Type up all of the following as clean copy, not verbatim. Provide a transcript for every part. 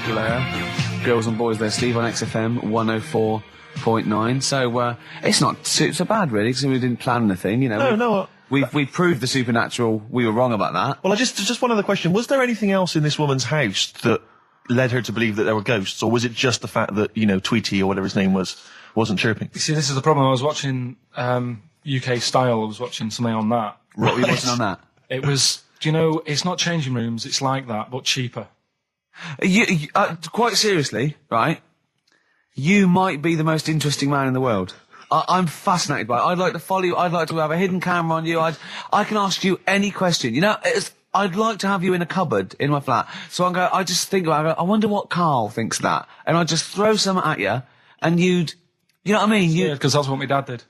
Blair. Girls and Boys there, Steve, on XFM 104.9. So, it's not so bad, really, because we didn't plan anything, you know. No. We proved the supernatural. We were wrong about that. Well, just one other question. Was there anything else in this woman's house that led her to believe that there were ghosts, or was it just the fact that, you know, Tweety or whatever his name wasn't chirping? You see, this is the problem. I was watching UK Style. I was watching something on that. What were you watching on that? It was, do you know, it's not changing rooms, it's like that, but cheaper. Quite seriously, right? You might be the most interesting man in the world. I'm fascinated by it. I'd like to follow you. I'd like to have a hidden camera on you. I can ask you any question. You know, I'd like to have you in a cupboard in my flat. So I just think about it. I wonder what Karl thinks of that. And I'd just throw something at you, and you know what I mean? Yeah, because that's what my dad did.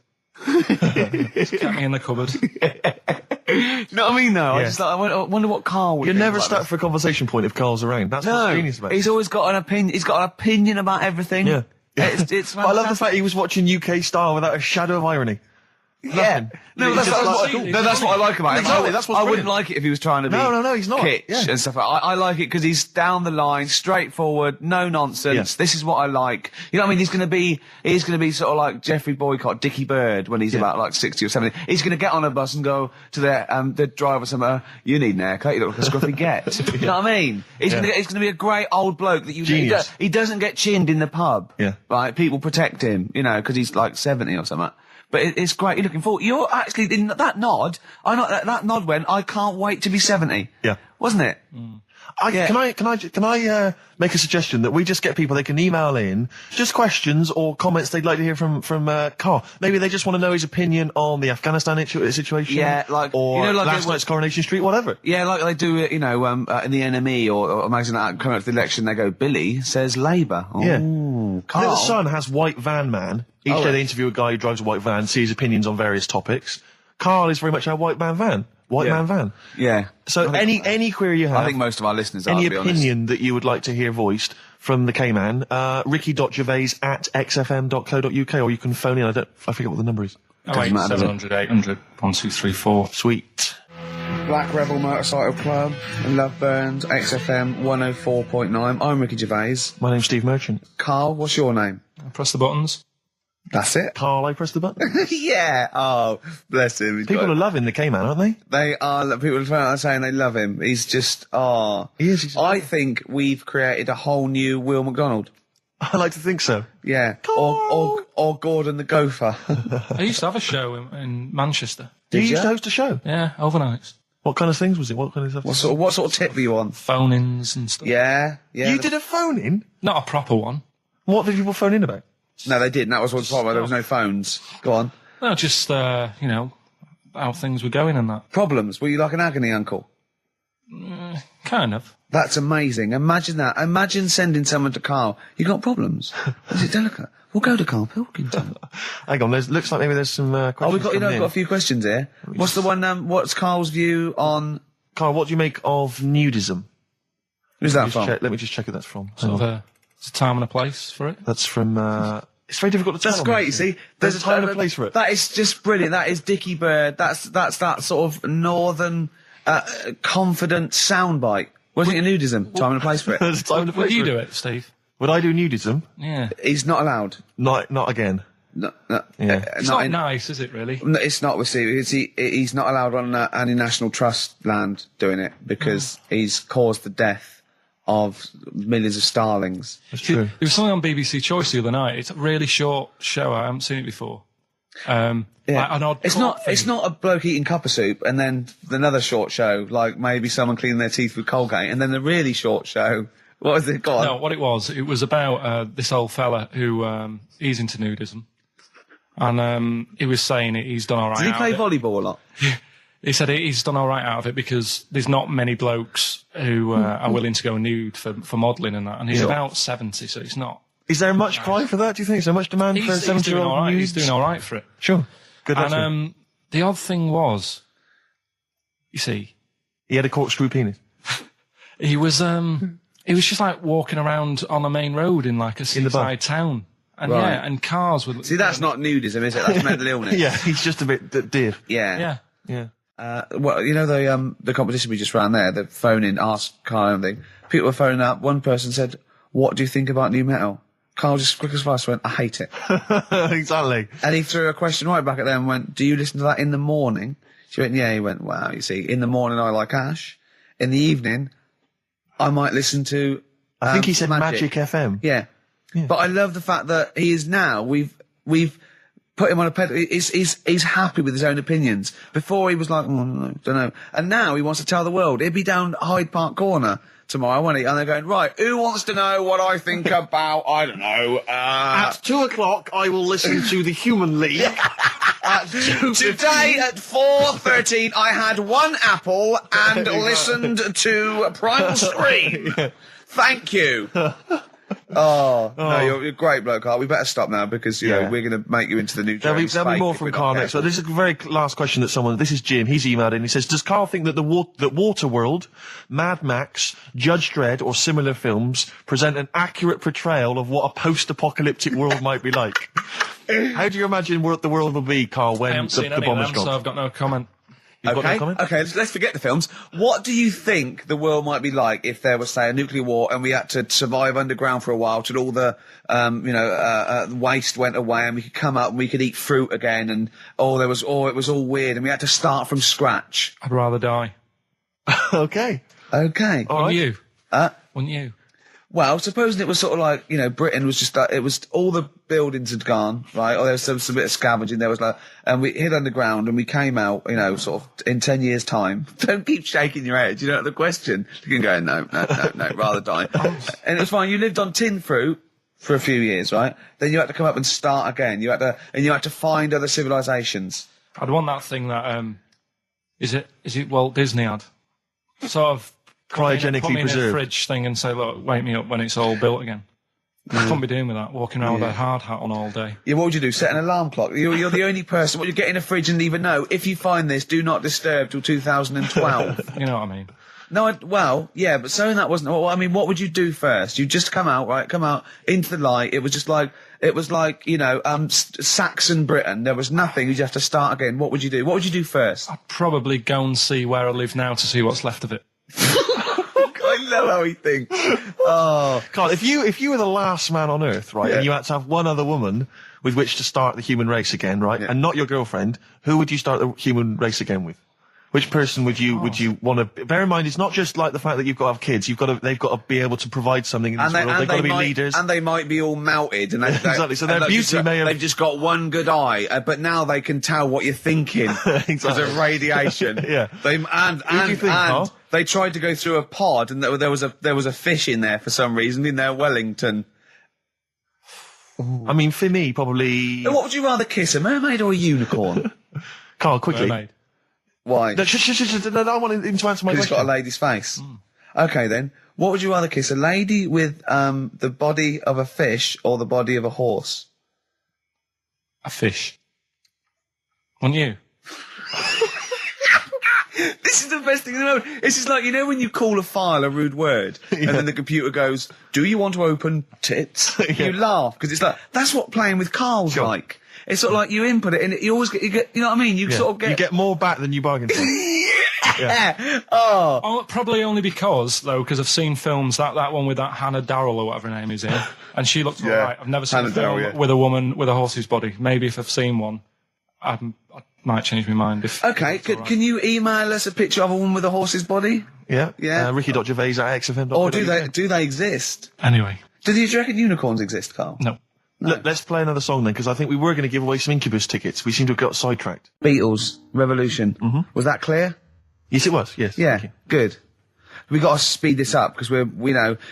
Kept me in the cupboard. You know what I mean, though? Yeah. I wonder what Karl would You're think never about stuck this. for a conversation point if Karl's around. That's what's genius about it. He's always got an opinion. He's got an opinion about everything. Yeah. It's But I love the fact he was watching UK Style without a shadow of irony. Yeah. No, that's what I like about it. Exactly, that's what's I wouldn't brilliant. like it if he was trying to be No, he's not. kitsch Yeah. and stuff. I like it because he's down the line, straightforward, no nonsense. Yeah. This is what I like. You know what I mean? He's going to be sort of like Jeffrey Boycott, Dickie Bird when he's about like 60 or 70. He's going to get on a bus and go to the driver somewhere. You need an haircut. You look like a scruffy get. You know what I mean? He's going to be a great old bloke that Genius. he doesn't get chinned in the pub. Yeah. Right? People protect him, you know, because he's like 70 or something. But it's great. You're looking forward. You're actually in that nod. I know that nod went. I can't wait to be 70. Yeah. Wasn't it? Yeah. Can I make a suggestion that we just get people, they can email in just questions or comments they'd like to hear from Karl. Maybe they just want to know his opinion on the Afghanistan situation. Yeah, like, or you know, like last night's Coronation Street, whatever. Yeah, like they do it, you know, in the NME or magazine that coming up to the election, they go, Billy says Labour. Yeah. Ooh, I think Karl. the Sun has White Van Man. Each day they interview a guy who drives a white van, see his opinions on various topics. Karl is very much our white man van. Man van. Yeah. So any query you have, I think most of our listeners are, any to be honest. opinion that you would like to hear voiced from the K-Man, ricky.gervais@xfm.co.uk, or you can phone in. I forget what the number is. Oh, 700 800 1234. Sweet. Black Rebel Motorcycle Club, Love Burns, XFM 104.9. I'm Ricky Gervais. My name's Steve Merchant. Karl, what's your name? Press the buttons. That's it. Karl, I press the button. Yeah. Oh, bless him. People are loving the K-Man, aren't they? They are. People are saying they love him. He's just. He is. He's I think we've created a whole new Will McDonald. I like to think so. Yeah. Karl. Or Gordon the Gopher. I used to have a show in Manchester. Did you ya? used to host a show? Yeah, overnights. What kind of things was it? What kind of stuff? What sort of tip were you on? Phone-ins and stuff. Yeah. You did a phone-in? Not a proper one. What did people phone in about? No, they didn't. That was one problem. There was no phones. Go on. No, just, you know, how things were going and that. Problems. Were you like an agony uncle? Kind of. That's amazing. Imagine that. Imagine sending someone to Karl. You got problems? Is it delicate? We'll go to Karl Pilkington. Hang on, looks like maybe there's some questions. We've got a few questions here. What's the one, what's Karl's view on... Karl, what do you make of nudism? Who's that from? Let me just check who that's from. Sort of it's a time and a place for it. That's from, it's very difficult to tell. That's great, you see. There's a time and a place for it. That is just brilliant. That is Dickie Bird. That's that sort of northern, confident soundbite. Wasn't it nudism? Time and a place for it. There's a time and a place Would you for do it, Steve? Would I do nudism? Yeah. He's not allowed. Not again. No, Yeah. It's not nice, is it, really? No, it's not with Steve. He's not allowed on any National Trust land doing it because he's caused the death of millions of starlings. That's true. There was something on BBC Choice the other night. It's a really short show. I haven't seen it before. Like an odd It's court not thing. a bloke eating cuppa soup and then another short show, like maybe someone cleaning their teeth with Colgate, and then the really short show. What was it? Go on. No, what it was about this old fella who he's into nudism. And he was saying he's done all right. Did he out play of it. volleyball a lot? He said he's done all right out of it because there's not many blokes who are willing to go nude for modelling and that. And he's about 70, so it's not. Is there much cry for that, do you think? Is there much demand for a He's doing 70-year-old all right. nudes? He's doing all right for it. Sure. Good luck to him. And the odd thing was, you see, He had a corkscrew penis. he was just like walking around on a main road in like a In the bar. seaside town. And Right. yeah, and cars would... See, that's not nudism, is it? That's mental illness. Yeah, he's just a bit dear. Yeah. Yeah. Yeah. Well, you know the competition we just ran there, the phone in, ask Karl and thing. People were phoning up. One person said, what do you think about new metal? Carl just quick as fast went, I hate it. Exactly. And he threw a question right back at them and went, do you listen to that in the morning? She went, yeah. He went, wow, you see, in the morning I like Ash. In the evening, I might listen to I think he said Magic FM. Yeah. But I love the fact that he is now, we've put him on a pedestal. He's happy with his own opinions. Before he was like, don't know. And now he wants to tell the world. He'll be down Hyde Park Corner tomorrow, won't he? And they're going, right, who wants to know what I think about, I don't know, At 2:00, I will listen to the Human League. Today at 4:13, I had one apple and listened to Primal Scream. Thank you. No, you're a great bloke, Carl. We better stop now because, you know, we're going to make you into the new There'll be more from Carl next. So this is a very last question that this is Jim, he's emailed in. He says, does Carl think that that Waterworld, Mad Max, Judge Dredd or similar films present an accurate portrayal of what a post-apocalyptic world might be like? How do you imagine the world will be, Carl, when the bomb is gone? So I've got no comment. Okay, let's forget the films. What do you think the world might be like if there was, say, a nuclear war and we had to survive underground for a while till all the, waste went away and we could come up and we could eat fruit again and, it was all weird and we had to start from scratch? I'd rather die. Okay. Okay. All right. You? Wouldn't you? Well, supposing it was sort of like, Britain was just, it was all the buildings had gone, right? Or there was some bit of scavenging. There was and we hid underground and we came out, sort of in 10 years' time. Don't keep shaking your head. You know the question. You can go, no, rather die. And it was fine. You lived on tin fruit for a few years, right? Then you had to come up and start again. You had to find other civilizations. I'd want that thing that, is it Walt Disney had? Sort of, cryogenically put me in a preserved. fridge thing and say, look, wake me up when it's all built again. I couldn't be doing with that, walking around with a hard hat on all day. Yeah, what would you do? Set an alarm clock? You're the only person. What you get in a fridge and leave a note. If you find this, do not disturb till 2012. You know what I mean? No, but saying that wasn't. Well, I mean, what would you do first? You just come out into the light. It was like Saxon Britain. There was nothing. You'd have to start again. What would you do? What would you do first? I'd probably go and see where I live now to see what's left of it. I love how he thinks. Oh, Carl, if you were the last man on Earth, right, and you had to have one other woman with which to start the human race again, right, and not your girlfriend, who would you start the human race again with? Which person would you want to? Bear in mind, it's not just like the fact that you've got to have kids. They've got to be able to provide something in this world. They've got to be leaders, and they might be all melted. And exactly. So their beauty may have. They've just got one good eye, but now they can tell what you're thinking because of radiation. Yeah. They tried to go through a pod, and there was a fish in there for some reason in their Wellington. I mean, for me, probably. What would you rather kiss, a mermaid or a unicorn? Carl, quickly. Mermaid. Why? No, I want him to answer my question. He's got a lady's face. Okay, then. What would you rather kiss? A lady with the body of a fish or the body of a horse? A fish. Wouldn't you? This is the best thing in the world. It's just like, when you call a file a rude word, and then the computer goes, do you want to open tits? You laugh, because it's like, that's what playing with Carl's like. It's sort of like you input it, and you always get, you know what I mean? You sort of get... You get more back than you bargained for. Yeah. Oh. Probably only because I've seen films, that one with that Hannah Darrell or whatever her name is in, and she looks alright. I've never seen a film with a woman with a horse's body. Maybe if I've seen one, I might change my mind. Okay, can you email us a picture of a woman with a horse's body? Yeah. Yeah. Ricky.gervais@xfm. Or do they exist? Anyway. Do you reckon unicorns exist, Carl? No. Look, let's play another song then, because I think we were going to give away some Incubus tickets. We seem to have got sidetracked. Beatles, Revolution. Mm-hmm. Was that clear? Yes, it was. Yes. Yeah, good. We got to speed this up because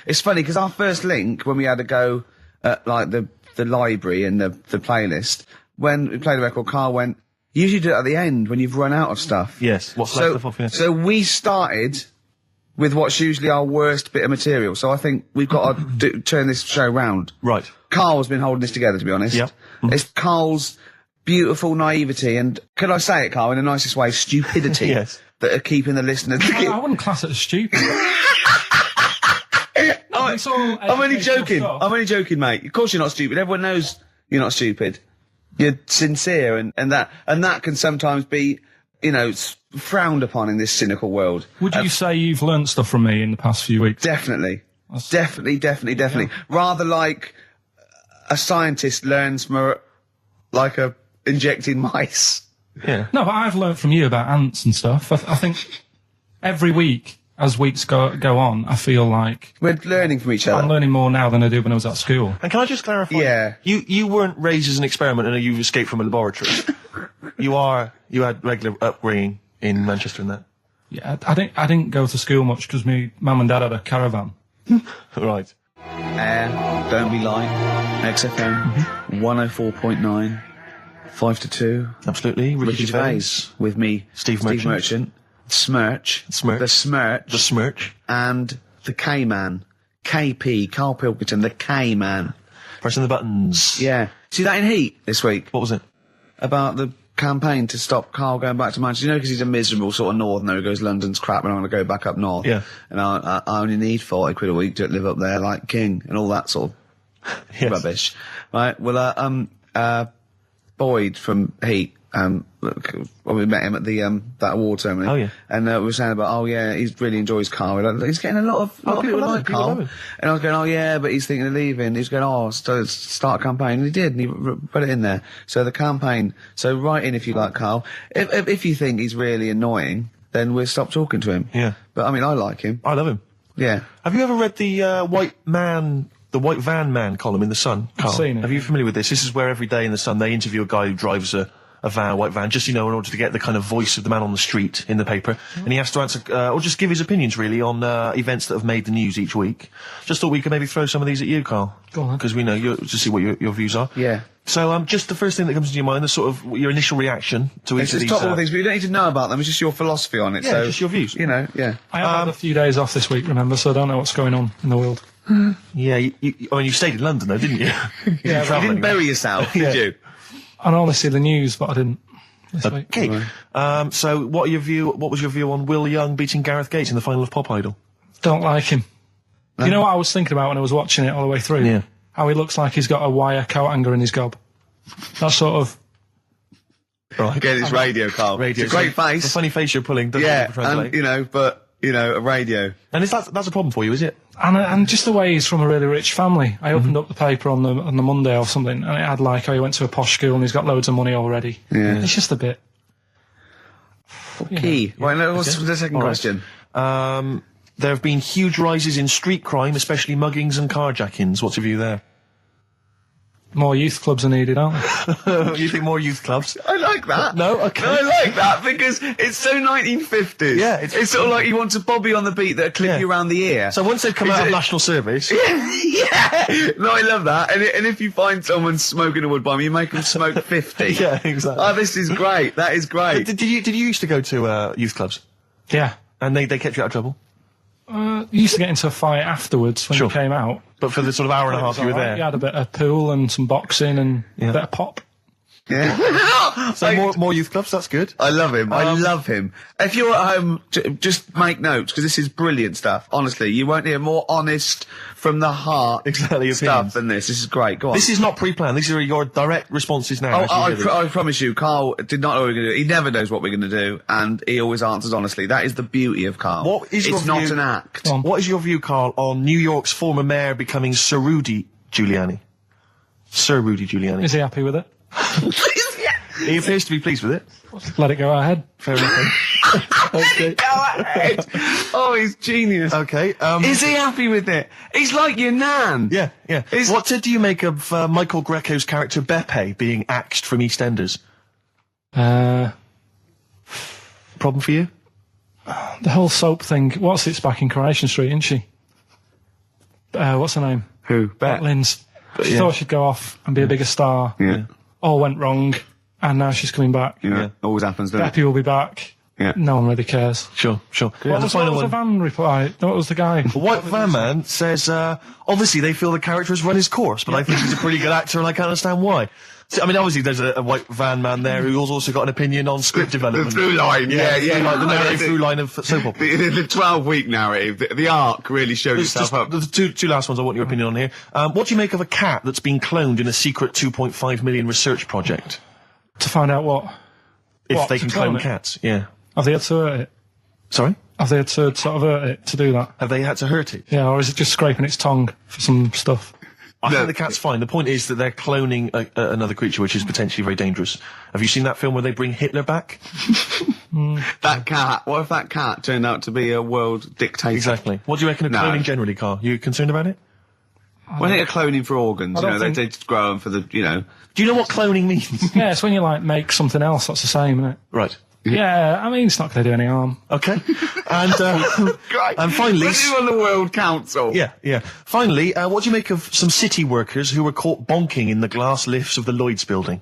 it's funny because our first link when we had to go at like the library and the playlist, when we played the record, Carl went, you usually do it at the end when you've run out of stuff. Yes. What's left of it? So we started with what's usually our worst bit of material. So I think we've got to turn this show round. Right. Carl's been holding this together, to be honest. Yeah. Mm-hmm. It's Carl's beautiful naivety and, can I say it, Carl, in the nicest way, stupidity. Yes. That are keeping the listeners... I wouldn't class it as stupid. I'm only joking. I'm only joking, mate. Of course you're not stupid. Everyone knows you're not stupid. You're sincere, and that can sometimes be, frowned upon in this cynical world. Would you say you've learnt stuff from me in the past few weeks? Definitely. Definitely. Rather like a scientist learns from injecting mice. Yeah. No, but I've learnt from you about ants and stuff. I think every week, as weeks go on, I feel like We're learning from each other. I'm learning more now than I did when I was at school. And can I just clarify? Yeah. You weren't raised as an experiment and you escaped from a laboratory. You had regular upbringing in Manchester and that. Yeah, I didn't go to school much because my mum and dad had a caravan. Right. Don't Be Light, XFM, 104.9, 5 to 2. Absolutely. Ricky Gervais with me, Steve Merchant. Smirch. Smirch. The Smirch. The Smirch. And the K-Man. KP, Karl Pilkington, the K-Man. Pressing the buttons. Yeah. See that in Heat this week? What was it? About the campaign to stop Karl going back to Manchester. You know, because he's a miserable sort of northerner who goes, London's crap and I'm going to go back up north. Yeah. And I only need 40 quid a week to live up there like king and all that sort of Yes. rubbish. Right. Well, Boyd from Heat, we met him at the, that award ceremony. Oh, yeah. And, we were saying about, he really enjoys Karl. He's getting a lot of people people love like him, people love Karl. him. And I was going, but he's thinking of leaving. He's going, start a campaign. And he did, and he put it in there. So the campaign, write in if you like Karl. If you think he's really annoying, then we'll stop talking to him. Yeah. But I mean, I like him. I love him. Yeah. Have you ever read the White Van Man column in The Sun, Karl? I've seen it. Are you familiar with this? This is where every day in The Sun they interview a guy who drives a white van, just, in order to get the kind of voice of the man on the street in the paper. And he has to answer, or just give his opinions, really, on events that have made the news each week. Just thought we could maybe throw some of these at you, Karl. Go on. Because we know to see what your views are. Yeah. So, just the first thing that comes to your mind, the sort of your initial reaction to each It's of these. top all things, but you don't need to know about them. It's just your philosophy on it. Yeah, so, just your views. Yeah. I have had a few days off this week, remember, so I don't know what's going on in the world. Yeah, you stayed in London, though, didn't you? Yeah, You didn't bury yourself, did you? I normally see the news, but I didn't this week. Okay. So, what was your view on Will Young beating Gareth Gates in the final of Pop Idol? Don't like him. You know what I was thinking about when I was watching it all the way through? Yeah. How he looks like he's got a wire coat hanger in his gob. That sort of... Right. Again, it's radio, Karl. Radio. It's a great face. The funny face you're pulling doesn't Yeah, translate. and, a radio. And that's a problem for you, is it? And just the way he's from a really rich family. I opened up the paper on the Monday or something, and it had like, he went to a posh school and he's got loads of money already. Yeah. It's just a bit... Key. Right, now, what's the second All right. question? There have been huge rises in street crime, especially muggings and carjackings. What's your view there? More youth clubs are needed, aren't there? You think more youth clubs? I like that. No? Okay. No, I like that because it's so 1950s. Yeah, it's sort of like you want a Bobby on the beat that'll clip you around the ear. So once they've come out of national service... Yeah. No, I love that. And if you find someone smoking a wood bomb, you make them smoke 50. Yeah, exactly. Oh, this is great. That is great. Did you used to go to youth clubs? Yeah. And they kept you out of trouble? You used to get into a fight afterwards when Sure. you came out. But for the sort of hour and a half you were there? You had a bit of pool and some boxing and Yeah. a bit of pop. Yeah. So more youth clubs, that's good. I love him. I love him. If you're at home, just make notes because this is brilliant stuff. Honestly, you won't hear more honest from the heart Exactly, stuff opinions. than this. This is great. Go on. This is not pre-planned. These are your direct responses now. I promise you, Karl did not know what we were going to do. He never knows what we're going to do, and he always answers honestly. That is the beauty of Karl. What is it's your not view- an act. What is your view, Karl, on New York's former mayor becoming Sir Rudy Giuliani? Sir Rudy Giuliani. Is he happy with it? He appears to be pleased with it. Let it go ahead. Fair enough. Okay. Go ahead. Oh, he's genius. Okay. Is he happy with it? He's like your nan. Yeah. What do you make of Michael Greco's character Beppe being axed from EastEnders? Problem for you? The whole soap thing. What's it's back in Coronation Street, isn't she? What's her name? Who? Bet. Lynn's. She thought she'd go off and be a bigger star. Yeah. All went wrong, and now she's coming back. Yeah. Always happens, doesn't it? Beppy will be back. Yeah. No one really cares. Sure. What was the van reply? What was the guy? The White Van Man says, obviously they feel the character has run his course, but I think he's a pretty good actor and I can't understand why. So, I mean, obviously there's a White Van Man there who's also got an opinion on script development. The through line, yeah. The narrative through line of soap opera. The 12-week narrative, the arc really showed It's itself just up. the two last ones I want your opinion on here. What do you make of a cat that's been cloned in a secret 2.5 million research project? To find out what? If What, they to can clone clone it? cats, yeah. Have they had to hurt it? Sorry? Have they had to sort of hurt it to do that? Have they had to hurt it? Yeah, or is it just scraping its tongue for some stuff? I think the cat's fine. The point is that they're cloning another creature, which is potentially very dangerous. Have you seen that film where they bring Hitler back? That cat. What if that cat turned out to be a world dictator? Exactly. What do you reckon of cloning generally, Carl? You concerned about it? When they're cloning for organs, they just grow them for the, Do you know what cloning means? Yeah, it's when you, make something else that's the same, isn't it? Right. Yeah, I mean, it's not going to do any harm. Okay. And finally... When you on the World Council. Yeah. Finally, what do you make of some city workers who were caught bonking in the glass lifts of the Lloyd's building?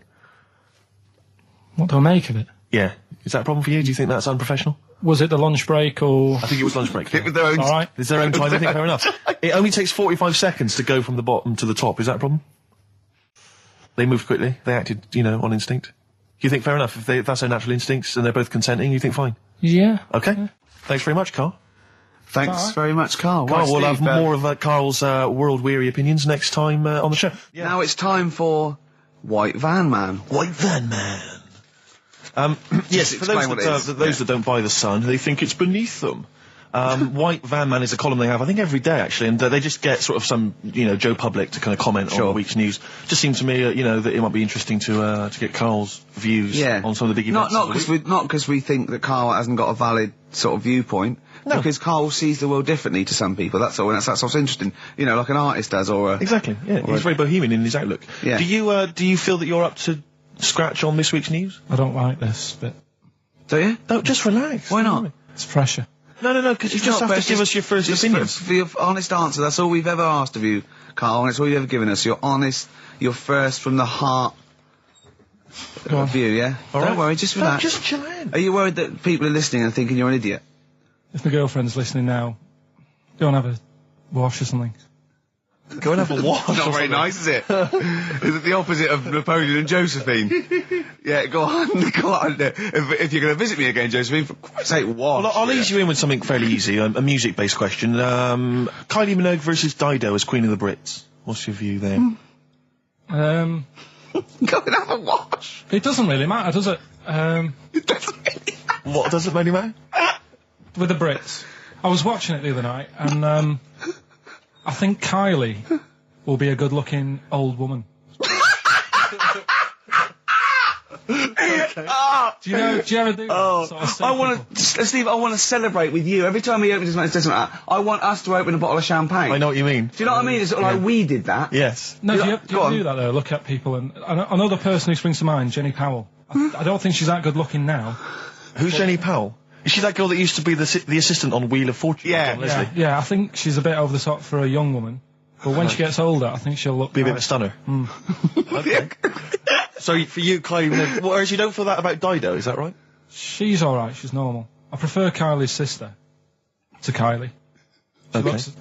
What do I make of it? Yeah. Is that a problem for you? Do you think that's unprofessional? Was it the lunch break or... I think it was lunch break. With their own... All right. It's their own time, I think, fair enough. It only takes 45 seconds to go from the bottom to the top. Is that a problem? They moved quickly. They acted, on instinct. You think fair enough? If that's their natural instincts and they're both consenting, you think fine? Yeah. Okay. Yeah. Thanks very much, Carl. Thanks very much, Carl. Carl, we'll have more of Carl's world-weary opinions next time on the show. Yeah. Now it's time for White Van Man. White Van Man. Yes, for those that don't buy The Sun, they think it's beneath them. White Van Man is a column they have, I think, every day, actually, and they just get sort of some, Joe Public to kind of comment on the week's news. Just seems to me, that it might be interesting to get Carl's views on some of the big events. Not because we think that Carl hasn't got a valid sort of viewpoint. No. Because Carl sees the world differently to some people, that's all, and that's what's interesting. Like an artist does, or a... Exactly, yeah. He's very bohemian in his outlook. Yeah. Do you feel that you're up to scratch on this week's news? I don't like this bit. Do you? No, just relax. Why not? It's pressure. No, because you just have to give us your first opinions. For your honest answer, that's all we've ever asked of you, Carl, and it's all you've ever given us. Your honest, your first from the heart view, yeah? Don't worry, just relax. Just chill in. Are you worried that people are listening and thinking you're an idiot? If my girlfriend's listening now, go and have a wash or something. Go and have a wash. Not very nice, is it? Is it the opposite of Napoleon and Josephine? Yeah, go on. If you're going to visit me again, Josephine, for Christ's sake, wash. Well, I'll ease you in with something fairly easy, a music-based question. Kylie Minogue versus Dido as Queen of the Brits. What's your view there? Go and have a wash. It doesn't really matter, does it? It doesn't really matter. What doesn't really matter? With the Brits. I was watching it the other night, and I think Kylie will be a good-looking old woman. Do you ever do that sort of stuff? Steve, I want to celebrate with you. Every time he opens his mouth and says something like that, I want us to open a bottle of champagne. I know what you mean. Do you know what I mean? It's sort of like we did that. Yes. No, do you ever do that, though? Look at people, and another person who springs to mind, Jenny Powell. I don't think she's that good-looking now. Who's Jenny Powell? Is she that girl that used to be the assistant on Wheel of Fortune? Yeah, I think she's a bit over the top for a young woman. But when she gets older, I think she'll be a bit of a stunner. Okay. So for you, Kylie, whereas you don't feel that about Dido, is that right? She's alright, she's normal. I prefer Kylie's sister to Kylie. She looks,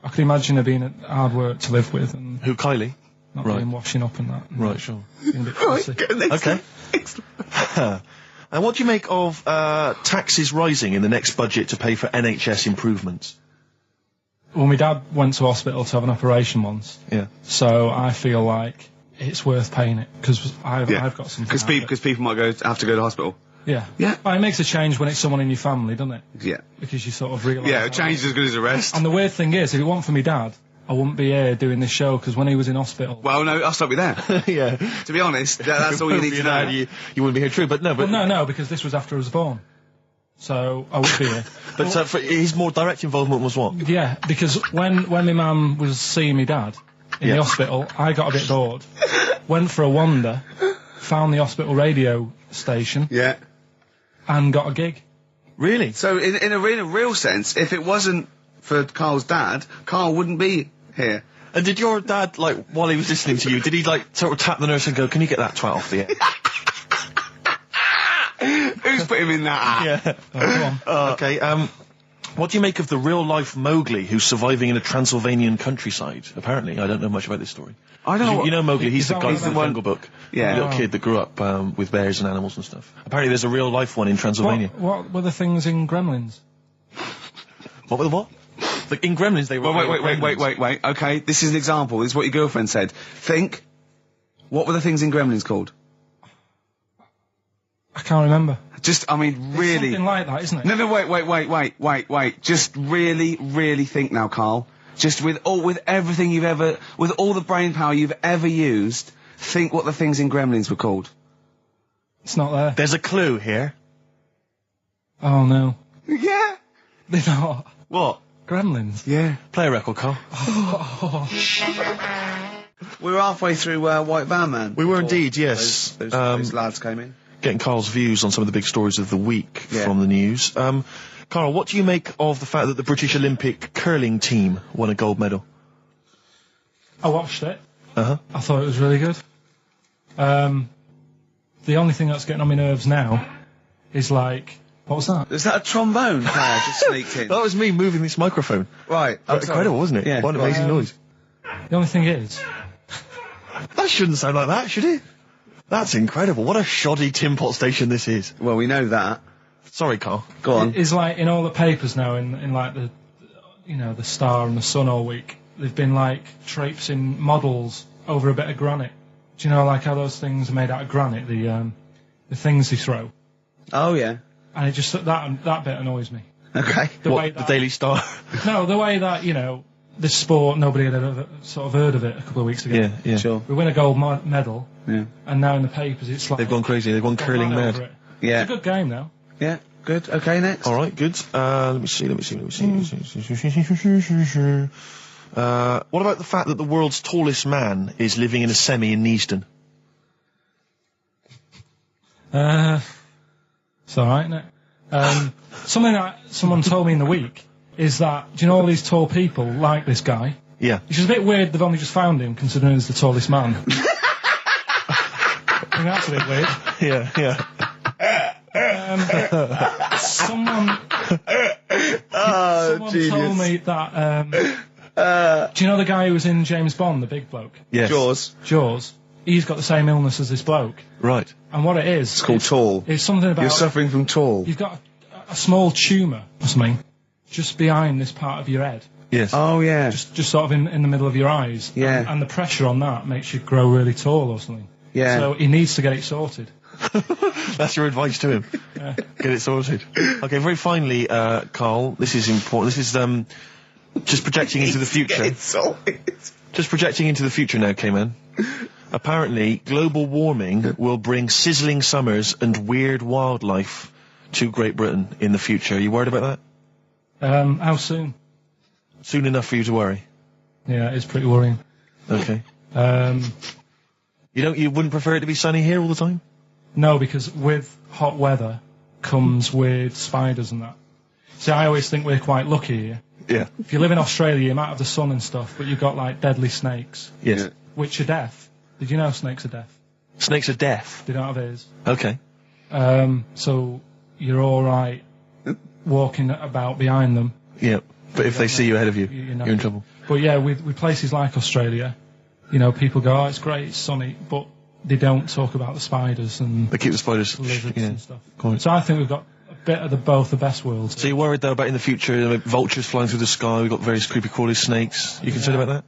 I can imagine her being hard work to live with. And who, Kylie? Not doing washing up and that. Right, sure. Being a bit fussy. Okay. And what do you make of taxes rising in the next budget to pay for NHS improvements? Well, my dad went to hospital to have an operation once. Yeah. So I feel like it's worth paying it, because I've got something. Because people might have to go to hospital. Yeah. Yeah. Well, it makes a change when it's someone in your family, doesn't it? Yeah. Because you sort of realise... Yeah, a change is as good as a rest. And the weird thing is, if it weren't for my dad, I wouldn't be here doing this show, because when he was in hospital... Well, no, I'll stop you there. Yeah. To be honest, that's all you need to know. You wouldn't be here, true, but no... Well, no, because this was after I was born. So, I would be here. But his more direct involvement was what? Yeah, because when my mum was seeing my dad in the hospital, I got a bit bored, went for a wander, found the hospital radio station... Yeah. And got a gig. Really? So, in a real sense, if it wasn't for Carl's dad, Carl wouldn't be here. And did your dad, while he was listening to you, did he, sort of tap the nurse and go, can you get that 12 for you? Who's put him in that? Yeah. Oh, go on. Okay, what do you make of the real-life Mowgli who's surviving in a Transylvanian countryside? Apparently, I don't know much about this story. I don't know. You know Mowgli, he's the guy from the Jungle Book. Yeah. The little kid that grew up with bears and animals and stuff. Apparently there's a real-life one in Transylvania. What were the things in Gremlins? What were the what? In Gremlins they were... Wait. Okay, this is an example. This is what your girlfriend said. Think, what were the things in Gremlins called? I can't remember. Just, I mean, really. Something like that, isn't it? No, wait. Just really think now, Carl. Just with everything with all the brain power you've ever used, think what the things in Gremlins were called. It's not there. There's a clue here. Oh no. Yeah. They're not. What? Gremlins. Yeah. Play a record, Carl. We were halfway through White Van Man. We were indeed, yes. Those lads came in. Getting Carl's views on some of the big stories of the week from the news. Carl, what do you make of the fact that the British Olympic curling team won a gold medal? I watched it. Uh-huh. I thought it was really good. The only thing that's getting on my nerves now is like, what was that? Is that a trombone player just sneaked in? That was me moving this microphone. Right. Incredible, wasn't it? Yeah. What an amazing noise. The only thing is, That shouldn't sound like that, should it? That's incredible. What a shoddy tin pot station this is. Well, we know that. Sorry, Carl. Go on. it's like in all the papers now, in like the, the Star and the Sun all week, they've been like traipsing models over a bit of granite. Do you know like how those things are made out of granite, the things they throw? Oh, yeah. And it just, that bit annoys me. Okay. The Daily Star? No, the way that, this sport, nobody had ever sort of heard of it a couple of weeks ago. Yeah. Sure. We win a gold medal, Yeah. and now in the papers it's like... They've gone crazy. They've gone curling right mad. over it. Yeah. It's a good game, though. Yeah. Good. Okay, next. All right, good. Let me see. What about the fact that the world's tallest man is living in a semi in Neasden? It's alright, isn't it? Something that someone told me in the week is that, do you know all these tall people like this guy? Yeah. It's just a bit weird they've only just found him, considering he's the tallest man. I think that's a bit weird. Yeah. Someone genius. told me that, do you know the guy who was in James Bond, the big bloke? Yes. Jaws. He's got the same illness as this bloke. Right. And what it is... It's called tall. It's something about... You're suffering from tall. You've got a small tumour or something just behind this part of your head. Yes. Oh, yeah. Just sort of in the middle of your eyes. Yeah. And the pressure on that makes you grow really tall or something. Yeah. So he needs to get it sorted. That's your advice to him. Yeah. Get it sorted. Okay, very finally, Carl, this is important. This is just projecting into the future. Get it sorted. Just projecting into the future now, K-Man. Apparently, global warming will bring sizzling summers and weird wildlife to Great Britain in the future. Are you worried about that? How soon? Soon enough for you to worry. Yeah, it's pretty worrying. Okay. Um, You wouldn't prefer it to be sunny here all the time? no, because with hot weather comes weird spiders and that. See, I always think we're quite lucky here. Yeah. If you live in Australia, you might have the sun and stuff, but you've got like deadly snakes, Yes. which are deaf. Did you know snakes are deaf? Snakes are deaf. They don't have ears. Okay. So you're all right walking about behind them. Yeah. But if they see you ahead of you, You're not. you're in trouble. But yeah, with places like Australia, people go, oh, it's great, it's sunny, but they don't talk about the spiders and They keep the spiders. lizards Yeah. and stuff. Quite. So I think we've got a bit of both the best worlds. So you're worried though about in the future, vultures flying through the sky, we've got various creepy crawly snakes. You concerned about that?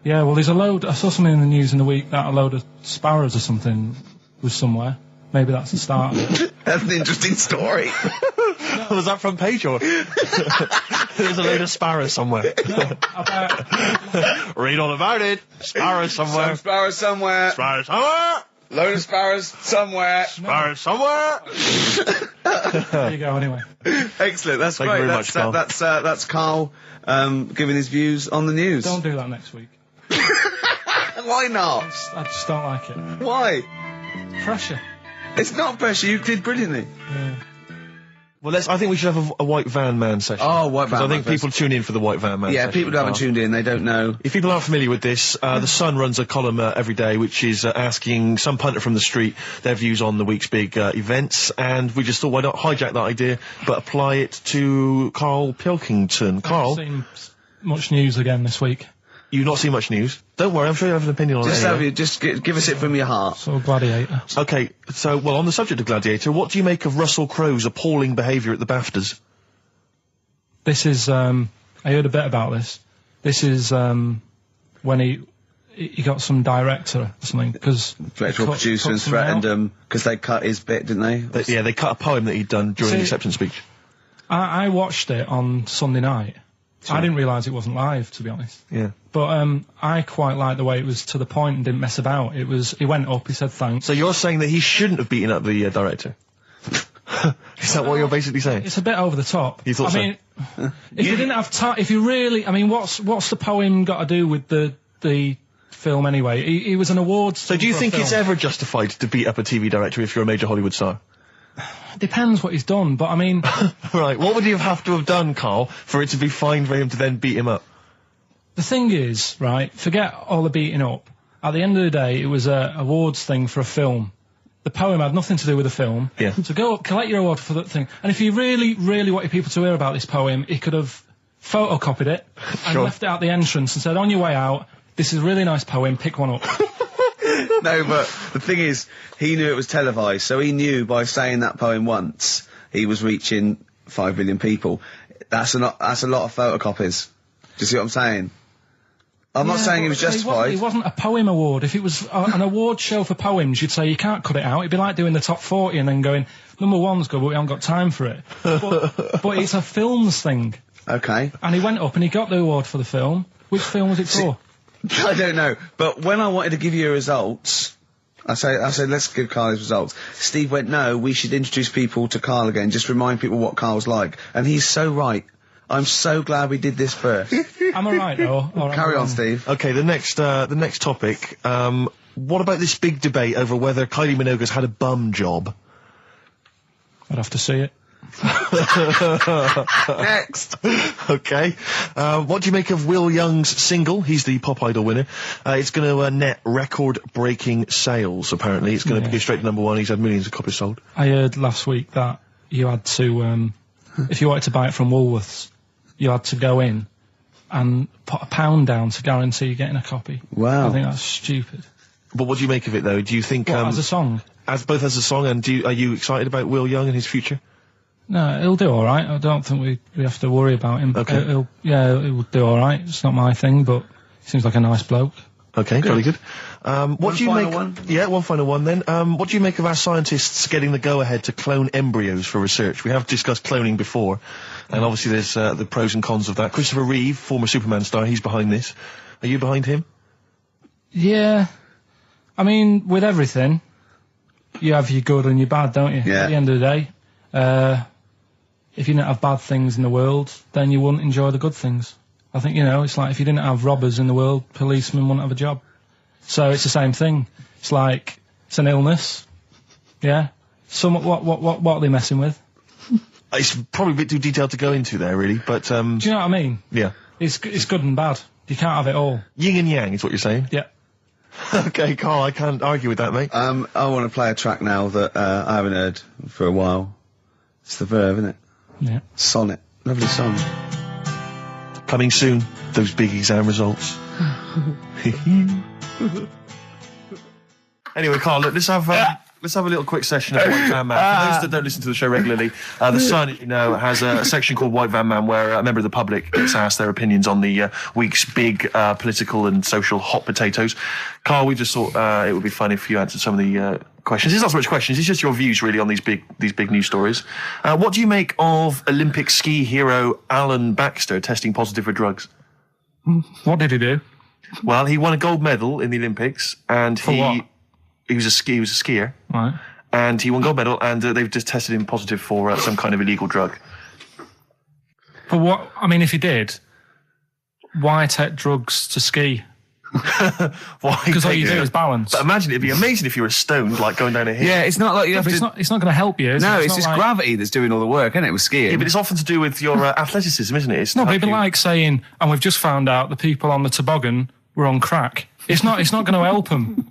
Yeah, well, there's a load. I saw something in the news in the week that a load of sparrows or something was somewhere. Maybe that's the start of it. That's an interesting story. Was that front page or? There's a load of sparrows somewhere. No, about Read all about it. Sparrows somewhere. Some sparrows somewhere. Sparrows somewhere. Load of sparrows somewhere. Sparrows somewhere. there you go. Anyway, Excellent. That's Thank you great. very much, Carl. That's Carl giving his views on the news. don't do that next week. Why not? I just don't like it. Why? Pressure. It's not pressure. You did brilliantly. Yeah. Well, I think we should have a white van man session. Oh, white van I man think people tune in for the white van man Yeah, session. people who haven't tuned in, they don't know. If people aren't familiar with this, The Sun runs a column every day which is asking some punter from the street their views on the week's big events, and we just thought, why not hijack that idea, but apply it to Karl Pilkington. Carl, I've seen much news again this week. you've not seen much news. Don't worry, I'm sure you have an opinion on it. Anyway. Give us it from your heart. So Gladiator. Okay, so, well, on the subject of Gladiator, what do you make of Russell Crowe's appalling behaviour at the BAFTAs? This is, I heard a bit about this. This is, when he got some director or something, because... Director or producer and threatened them, because they cut his bit, didn't they? They cut a poem that he'd done during the acceptance speech. I watched it on Sunday night. Sure. I didn't realise it wasn't live, to be honest. Yeah. But I quite liked the way it was to the point and didn't mess about. He went up, he said thanks. So you're saying that he shouldn't have beaten up the director? Is that what you're basically saying? It's a bit over the top. You thought I mean, if you didn't have time, if you really, I mean, what's the poem got to do with the film anyway? He was an awards. So do you think it's ever justified to beat up a TV director if you're a major Hollywood star? Depends what he's done, but I mean... Right, what would he have to have done, Carl, for it to be fine for him to then beat him up? The thing is, right, forget all the beating up. At the end of the day, it was a awards thing for a film. The poem had nothing to do with the film. Yeah. So go up, collect your award for that thing. And if he really, really wanted people to hear about this poem, he could have photocopied it and left it at the entrance and said, on your way out, this is a really nice poem, pick one up. No, but the thing is, he knew it was televised, so he knew by saying that poem once, he was reaching 5 billion people. That's a lot of photocopies. Do you see what I'm saying? I'm not saying he was justified. It wasn't a poem award. If it was an award show for poems, you'd say you can't cut it out. It'd be like doing the top 40 and then going, number 1's good, but we haven't got time for it. But it's a films thing. Okay. And he went up and he got the award for the film. Which film was it for? I don't know, but when I wanted to give you results, I said, let's give Carl his results. Steve went, no, we should introduce people to Carl again, just remind people what Carl's like. And he's so right. I'm so glad we did this first. Am I right, though? Carry on, Steve. Okay, the next topic. What about this big debate over whether Kylie Minogue's had a bum job? I'd have to see it. Next. Okay. What do you make of Will Young's single? He's the Pop Idol winner. It's going to net record-breaking sales, apparently. It's going to go straight to #1. He's had millions of copies sold. I heard last week that you had to, if you wanted to buy it from Woolworths, you had to go in and put £1 down to guarantee you getting a copy. Wow. I think that's stupid. But what do you make of it, though? Do you think... as a song? Both as a song, and are you excited about Will Young and his future? No, he'll do all right. I don't think we have to worry about him. Okay. He'll do all right. It's not my thing, but he seems like a nice bloke. Okay, very good. What do you make? One? Yeah, one final one then. What do you make of our scientists getting the go-ahead to clone embryos for research? We have discussed cloning before, and obviously there's the pros and cons of that. Christopher Reeve, former Superman star, he's behind this. Are you behind him? Yeah. I mean, with everything, you have your good and your bad, don't you? Yeah. At the end of the day. If you didn't have bad things in the world, then you wouldn't enjoy the good things. I think, it's like if you didn't have robbers in the world, policemen wouldn't have a job. So it's the same thing. It's like, it's an illness. Yeah? What are they messing with? It's probably a bit too detailed to go into there, really, but... Do you know what I mean? Yeah. It's good and bad. You can't have it all. Yin and yang is what you're saying? Yeah. Okay, Carl, I can't argue with that, mate. I want to play a track now that I haven't heard for a while. It's The Verve, isn't it? Yeah. Sonnet. Lovely song. Coming soon, those big exam results. Anyway, Carl, look, let's have a little quick session of White Van Man. For those that don't listen to the show regularly, The Sun, as you know, has a section called White Van Man where a member of the public gets asked their opinions on the week's big political and social hot potatoes. Carl, we just thought it would be fun if you answered some of the questions. It's not so much questions, it's just your views really on these big news stories. What do you make of Olympic ski hero Alan Baxter testing positive for drugs? What did he do? Well, he won a gold medal in the Olympics, and what? He was a skier. Right. And he won gold medal, and they've just tested him positive for some kind of illegal drug. But what? I mean, if he did, why take drugs to ski? Why? Because all you do is balance. But imagine, it'd be amazing if you were stoned, like going down a hill. Yeah, it's not like you have to... It's not going to help you, is it? No, it's not just like... gravity that's doing all the work, isn't it, with skiing? Yeah, but it's often to do with your athleticism, isn't it? It's No, but it'd be like saying, and we've just found out the people on the toboggan were on crack. It's not going to help them.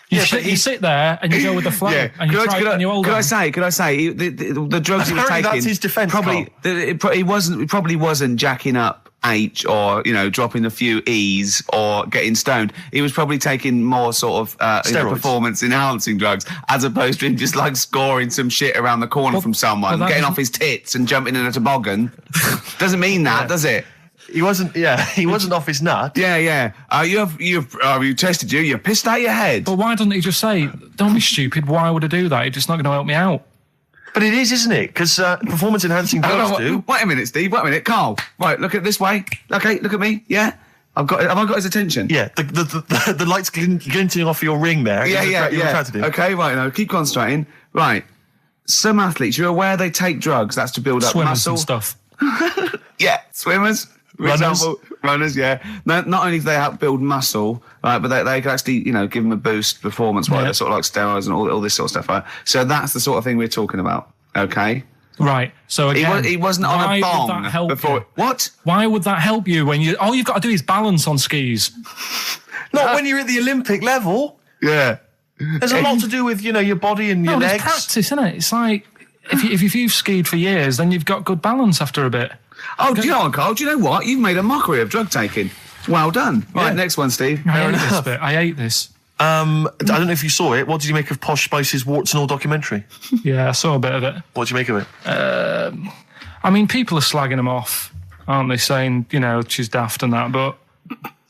You sit there and you go with the flow, and you hold Could I say, the drugs he was taking... that's his defence, probably, it probably wasn't jacking up H or, dropping a few E's or getting stoned. He was probably taking more sort of performance-enhancing drugs, as opposed to him just, scoring some shit around the corner from someone, getting off his tits and jumping in a toboggan. Doesn't mean that, does it? He wasn't off his nut. Yeah. You tested you. You pissed out your head. But why doesn't he just say, "Don't be stupid. Why would I do that? It's just not going to help me out." But it is, isn't it? Because performance-enhancing drugs do. Wait a minute, Steve. Wait a minute, Carl. Right, look at this way. Okay, look at me. Yeah, have I got his attention? Yeah, the lights glinting off your ring there. Yeah. Okay, right. Now keep concentrating. Right. Some athletes, you're aware they take drugs. That's to build up Swimmers muscle and stuff. Yeah, swimmers. For example, runners, yeah. Not only do they help build muscle, right, but they can actually, give them a boost performance, right? They're sort of like steroids and all this sort of stuff, right? So that's the sort of thing we're talking about, okay? Right. So again, he wasn't on a bomb would that help before. You? What? Why would that help you when all you've got to do is balance on skis? Not when you're at the Olympic level. Yeah. There's a lot to do with, your body and your legs. It's practice, isn't it? It's like if you've skied for years, then you've got good balance after a bit. Oh, do you know what, Carl? Do you know what? You've made a mockery of drug taking. Well done. Right, next one, Steve. I hate this. I don't know if you saw it. What did you make of Posh Spice's Warts and All documentary? Yeah, I saw a bit of it. What did you make of it? I mean, people are slagging them off, aren't they? Saying, she's daft and that, but...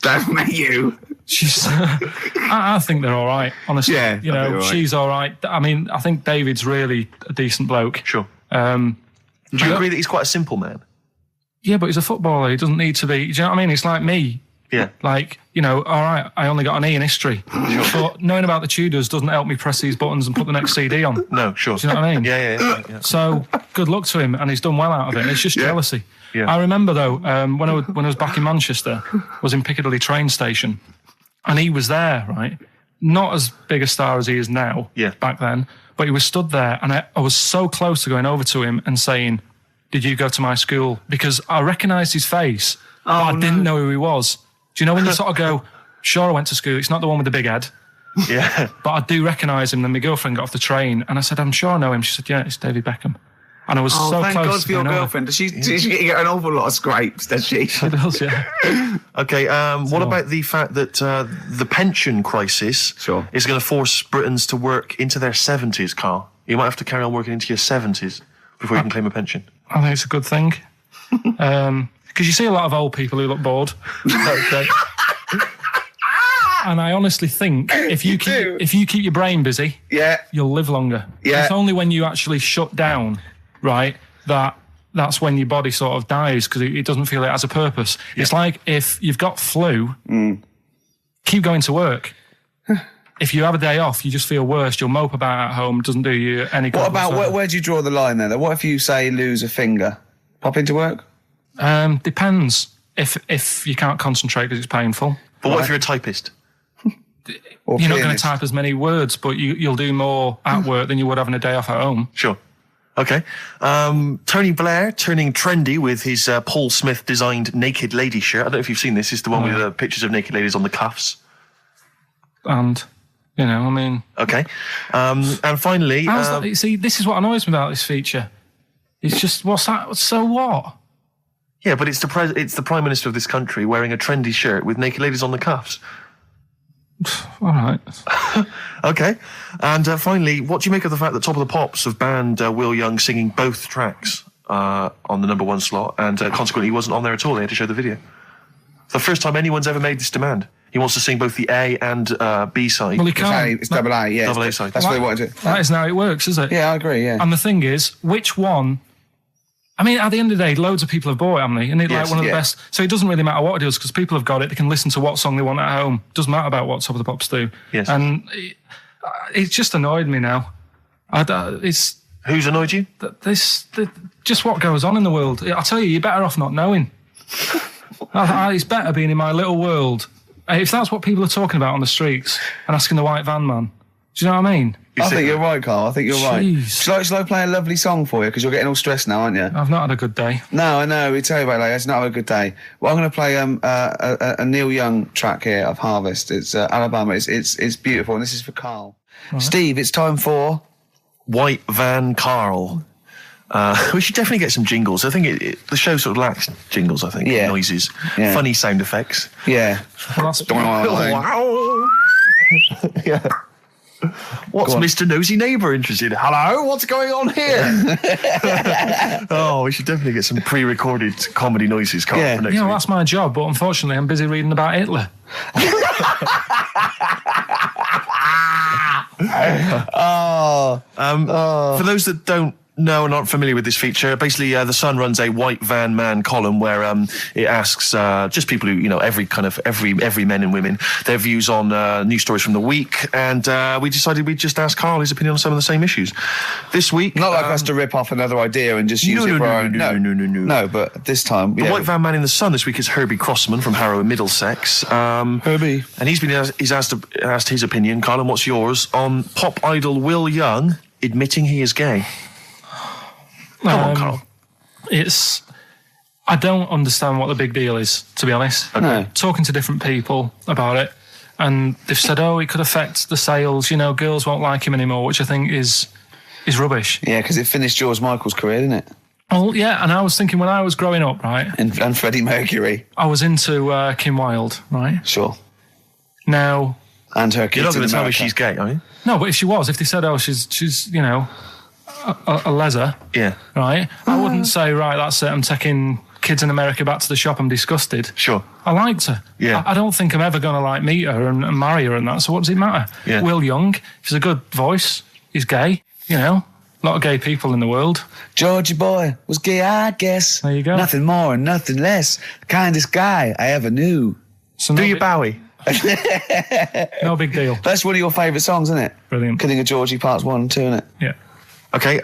Don't you. She's... I think they're all right, honestly. Yeah, right. She's all right. I mean, I think David's really a decent bloke. Sure. Do you agree that he's quite a simple man? Yeah, but he's a footballer. He doesn't need to be... Do you know what I mean? It's like me. Yeah. Like, all right, I only got an E in history. Sure. But knowing about the Tudors doesn't help me press these buttons and put the next CD on. No, sure. Do you know what I mean? Yeah. So, good luck to him, and he's done well out of it. It's just jealousy. Yeah. I remember, though, when I was back in Manchester, I was in Piccadilly train station, and he was there, right? Not as big a star as he is now, back then, but he was stood there, and I was so close to going over to him and saying, "Did you go to my school?" Because I recognised his face, but I didn't know who he was. Do you know when you sort of go, "Sure, I went to school. It's not the one with the big head." Yeah. But I do recognise him. Then my girlfriend got off the train, and I said, "I'm sure I know him." She said, "Yeah, it's David Beckham." And I was so thank close. God for your girlfriend. Does she get an awful lot of scrapes, does she? She does, yeah. Okay, what about the fact that the pension crisis is going to force Britons to work into their 70s, Carl? You might have to carry on working into your 70s before you can claim a pension. I think it's a good thing. Because you see a lot of old people who look bored. Okay. And I honestly think if you keep your brain busy, you'll live longer. Yeah. It's only when you actually shut down, right, that's when your body sort of dies because it doesn't feel it has a purpose. Yeah. It's like if you've got flu, keep going to work. If you have a day off, you just feel worse. You'll mope about at home. Doesn't do you any good. What about where do you draw the line there? What if you say lose a finger? Pop into work? Depends. If you can't concentrate because it's painful. But what if you're a typist? You're not going to type as many words, but you'll do more at work than you would having a day off at home. Sure. Okay. Tony Blair turning trendy with his Paul Smith designed naked lady shirt. I don't know if you've seen this. It's the one with the pictures of naked ladies on the cuffs. And, I mean... Okay. And finally... see, this is what annoys me about this feature. It's just, what's that? So what? Yeah, but it's the Prime Minister of this country wearing a trendy shirt with naked ladies on the cuffs. All right. Okay. And finally, what do you make of the fact that Top of the Pops have banned Will Young singing both tracks on the #1 slot, and consequently he wasn't on there at all? They had to show the video. It's the first time anyone's ever made this demand. He wants to sing both the A and B side. Well, he can't. It's double A, yeah. Double A side. That's what he wanted to. That isn't how it works, is it? Yeah, I agree, yeah. And the thing is, which one... I mean, at the end of the day, loads of people have bought it, haven't they? And it's like one of the best. So it doesn't really matter what it is because people have got it. They can listen to what song they want at home. Doesn't matter about what Top of the Pops do. Yes. And it's just annoyed me now. Who's annoyed you? Just what goes on in the world. I tell you, you're better off not knowing. It's better being in my little world. If that's what people are talking about on the streets and asking the white van man, do you know what I mean? I think you're right, Carl. I think you're right. Shall I play a lovely song for you? Because you're getting all stressed now, aren't you? I've not had a good day. No, I know. We tell you about it later. It's not a good day. Well, I'm going to play a Neil Young track here of Harvest. It's Alabama. It's beautiful, and this is for Carl. Right. Steve, it's time for... White Van Carl. We should definitely get some jingles. I think the show sort of lacks jingles, I think. Noises. Funny sound effects. Yeah. Well, that's... Yeah. What's Mr. Nosy Neighbour interested in? Hello, what's going on here? Oh, we should definitely get some pre-recorded comedy noises, Carl, for next week. That's my job, but unfortunately I'm busy reading about Hitler. For those that don't know and aren't familiar with this feature, basically The Sun runs a white van man column where it asks just people who, every men and women, their views on news stories from the week, and we decided we'd just ask Carl his opinion on some of the same issues. This week... Not like us to rip off another idea and just use it for our own... No, but this time... The white van man in The Sun this week is Herbie Crossman from Harrow in Middlesex. Herbie. And he's asked his opinion, Carl, and what's yours, on pop idol Will Young admitting he is gay. Come on, Carl. I don't understand what the big deal is, to be honest. Okay. No. Talking to different people about it, and they've said, it could affect the sales, girls won't like him anymore, which I think is rubbish. Yeah, because it finished George Michael's career, didn't it? Oh, yeah, and I was thinking when I was growing up, right? And Freddie Mercury. I was into Kim Wilde, right? Sure. Now... And her kids. You're not going to tell me she's gay, are you? No, but if they said, she's a leather, right? I wouldn't say, right, that's it, I'm taking kids in America back to the shop, I'm disgusted. Sure. I liked her. Yeah. I don't think I'm ever going to meet her and marry her and that, so what does it matter? Yeah. Will Young, he's a good voice, he's gay, a lot of gay people in the world. Georgie boy was gay, I guess. There you go. Nothing more and nothing less. The kindest guy I ever knew. So Do you Bowie? No big deal. That's one of your favourite songs, isn't it? Brilliant. Killing a Georgie Parts 1 and 2, isn't it? Yeah. Okay,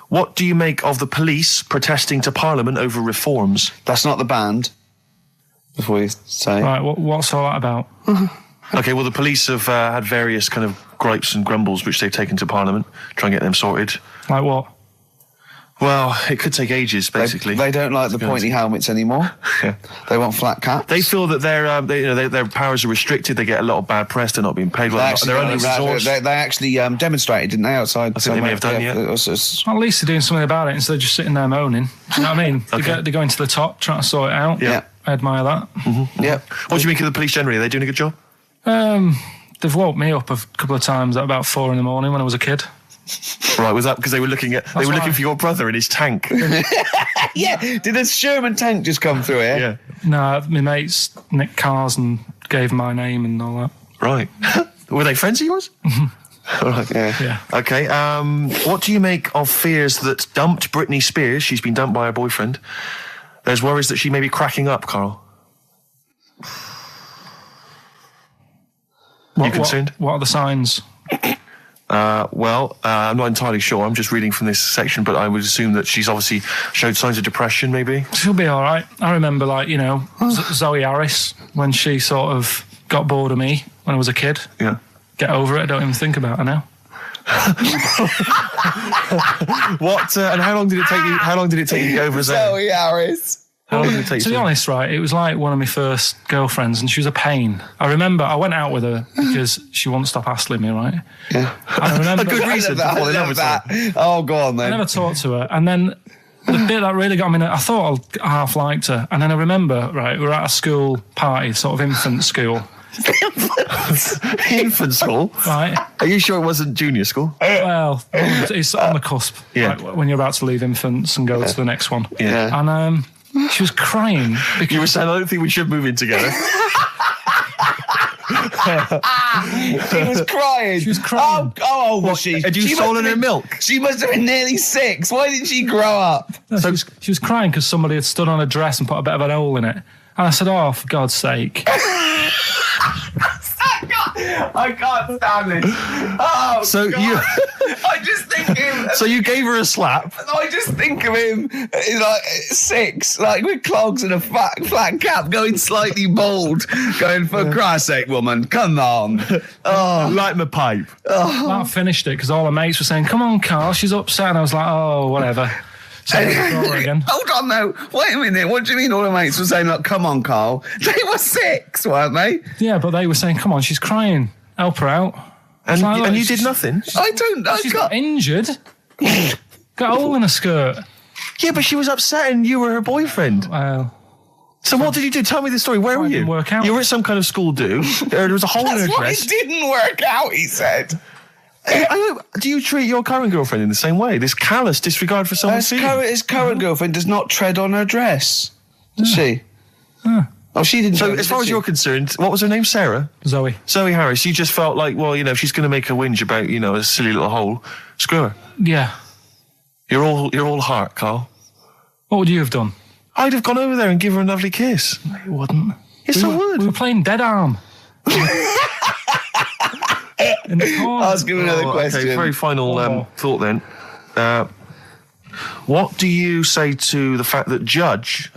what do you make of the police protesting to Parliament over reforms? That's not the band, before you say. Right, what's all that about? Okay, well, the police have had various kind of gripes and grumbles which they've taken to Parliament, try and get them sorted. Like what? Well, it could take ages, basically. They don't like the pointy helmets anymore. Yeah. They want flat caps. They feel that their powers are restricted. They get a lot of bad press. They're not being paid well. They're only resourced. They actually demonstrated, didn't they, outside? I think they may have done, yeah. At least they're doing something about it instead of just sitting there moaning. You know what I mean? Okay. They're going to the top, trying to sort it out. Yeah. I admire that. Mm-hmm. Yeah. What do you make of the police generally? Are they doing a good job? They've woke me up a couple of times at about 4 a.m. when I was a kid. Right, was that because they were looking for your brother in his tank? Yeah, did a Sherman tank just come through here? Yeah. No, my mates nicked cars and gave my name and all that. Right. Were they friends of yours? All right, yeah. Okay, what do you make of fears that dumped Britney Spears, she's been dumped by her boyfriend, there's worries that she may be cracking up, Carl? You concerned? What are the signs? I'm not entirely sure. I'm just reading from this section, but I would assume that she's obviously showed signs of depression, maybe. She'll be all right. I remember, Zoe Harris, when she sort of got bored of me when I was a kid. Yeah. Get over it. I don't even think about her now. What? And how long did it take you? How long did it take you to get over Zoe Harris? How long did it take you? To be honest, right, it was like one of my first girlfriends, and she was a pain. I remember I went out with her because she wouldn't stop hassling me, right? Yeah. I remember A good reason to fall in love with her. Oh, go on then. I never talked to her, and then the bit that really got me, I thought I half liked her, and then I remember, right, we were at a school party, sort of infant school. Infant school? Right. Are you sure it wasn't junior school? Well, it's on the cusp. Yeah. Like when you're about to leave infants and go to the next one. Yeah. And she was crying. Because You were saying, I don't think we should move in together. She was crying. She was crying. How old was she? Had you stolen her milk? She must have been nearly 6. Why didn't she grow up? No, she was crying because somebody had stood on a dress and put a bit of an hole in it. And I said, oh, for God's sake. I can't stand this. Oh, So God. you- I just think him. So you gave her a slap? I just think of him like 6, like with clogs and a flat cap, going slightly bald, going, for Christ's sake, woman, come on. Oh, Light my pipe. That finished it because all her mates were saying, come on, Carl, she's upset. And I was like, oh, whatever. So again. hold on, though. Wait a minute. What do you mean all the mates were saying, like, come on, Carl? They were 6, weren't they? Yeah, but they were saying, come on, she's crying. Help her out. And, Like, look, and you did nothing? I She's can't. not injured. Got a hole in her skirt. Yeah, but she was upset and you were her boyfriend. Well, So what did you do? Tell me the story. Where were you? Didn't work out. You were at some kind of school do. There was a hole in her dress. It didn't work out, he said. Do you treat your current girlfriend in the same way? This callous disregard for someone's feelings? His current girlfriend does not tread on her dress, does she? Oh, she didn't. So, as far as you're concerned, what was her name? Sarah? Zoe Harris. You just felt like, well, if she's going to make a whinge about, a silly little hole, screw her. Yeah. You're all heart, Carl. What would you have done? I'd have gone over there and give her a lovely kiss. No, you wouldn't. Yes, I would. We were playing Dead Arm. In the corner. Ask him another question. Okay, very final thought then. What do you say to the fact that a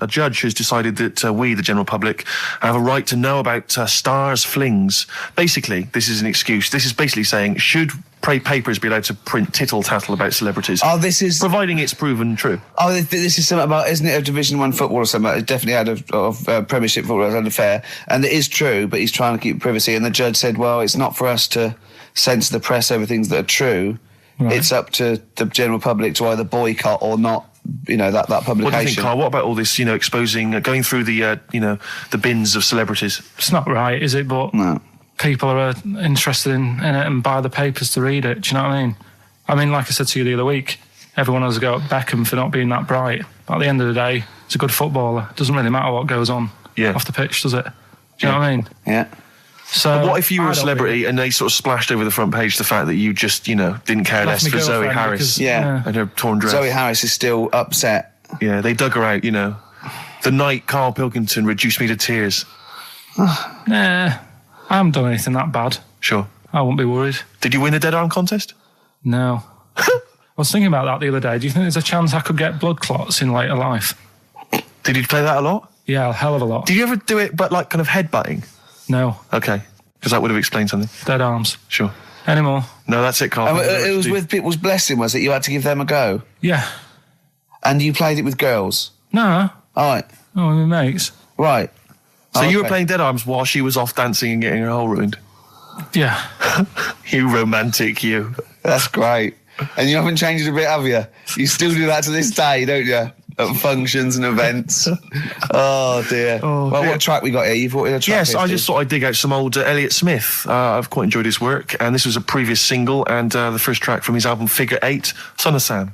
judge has decided that we, the general public, have a right to know about stars' flings? Basically, this is an excuse. This is basically saying, should papers be allowed to print tittle-tattle about celebrities? Oh, this is... providing it's proven true. Oh, this is something about, isn't it, a Division 1 football or something? It definitely had of Premiership football, it was unfair. And it is true, but he's trying to keep privacy. And the judge said, well, it's not for us to censor the press over things that are true. Right. It's up to the general public to either boycott or not, that publication. What do you think, Carl? What about all this, exposing, going through the, the bins of celebrities? It's not right, is it? But no. People are interested in it and buy the papers to read it. Do you know what I mean? I mean, like I said to you the other week, everyone has a go at Beckham for not being that bright. But at the end of the day, he's a good footballer. It doesn't really matter what goes on off the pitch, does it? Do you know what I mean? Yeah. So, but what if you were a celebrity and they sort of splashed over the front page the fact that you just, didn't care less for Zoe Harris and her torn dress? Zoe Harris is still upset. Yeah, they dug her out, The night Karl Pilkington reduced me to tears. Nah, I haven't done anything that bad. Sure. I won't be worried. Did you win the Dead Arm contest? No. I was thinking about that the other day. Do you think there's a chance I could get blood clots in later life? Did you play that a lot? Yeah, a hell of a lot. Did you ever do it, but kind of headbutting? No. Okay. Because that would have explained something. Dead arms. Sure. Any more? No, that's it, Carl. It was with people's blessing, was it? You had to give them a go? Yeah. And you played it with girls? No. All right. Oh, my mates. Right. So you were playing Dead Arms while she was off dancing and getting her hole ruined? Yeah. You romantic, you. That's great. And you haven't changed a bit, have you? You still do that to this day, don't you? At functions and events. Oh, dear. What track we got here? You've brought in a track. Yes, I just thought I'd dig out some old Elliott Smith. I've quite enjoyed his work, and this was a previous single and the first track from his album Figure 8, Son of Sam.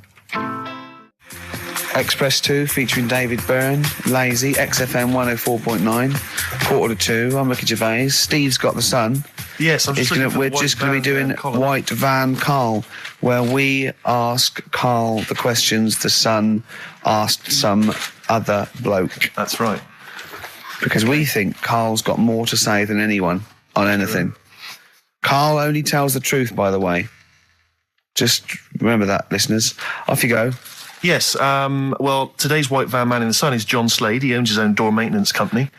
Express 2 featuring David Byrne, Lazy, XFM 104.9, quarter to 2. I'm Ricky Gervais. Steve's got the sun. Yes, we're just going to be doing White Van Carl, where we ask Carl the questions the Sun asked some other bloke. That's right. Because we think Carl's got more to say than anyone on anything. Carl only tells the truth, by the way. Just remember that, listeners. Off you go. Yes, well, today's White Van Man in the Sun is John Slade. He owns his own door maintenance company.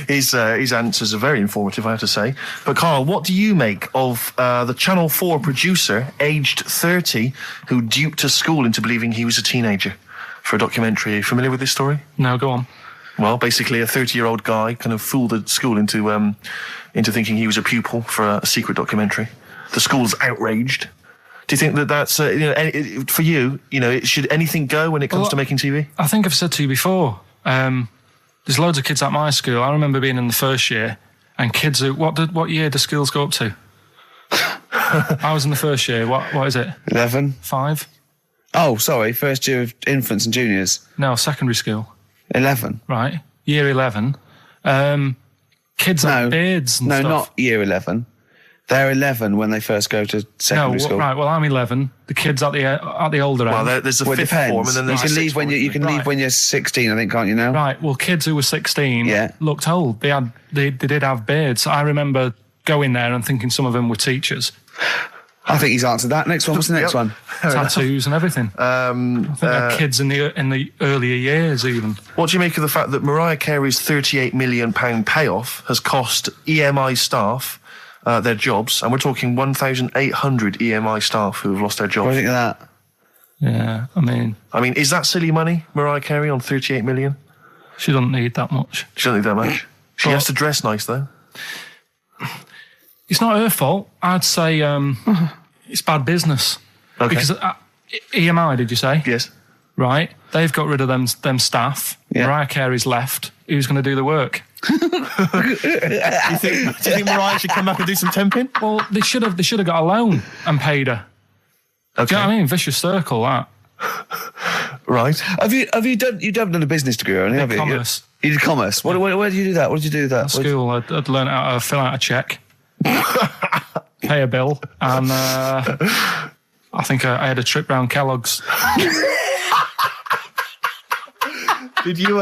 His answers are very informative, I have to say. But, Carl, what do you make of the Channel 4 producer, aged 30, who duped a school into believing he was a teenager for a documentary? Are you familiar with this story? No, go on. Well, basically, a 30-year-old guy kind of fooled the school into thinking he was a pupil for a secret documentary. The school's outraged. Do you think that that's, for you, should anything go when it comes to making TV? I think I've said to you before, there's loads of kids at my school. I remember being in the first year, and kids who, what year do schools go up to? I was in the first year. What is it? 11. 5? Oh, sorry, first year of infants and juniors. No, secondary school. 11. Right, year 11. Kids have beards and stuff. No, not year 11. They're 11 when they first go to secondary school. Right. Well, I'm 11. The kids at the older end. Well, there's a fifth form, and then there's you can leave when you're 16, I think, can't you now? Right. Well, kids who were 16 looked old. They did have beards. I remember going there and thinking some of them were teachers. I think he's answered that. Next one. What's the next one? Tattoos and everything. I think they're kids in the earlier years even. What do you make of the fact that Mariah Carey's £38 million payoff has cost EMI staff their jobs, and we're talking 1,800 EMI staff who have lost their jobs? What do you think of that? Yeah, I mean, is that silly money, Mariah Carey, on 38 million? She doesn't need that much. She doesn't need that much. She has to dress nice, though. It's not her fault. I'd say it's bad business. Okay. Because EMI, did you say? Yes. right? They've got rid of them staff. Yeah. Mariah Carey's left. Who's going to do the work? Do you think Mariah should come back and do some temping? Well, they should have got a loan and paid her. Okay. Do you know what I mean? Vicious circle, that. Right. Have you done a business degree or anything? Have you? Commerce. You did commerce. Where did you do that? What did you do with that? At school, I'd learned how to fill out a cheque, pay a bill, and I think I had a trip round Kellogg's. Did you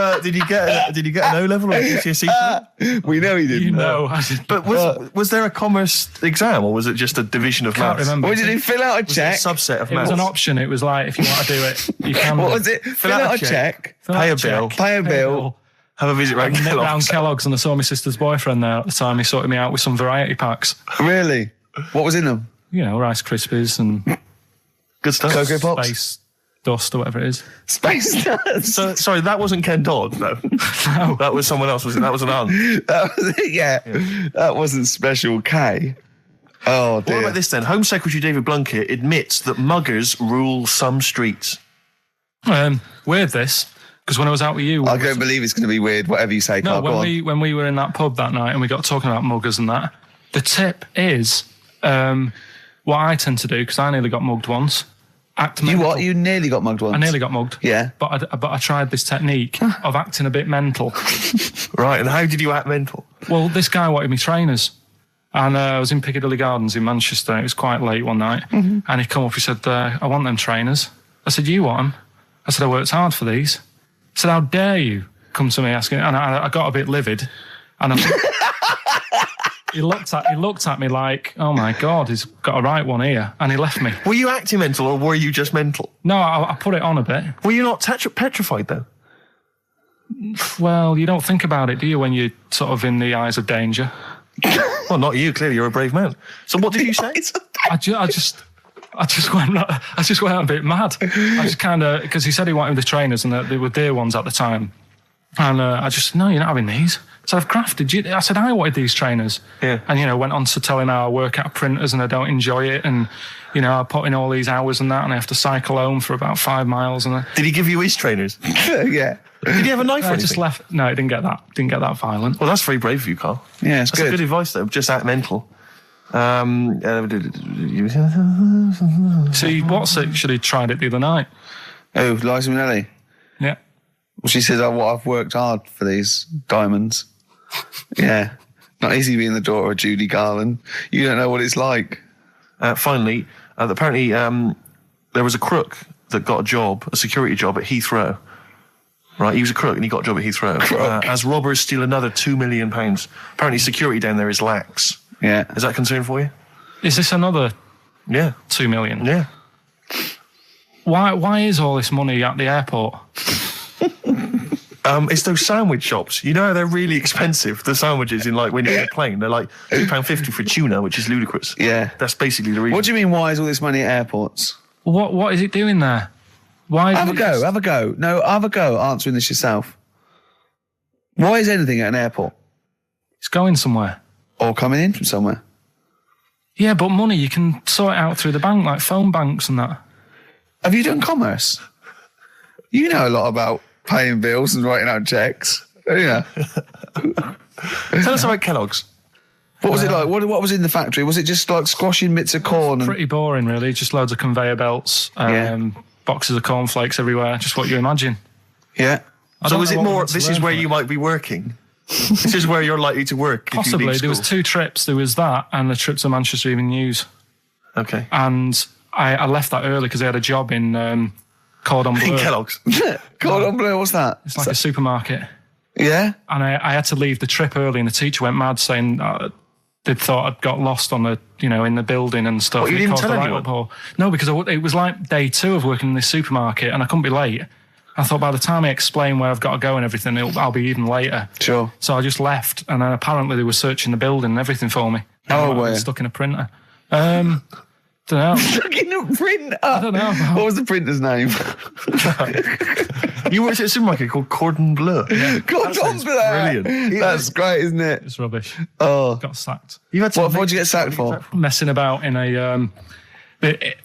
get an O level or a GCSE? We know he didn't. You know, I did. But was there a commerce exam, or was it just a division of Can't maths? remember. What did you fill out a Was it check? a subset of It maths? was an option. It was like, if you want to do it, you can. What was it? Fill out a check. Fill out Pay a check, bill. Pay a bill. Have a visit round Nip round Kellogg's. Kellogg's, and I saw my sister's boyfriend there at the time. He sorted me out with some variety packs. Really? What was in them? You know, Rice Krispies and Good stuff. Cocoa Pops? Space Dust or whatever it is. Space Nuts. So, sorry, that wasn't Ken Dodd, no. No. That was someone else, was it? That was an aunt. That was it, yeah. That wasn't Special K. Oh, dear. What about this then? Home Secretary David Blunkett admits that muggers rule some streets. Weird this, because when I was out with you... I don't believe it's going to be weird, whatever you say, No, Carl. Go on. when we were in that pub that night and we got talking about muggers and that, the tip is what I tend to do, because I nearly got mugged once. Act You mental. what? You nearly got mugged once? I nearly got mugged. Yeah. But I tried this technique of acting a bit mental. Right, and how did you act mental? Well, this guy wanted me trainers. And I was in Piccadilly Gardens in Manchester. It was quite late one night. Mm-hmm. And he come up, he said, I want them trainers. I said, you want them? I said, I worked hard for these. He said, how dare you come to me asking? And I got a bit livid. And he looked at me like, oh my God, he's got a right one here. And he left me. Were you acting mental or were you just mental? No, I put it on a bit. Were you not petrified though? Well, you don't think about it, do you, when you're sort of in the eyes of danger? Well, not you. Clearly, you're a brave man. So, what did you say? I just went a bit mad. I just kind of, because he said he wanted the trainers and they were dear ones at the time. And I just said, no, you're not having these. So I've crafted you. I said, I wanted these trainers. Yeah. And, went on to telling how I work at printers and I don't enjoy it. And, I put in all these hours and that and I have to cycle home for about 5 miles. And Did he give you his trainers? Yeah. Did he have a knife or I anything? just left. No, it didn't get that violent. Well, that's very brave of you, Carl. Yeah, it's That's good. good advice, though. Just act mental. See, what's it? Should have tried it the other night. Oh, Liza Minnelli. Yeah. Well, she says, I've worked hard for these diamonds. Yeah. Not easy being the daughter of Judy Garland. You don't know what it's like. Finally, apparently there was a crook that got a security job at Heathrow. Right, he was a crook and he got a job at Heathrow. As robbers steal another £2 million. Apparently security down there is lax. Yeah. Is that a concern for you? Is this another Yeah. 2 million? Yeah. Why is all this money at the airport? It's those sandwich shops. You know how they're really expensive, the sandwiches in when you're in a plane. They're like £2.50 for tuna, which is ludicrous. Yeah. That's basically the reason. What do you mean, why is all this money at airports? What is it doing there? Why? Have a go. No, have a go answering this yourself. Why is anything at an airport? It's going somewhere. Or coming in from somewhere? Yeah, but money, you can sort it out through the bank, like phone banks and that. Have you done commerce? You know a lot about paying bills and writing out checks. Don't you? Tell us about Kellogg's. What was it like? What was in the factory? Was it just like squashing bits of corn? Pretty boring, really. Just loads of conveyor belts, boxes of cornflakes everywhere. Just what you imagine. Yeah. So is it more, this is where you might be working? This is where you're likely to work if you Possibly. leave There was school. 2 trips. There was that and the trip to Manchester Evening News. Okay. And I left that early because I had a job in Cordon Bleu. In Kellogg's. Cordon Bleu, what's that? It's like a supermarket. Yeah? And I had to leave the trip early and the teacher went mad saying they'd thought I'd got lost on the, in the building and stuff. What, you It didn't caused tell a anyone? uproar. No, because it was like day 2 of working in this supermarket and I couldn't be late. I thought by the time I explain where I've got to go and everything, I'll be even later. Sure. So I just left and then apparently they were searching the building and everything for me. Oh, I was were you? stuck in a printer. Don't know. Stuck in a printer? I don't know. What was the printer's name? You worked at a supermarket called Cordon Bleu. Cordon Bleu. Brilliant. That's great, isn't it? It's rubbish. Oh. Got sacked. You had What did you get sacked for? Messing about in a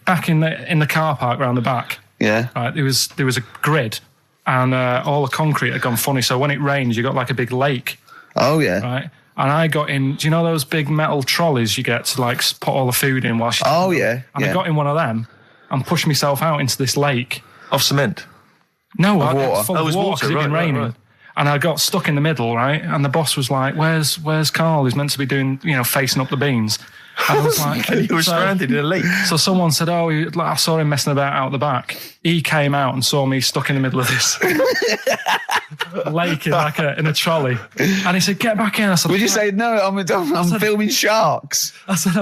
back in the car park round the back. Yeah. Right, there was a grid, and all the concrete had gone funny. So when it rains, you got like a big lake. Oh yeah. Right. And I got in. Do you know those big metal trolleys you get to like put all the food in while? Oh yeah. And I got in one of them and pushed myself out into this lake Of cement. No, water. Full of water because it'd been raining. Right. And I got stuck in the middle, right? And the boss was like, "Where's Karl? He's meant to be doing, facing up the beans." And I was like, you were stranded in a lake. So someone said, "Oh, I saw him messing about out the back." He came out and saw me stuck in the middle of this lake in a trolley, and he said, "Get back in." I said, "Would you say no? I'm filming sharks." I said,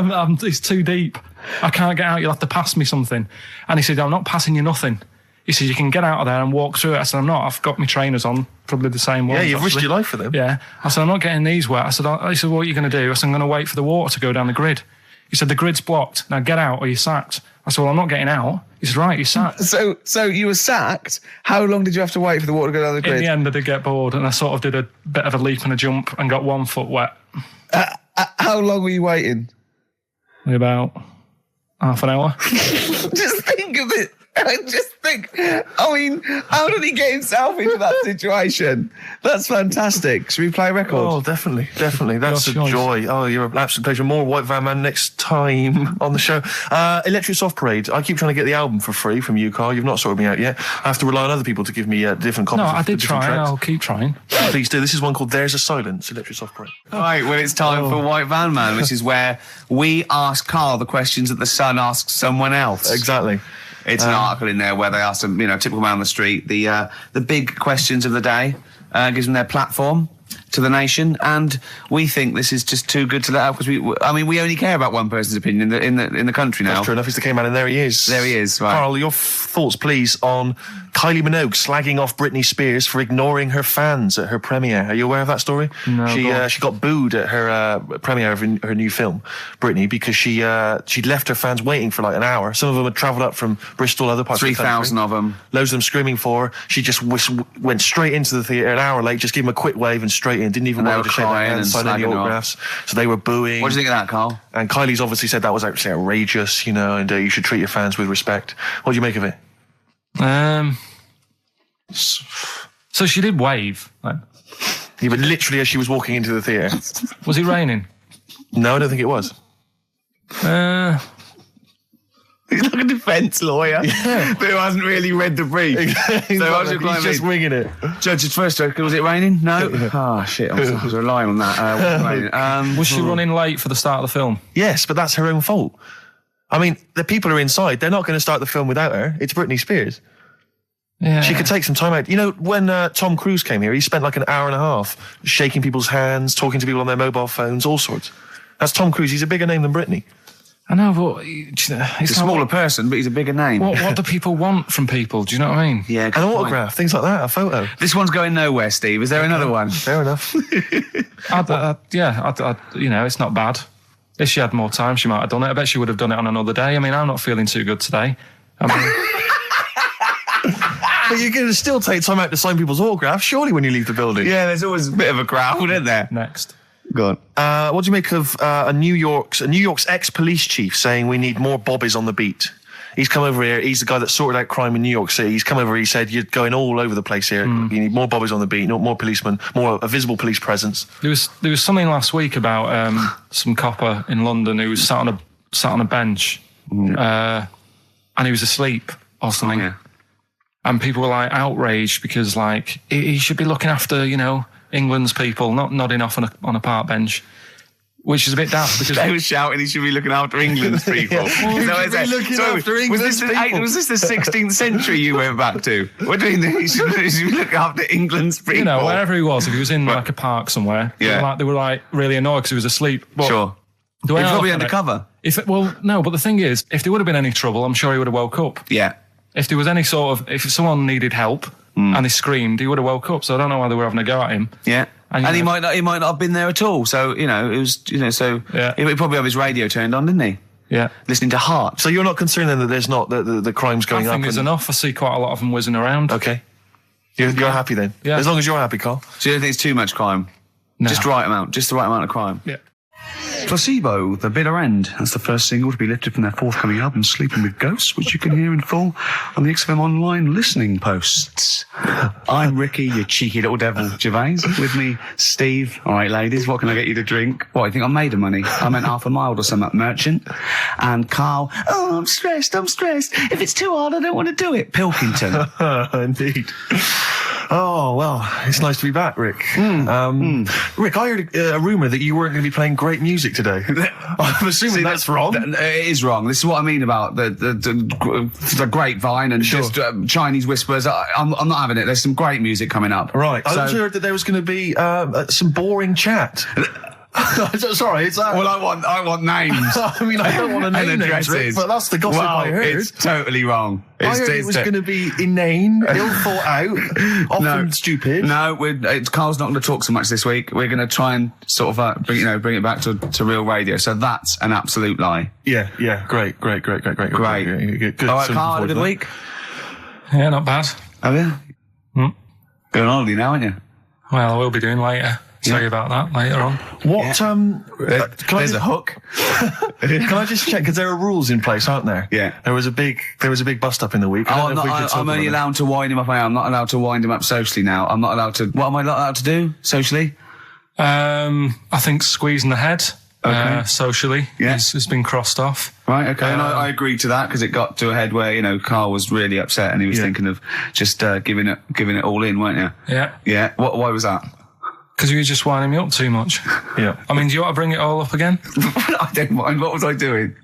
"It's too deep. I can't get out. You'll have to pass me something." And he said, "I'm not passing you nothing." He said, "You can get out of there and walk through it." I said, "I'm not. I've got my trainers on, probably the same ones." Yeah, you've risked your life for them. Yeah. I said, "I'm not getting these wet." He said, "What are you going to do?" I said, "I'm going to wait for the water to go down the grid." He said, "The grid's blocked. Now get out or you're sacked." I said, "Well, I'm not getting out." He said, "Right, you're sacked." So you were sacked? How long did you have to wait for the water to go down the grid? In the end, I did get bored, and I sort of did a bit of a leap and a jump and got 1 foot wet. How long were you waiting? About half an hour. Just think of it. I mean, how did he get himself into that situation? That's fantastic. Should we play a record? Oh, definitely. That's a joy. Oh, you're an absolute pleasure. More White Van Man next time on the show. Electric Soft Parade. I keep trying to get the album for free from you, Karl. You've not sorted me out yet. I have to rely on other people to give me different copies. No, I did try. Tracks. I'll keep trying. Please do. This is one called There's a Silence, Electric Soft Parade. Right, well, it's time for White Van Man, which is where we ask Karl the questions that the Sun asks someone else. Exactly. It's an article in there where they ask them, typical man on the street, the big questions of the day, gives them their platform to the nation, and we think this is just too good to let out because we only care about one person's opinion in the country now. That's true enough. He's the K-man, and there he is. There he is. Right. Karl, your thoughts, please, on Kylie Minogue slagging off Britney Spears for ignoring her fans at her premiere. Are you aware of that story? No. She got booed at her premiere of her new film, Britney, because she'd left her fans waiting for like an hour. Some of them had travelled up from Bristol, other parts of the country. 3,000 of them. Loads of them screaming for her. She just went straight into the theatre an hour late, just gave them a quick wave and straight in. Didn't even bother to shake their hands, sign any autographs. So they were booing. What do you think of that, Karl? And Kylie's obviously said that was actually outrageous, and you should treat your fans with respect. What do you make of it? So she did wave. Yeah, but literally as she was walking into the theatre. Was it raining? No, I don't think it was. He's like a defence lawyer who hasn't really read the brief. He's just winging it. Judge's first joke, was it raining? No? Oh, shit, I was relying on that. Was she running late for the start of the film? Yes, but that's her own fault. I mean, the people are inside. They're not going to start the film without her. It's Britney Spears. Yeah. She could take some time out. When Tom Cruise came here, he spent like an hour and a half shaking people's hands, talking to people on their mobile phones, all sorts. That's Tom Cruise. He's a bigger name than Britney. I know, but he's a smaller person, but he's a bigger name. What do people want from people? Do you know what I mean? Yeah, an autograph, things like that, a photo. This one's going nowhere, Steve. Is there another one? Fair enough. It's not bad. If she had more time, she might have done it. I bet she would have done it on another day. I mean, I'm not feeling too good today. But you're going to still take time out to sign people's autographs, surely, when you leave the building. Yeah, there's always a bit of a crowd, isn't there? Next. Go on. What do you make of a New York's ex-police chief saying we need more bobbies on the beat? He's come over here. He's the guy that sorted out crime in New York City. He's come over. He said, "You're going all over the place here. You need more bobbies on the beat, more policemen, a visible police presence." There was something last week about some copper in London who was sat on a bench, and he was asleep or something. Yeah. And people were like outraged because he should be looking after England's people, not nodding off on a park bench. Which is a bit daft because they were shouting he should be looking after England's people. Was this the 16th century you went back to? What do you mean he should be looking after England's people? Wherever he was, if he was in a park somewhere, they were really annoyed because he was asleep. But sure. He was probably undercover. But the thing is, if there would have been any trouble, I'm sure he would have woke up. Yeah. If there was any if someone needed help and they screamed, he would have woke up. So I don't know why they were having a go at him. Yeah. And he might not have been there at all. So, it was, so he probably have his radio turned on, didn't he? Yeah. Listening to Heart. So you're not concerned then that there's not, the crime's going up? I think there's enough. I see quite a lot of them whizzing around. Okay. You're happy then? Yeah. As long as you're happy, Karl. So you don't think it's too much crime? No. Just the right amount of crime? Yeah. Placebo, The Bitter End. That's the first single to be lifted from their forthcoming album, Sleeping with Ghosts, which you can hear in full on the XFM Online listening posts. I'm Ricky, you cheeky little devil, Gervais. With me, Steve. All right, ladies, what can I get you to drink? What, you think I'm made of money? I meant half a mile or something, merchant. And Karl, oh, I'm stressed. If it's too hard, I don't want to do it. Pilkington. Indeed. Oh, well, it's nice to be back, Rick. Rick, I heard a rumour that you weren't going to be playing great music today. I'm assuming that's wrong. It is wrong. This is what I mean about the grapevine and just Chinese whispers. I'm not having it. There's some great music coming up. Right. I also heard that there was going to be some boring chat. Sorry, it's that. Well, I want names. I mean, I don't want to name names, Rick, but that's the gossip I heard. It's totally wrong. I heard it was going to be inane, ill thought out, often stupid. No, Carl's not going to talk so much this week. We're going to try and sort of bring it back to real radio. So that's an absolute lie. Yeah, great. Good. All right, Carl, had a good week. Yeah, not bad. Have you? Going on holiday now, aren't you? Well, I will be doing later. Tell you about that later on. What, there's a hook. Can I just check, because there are rules in place, aren't there? Yeah. There was a big bust up in the week. I'm only allowed to wind him up. I'm not allowed to wind him up socially now. I'm not allowed to, what am I not allowed to do socially? I think squeezing the head. Socially, has been crossed off. Right, okay, and I agreed to that because it got to a head where, Carl was really upset and he was thinking of just giving it all in, weren't you? Yeah. Yeah, why was that? Because you were just winding me up too much. Yeah. I mean, do you want to bring it all up again? I don't mind. What was I doing?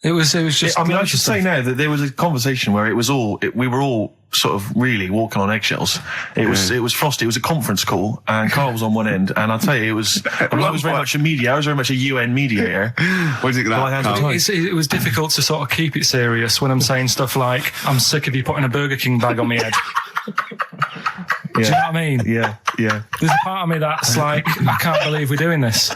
It was just... I should say now that there was a conversation where we were all sort of really walking on eggshells. It was frosty. It was a conference call, and Carl was on one end. And I'll tell you, I was very much a mediator. I was very much a UN mediator. What do you think of that? It was difficult to sort of keep it serious when I'm saying stuff like, I'm sick of you putting a Burger King bag on my head. Do you know what I mean? Yeah. There's a part of me that's like, I can't believe we're doing this.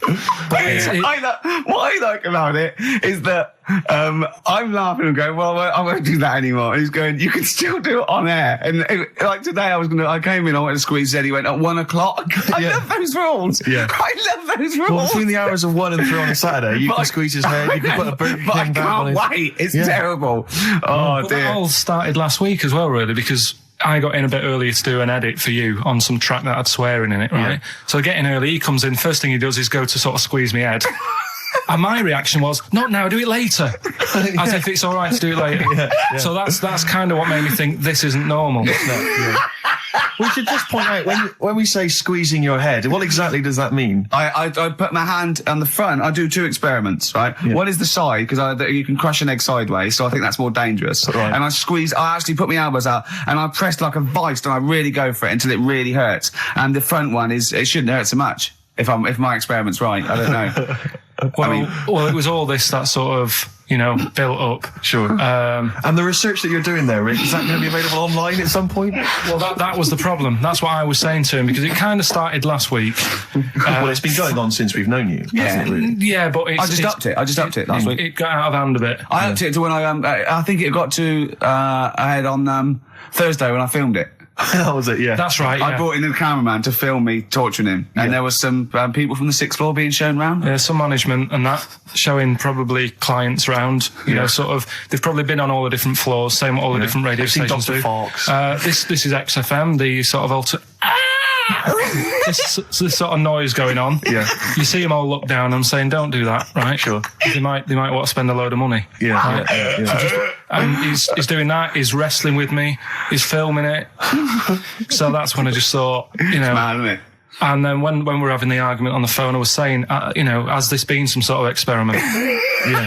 What I like about it is that I'm laughing and going, well, I won't do that anymore. And he's going, you can still do it on air. And like today, I came in, I went to squeeze Zed, he went at 1 o'clock. I love those rules. Yeah. I love those rules. Well, between the hours of 1 and 3 on a Saturday, you can squeeze his head, you can put a Burger King bag on his... I can't wait. It's terrible. Oh, dear. That all started last week as well, really, because I got in a bit earlier to do an edit for you on some track that had swearing in it, right? Yeah. So getting early, he comes in, first thing he does is go to sort of squeeze me head. And my reaction was, not now, do it later. As if it's all right to do it later. Yeah. So that's kind of what made me think this isn't normal. We should just point out, when we say squeezing your head, what exactly does that mean? I put my hand on the front. I do 2 experiments, right? Yeah. One is the side, because you can crush an egg sideways, so I think that's more dangerous. Right. And I actually put my elbows out, and I press like a vice, and I really go for it until it really hurts. And the front one it shouldn't hurt so much, if my experiment's right. I don't know. Well, it was all this that sort of, built up. Sure. And the research that you're doing there, Rick, is that going to be available online at some point? Well, that was the problem. That's what I was saying to him, because it kind of started last week. Well, it's been going on since we've known you. Yeah, really? Yeah, but I just upped it last week. It got out of hand a bit. I upped it to when I think it got to ahead on Thursday when I filmed it. That was it, yeah. That's right, yeah. I brought in a cameraman to film me torturing him. And there was some people from the 6th floor being shown round. Yeah, some management and that, showing probably clients round. Sort of, they've probably been on all the different floors, same what all the different radio stations do. Fox. This is XFM, the sort of this sort of noise going on. Yeah. You see them all look down and saying, don't do that, right? Sure. They might want to spend a load of money. Yeah. Right? Yeah. And he's doing that, he's wrestling with me, he's filming it. So that's when I just thought, It's mad, isn't it? And then when we were having the argument on the phone, I was saying, has this been some sort of experiment? Yeah.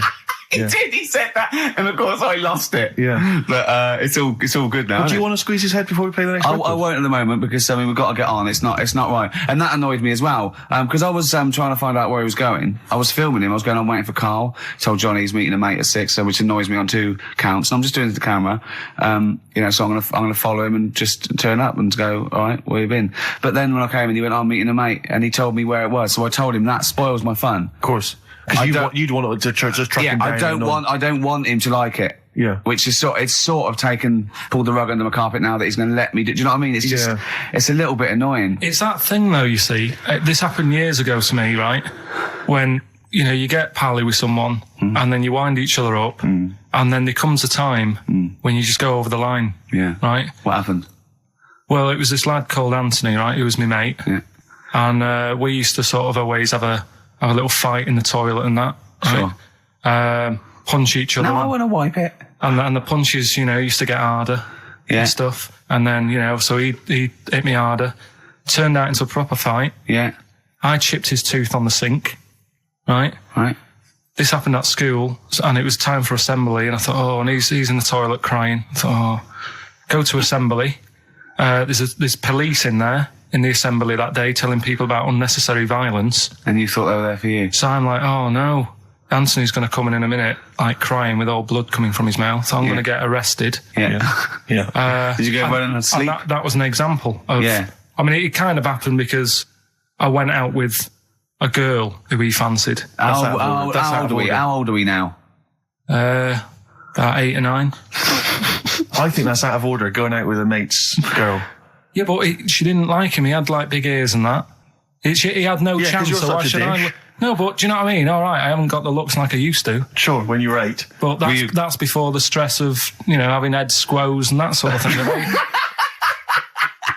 He did. He said that, and of course I lost it. Yeah, but it's all good now. Do you want to squeeze his head before we play the next? I won't at the moment because we've got to get on. It's not right, and that annoyed me as well because I was trying to find out where he was going. I was filming him. I was going on waiting for Karl. Told Johnny he's meeting a mate at 6, which annoys me on 2 counts. And I'm just doing it to the camera, So I'm gonna follow him and just turn up and go. All right, where you been? But then when I came and he went, I'm meeting a mate, and he told me where it was. So I told him that spoils my fun. Of course. Because you'd want to just track him down. I don't want him to like it. Yeah. Which is pulled the rug under my carpet now that he's going to let me do. Do you know what I mean? It's just, it's a little bit annoying. It's that thing though, you see. This happened years ago to me, right? When, you get pally with someone and then you wind each other up and then there comes a time when you just go over the line. Yeah. Right? What happened? Well, it was this lad called Anthony, right? Who was my mate. Yeah. And, we used to sort of always have a little fight in the toilet and that. Right? Sure. Punch each other. No, I want to wipe it. And the punches, used to get harder and stuff. And then, so he hit me harder. Turned out into a proper fight. Yeah. I chipped his tooth on the sink. Right. This happened at school, and it was time for assembly, and I thought, and he's in the toilet crying. I thought, go to assembly. There's police in there in the assembly that day telling people about unnecessary violence. And you thought they were there for you? So I'm like, oh no. Anthony's going to come in a minute, like crying with all blood coming from his mouth. I'm going to get arrested. Yeah. Did you go running and sleep? That was an example of. Yeah. I mean, it kind of happened because I went out with a girl who he fancied. How old are we now? About 8 or 9. I think that's out of order. Going out with a mate's girl. Yeah, but she didn't like him. He had like big ears and that. He had no chance. So why should I? No, but do you know what I mean? All right, I haven't got the looks like I used to. Sure, when you were 8. But that's before the stress of, having head squoze and that sort of thing.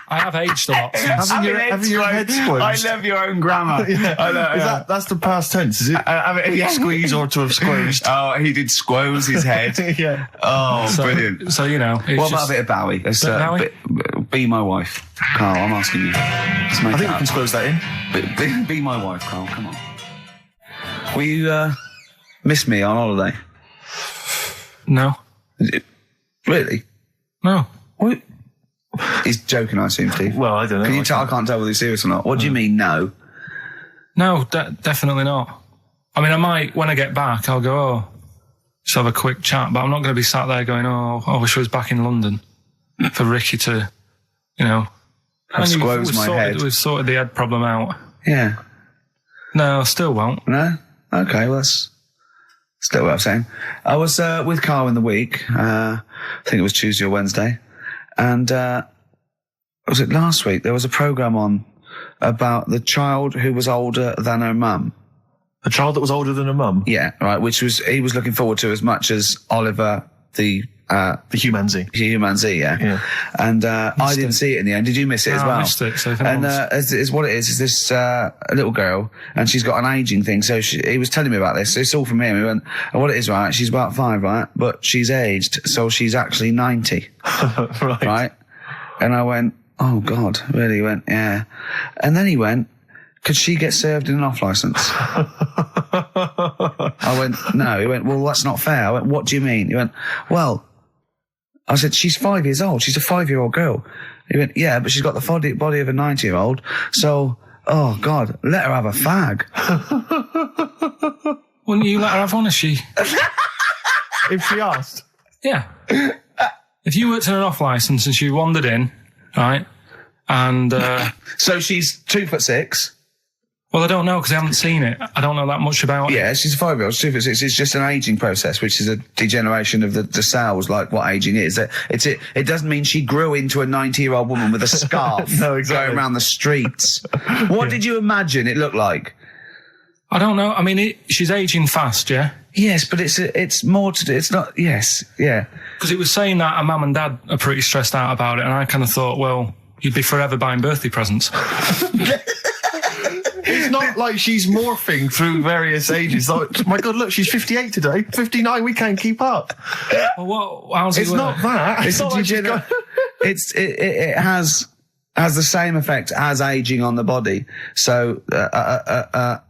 I have aged a lot. Having your head squoze. I love your own grammar. That's the past tense, is it? Squeeze or to have squozed. Oh, he did squoze his head. Yeah. Oh, brilliant. So, what about a bit of Bowie? Be my wife. Carl, I'm asking you. I think we can squoze that in. Be my wife, Carl, come on. Will you miss me on holiday? No. Really? No. What? He's joking, I assume, Steve. Well, I don't know. Can you tell? I can't tell whether he's serious or not. What do you mean, no? No, definitely not. I mean, I might, when I get back, I'll go, just have a quick chat, but I'm not going to be sat there going, I wish I was back in London for Ricky to, I've squozed my head. We've sorted the head problem out. Yeah. No, I still won't. No? Okay, well, that's still what I'm saying. I was with Carl in the week. I think it was Tuesday or Wednesday. And was it last week? There was a programme on about the child who was older than her mum. A child that was older than her mum? Yeah, right, which he was looking forward to as much as Oliver, the humanzee. Humanzee, yeah. And I didn't see it in the end. Did you miss it as well? I missed it. So and is what it is this little girl, and she's got an ageing thing. So he was telling me about this. It's all from him. He went, what it is, right? She's about 5, right? But she's aged, so she's actually 90. Right? And I went, oh God, really? He went, yeah. And then he went, could she get served in an off licence? I went, no. He went, well, that's not fair. I went, what do you mean? He went, well, I said, she's 5 years old. She's a 5-year-old girl. He went, yeah, but she's got the body of a 90-year-old. So, oh God, let her have a fag. Wouldn't you let her have one if she... if she asked? Yeah. If you worked in an off licence and she wandered in, right, and... So she's 2'6". Well, I don't know because I haven't seen it. I don't know that much about it. Yeah, she's a 5-year-old. She's 2'6". It's just an ageing process, which is a degeneration of the cells, like what ageing is. It doesn't mean she grew into a 90-year-old woman with a scarf no, exactly. going around the streets. What did you imagine it looked like? I don't know. I mean, she's ageing fast, yeah? Yes, but it's more to do. It's not, yes, yeah. Because it was saying that her mum and dad are pretty stressed out about it, and I kind of thought, well, you'd be forever buying birthday presents. It's not like she's morphing through various ages. Like, my God, look, she's 58 today. 59, we can't keep up. Well, how's it It's work? not that. It's not like it has the same effect as aging on the body. So at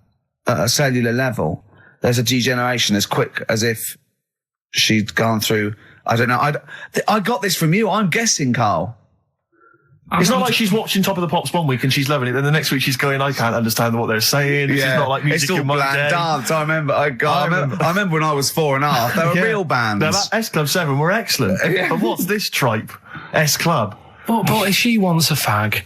a cellular level, there's a degeneration as quick as if she'd gone through. I don't know. I got this from you. I'm guessing, Carl. It's not like she's watching Top of the Pops one week and she's loving it, then the next week she's going, I can't understand what they're saying. Yeah. It's not like music in my day. Dance. I remember. I remember when I was 4.5. They were real bands. Now, that S Club 7 were excellent. Yeah. But what's this tripe? S Club. But if she wants a fag...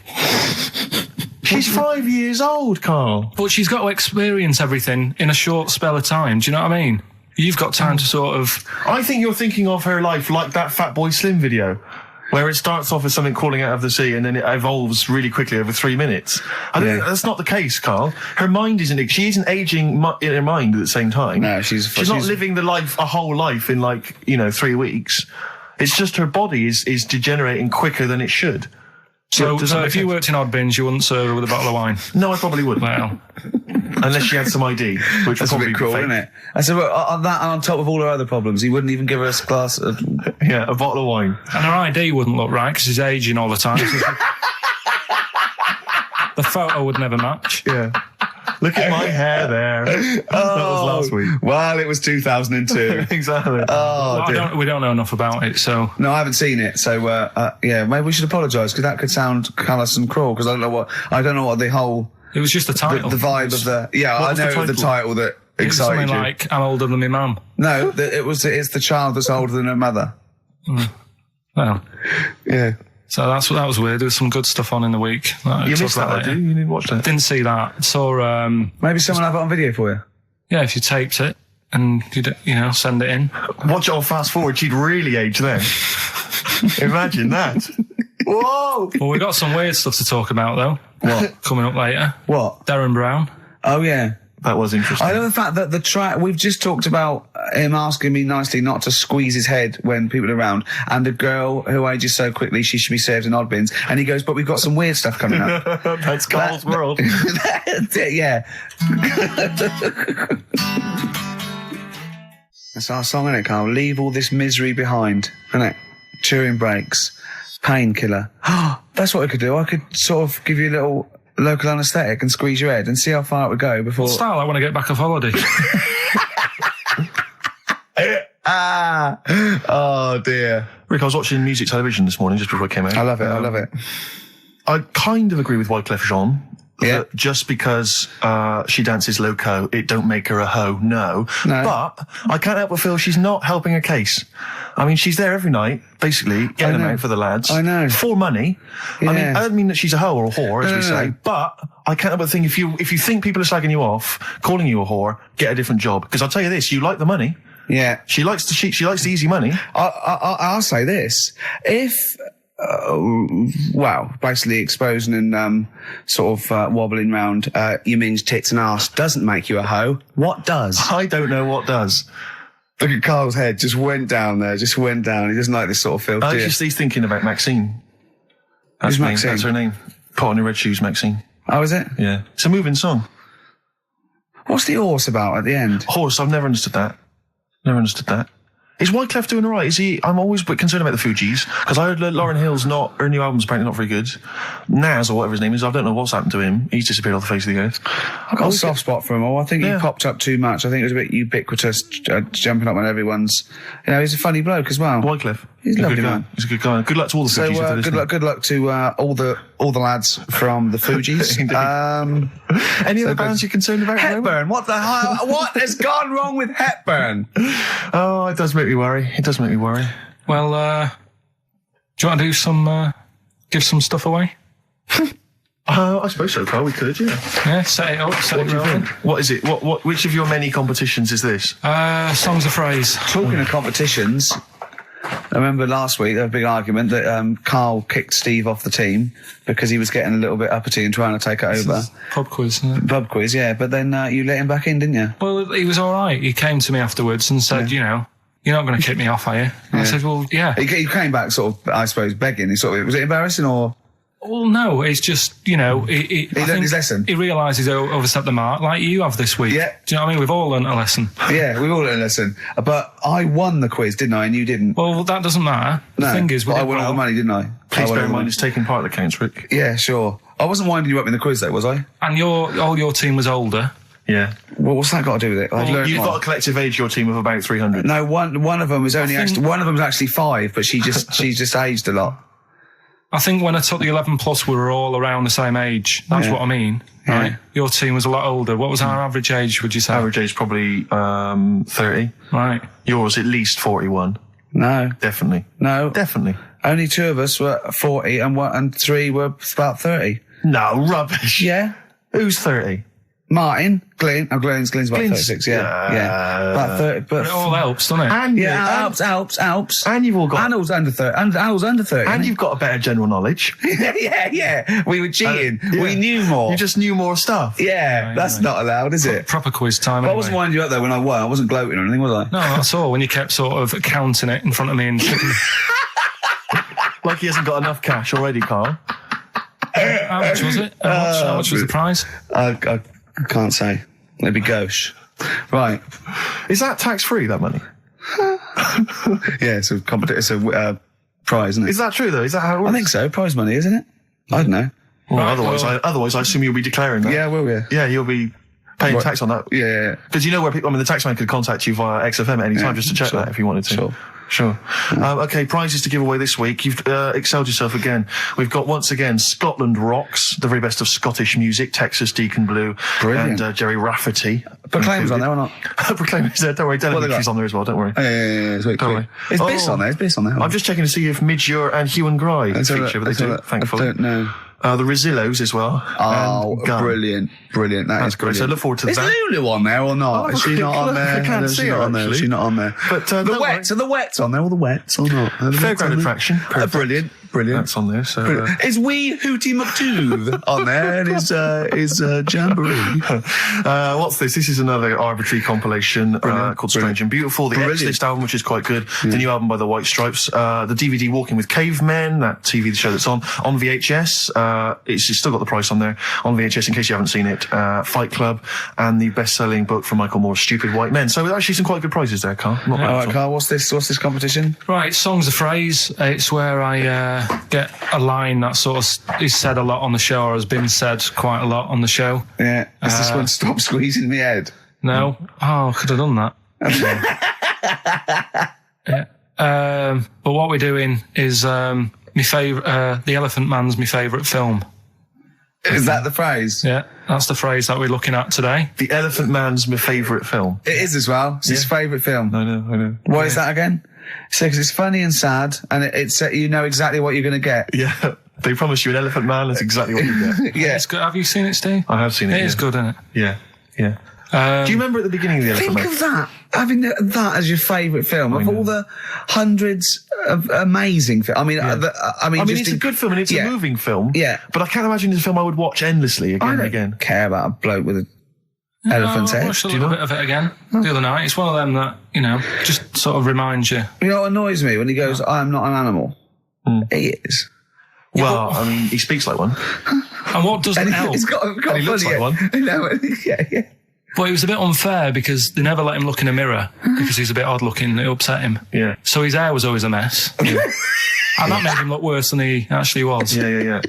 She's 5 years old, Carl. But she's got to experience everything in a short spell of time. Do you know what I mean? You've got time to sort of... I think you're thinking of her life like that Fatboy Slim video, where it starts off as something crawling out of the sea and then it evolves really quickly over 3 minutes. I don't think that's not the case, Carl. Her mind she isn't aging in her mind at the same time. No, she's not living a whole life in 3 weeks. It's just her body is degenerating quicker than it should. So if you worked in odd bins, you wouldn't serve her with a bottle of wine? No, I probably wouldn't. Well, unless she had some ID, which That's would a probably bit cruel, be fake. isn't it? I said, well, on that and on top of all her other problems, he wouldn't even give her a glass of... Yeah, a bottle of wine. and her ID wouldn't look right because she's aging all the time. The photo would never match. Yeah. Look at my hair there. That was last week. Well, it was 2002. Exactly. We don't know enough about it, so... No, I haven't seen it, so maybe we should apologise because that could sound callous and cruel because I don't know what the whole It was just the title. the vibe of the I was the know title? the title that It's excited something you. like, I'm older than my mum. No, it's the child that's older than her mother. Well, Yeah. so that was weird. There was some good stuff on in the week. You missed that, later. did you? You didn't watch that? Didn't see that. Saw, Maybe someone have it on video for you. yeah, if you taped it and you send it in. Watch it on fast forward. She'd really age then. Imagine that. Whoa! Well, we got some weird stuff to talk about though. What? Coming up later. What? Darren Brown. Oh yeah. That was interesting. I know the fact that the track we've just talked about him asking me nicely not to squeeze his head when people are around, and the girl who ages so quickly she should be served in odd bins. And he goes, "But we've got some weird stuff coming up." That's Carl's world. Yeah. That's our song, isn't it, Carl? Leave all this misery behind, isn't it? Chewing breaks, painkiller. That's what I could do. I could sort of give you a little local anaesthetic and squeeze your head and see how far it would go before... Style, I want to get back off holiday. Oh dear. Rick, I was watching music television this morning just before I came out. I love it. I kind of agree with Wyclef Jean. Yeah. That just because she dances loco, it don't make her a hoe. No. But I can't help but feel she's not helping her case. I mean, she's there every night, basically, getting them out for the lads. I know. For money. Yeah. I mean, I don't mean that she's a hoe or a whore, as we say, but I can't help but think if you think people are slagging you off, calling you a whore, get a different job. Because I'll tell you this, you like the money. Yeah. She likes the easy money. I'll say this. If... basically exposing and sort of wobbling round your minge, tits and arse doesn't make you a hoe. What does? I don't know what does. Look at Carl's head, just went down there, just went down. He doesn't like this sort of filth, do you? He's thinking about Maxine. That's Who's Maxine? That's her name. Pot on her red shoes, Maxine. Oh, is it? Yeah. It's a moving song. What's the horse about at the end? Horse, I've never understood that. Never understood that. Is Wyclef doing all right? Is he? I'm always a bit concerned about the Fugees because I heard Lauryn Hill's her new album's apparently not very good. Nas or whatever his name is, I don't know what's happened to him. He's disappeared off the face of the earth. I've got a soft spot for him all. I think he popped up too much. I think it was a bit ubiquitous, jumping up on everyone's. He's a funny bloke as well. Wyclef. He's a lovely man. He's a good guy. Good luck to all the So Fugees. good luck to all the lads from the Fugees. Any other bands you're concerned about? Hepburn. What the hell? What has gone wrong with Hepburn? Oh, it does make me worry. It does make me worry. Well, do you want to do give some stuff away? I suppose so, Carl. We could, yeah. Yeah, set it up, set it rolling. What is it? Which of your many competitions is this? Songs of phrase. Talking of competitions, I remember last week there was a big argument that Carl kicked Steve off the team because he was getting a little bit uppity and trying to take it over. Pub quiz, isn't it? Pub quiz, yeah. But then you let him back in, didn't you? Well, he was all right. He came to me afterwards and said, you're not going to kick me off, are you? And I said, well, yeah. He came back sort of, I suppose, begging. Was it embarrassing or...? Well, no, it's just, he learned his lesson. He realised he's overstepped the mark, like you have this week. Yeah. Do you know what I mean? We've all learnt a lesson. Yeah, we've all learned a lesson. But I won the quiz, didn't I? And you didn't. Well, that doesn't matter. No, The thing is, I won all the money, didn't I? Please bear in mind it's taking part that counts, Rick. Yeah, sure. I wasn't winding you up in the quiz, though, was I? And all your team was older. Yeah. Well, what's that got to do with it? You've got a collective age, your team, of about 300. No, one of them was one of them was actually 5, but she just aged a lot. I think when I took the 11 plus, we were all around the same age. That's what I mean, right? Yeah. Your team was a lot older. What was our average age, would you say? Average age probably 30. Right. Yours at least 41. No. Definitely. No. Definitely. Only 2 of us were 40 and 3 were about 30. No, rubbish. Yeah. Who's 30? Martin, Glenn's about 36, yeah. About 30, But it all helps, doesn't it? And Alps. And you've all got. Arnold's under 30. Arnold's under 30. And you've got a better general knowledge. yeah. We were cheating. We knew more. You just knew more stuff. Yeah, that's not allowed, is it? Proper quiz time. But I wasn't winding you up though when I won. I wasn't gloating or anything, was I? No, that's all. When you kept sort of counting it in front of me and Like he hasn't got enough cash already, Carl. How much was it? How much was the prize? I can't say. It'd be gauche. Right. Is that tax-free, that money? Yeah, it's a prize, isn't it? Is that true, though? Is that how it works? I think so. Prize money, isn't it? I don't know. Well, otherwise, I assume you'll be declaring that. Yeah, will you? Yeah, you'll be paying tax on that. Yeah. Because you know where people, the taxman could contact you via XFM at any time just to check that if you wanted to. Sure. Okay, prizes to give away this week. You've excelled yourself again. We've got, once again, Scotland Rocks, the very best of Scottish music, Texas Deacon Blue, brilliant. And Jerry Rafferty. Proclaim's on there or not? Proclaim's there, don't worry. Delegate's on there as well, don't worry. Yeah, don't worry. Is Biss on there? Is Biss on there? I'm just checking to see if Midge and Hugh and Gry feature, but they do, thankfully. I don't know. The Rosillos as well. Oh, brilliant. That's great. So look forward to that. Is Lulu on there or not? Is she not on there? I can't see her, actually. Is she not on there? But the Wets, are the Wets on there? Or the Wets or not? Fairground attraction. Brilliant. That's on there. So is Wee Hootie McTooth on there? And is Jamboree? What's this? This is another arbitrary compilation called Strange and Beautiful. The X-List album, which is quite good. The new album by the White Stripes. The DVD Walking with Cavemen, that TV show that's on VHS. It's still got the price on there on VHS in case you haven't seen it. Fight Club and the best-selling book from Michael Moore's Stupid White Men. So actually some quite good prizes there, Carl. Not bad. All right, Carl. What's this competition? Right, Song's a Phrase. It's where I get a line that sort of is said a lot on the show or has been said quite a lot on the show. Yeah. Is this one Stop Squeezing Me Head? No. Oh, I could have done that. Yeah. But what we're doing is my favourite. The Elephant Man's my favourite film. Is that the phrase? Yeah, that's the phrase that we're looking at today. The Elephant Man's my favourite film. It is as well. It's his favourite film. I know. Why is that again? Because it's funny and sad, and it's you know exactly what you're going to get. Yeah, they promise you an Elephant Man. That's exactly what you get. Yeah, it's good. Have you seen it, Steve? I have seen it. It is good, isn't it? Yeah. Do you remember at the beginning of the Elephant Man? Think of that. Having that as your favourite film of all the hundreds of amazing films. I mean, it's a good film and it's a moving film. Yeah, but I can't imagine it's a film I would watch endlessly again and again. I don't care about a bloke with an elephant's head. I watched a little bit of it again the other night. It's one of them that just sort of reminds you. You know what annoys me when he goes, "I'm not an animal." He is. Well, I mean, he speaks like one. And what doesn't help? He's got and he looks like one. Yeah. But it was a bit unfair because they never let him look in a mirror because he's a bit odd looking. It upset him. Yeah. So his hair was always a mess. And that made him look worse than he actually was. Yeah.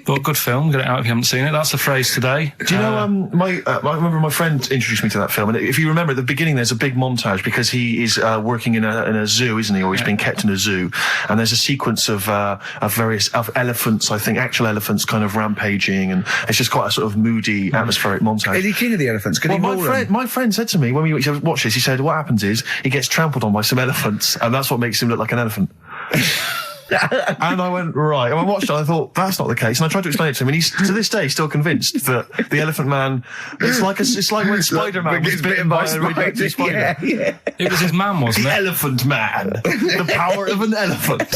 But good film. Get it out if you haven't seen it. That's the phrase today. Do you know, I remember my friend introduced me to that film, and if you remember at the beginning, there's a big montage because he is working in a zoo, isn't he? Or he's being kept in a zoo, and there's a sequence of various elephants, I think, actual elephants, kind of rampaging, and it's just quite a sort of moody, atmospheric montage. Is he king of the elephants? My friend said to me when we watched this, he said, "What happens is he gets trampled on by some elephants, and that's what makes him look like an elephant." And I went, right. And I watched it and I thought, that's not the case. And I tried to explain it to him, and he's, to this day, still convinced that the Elephant Man, it's like when Spider-Man was bitten by a radioactive spider. Yeah. It was his mum, wasn't it? The Elephant Man. The power of an elephant.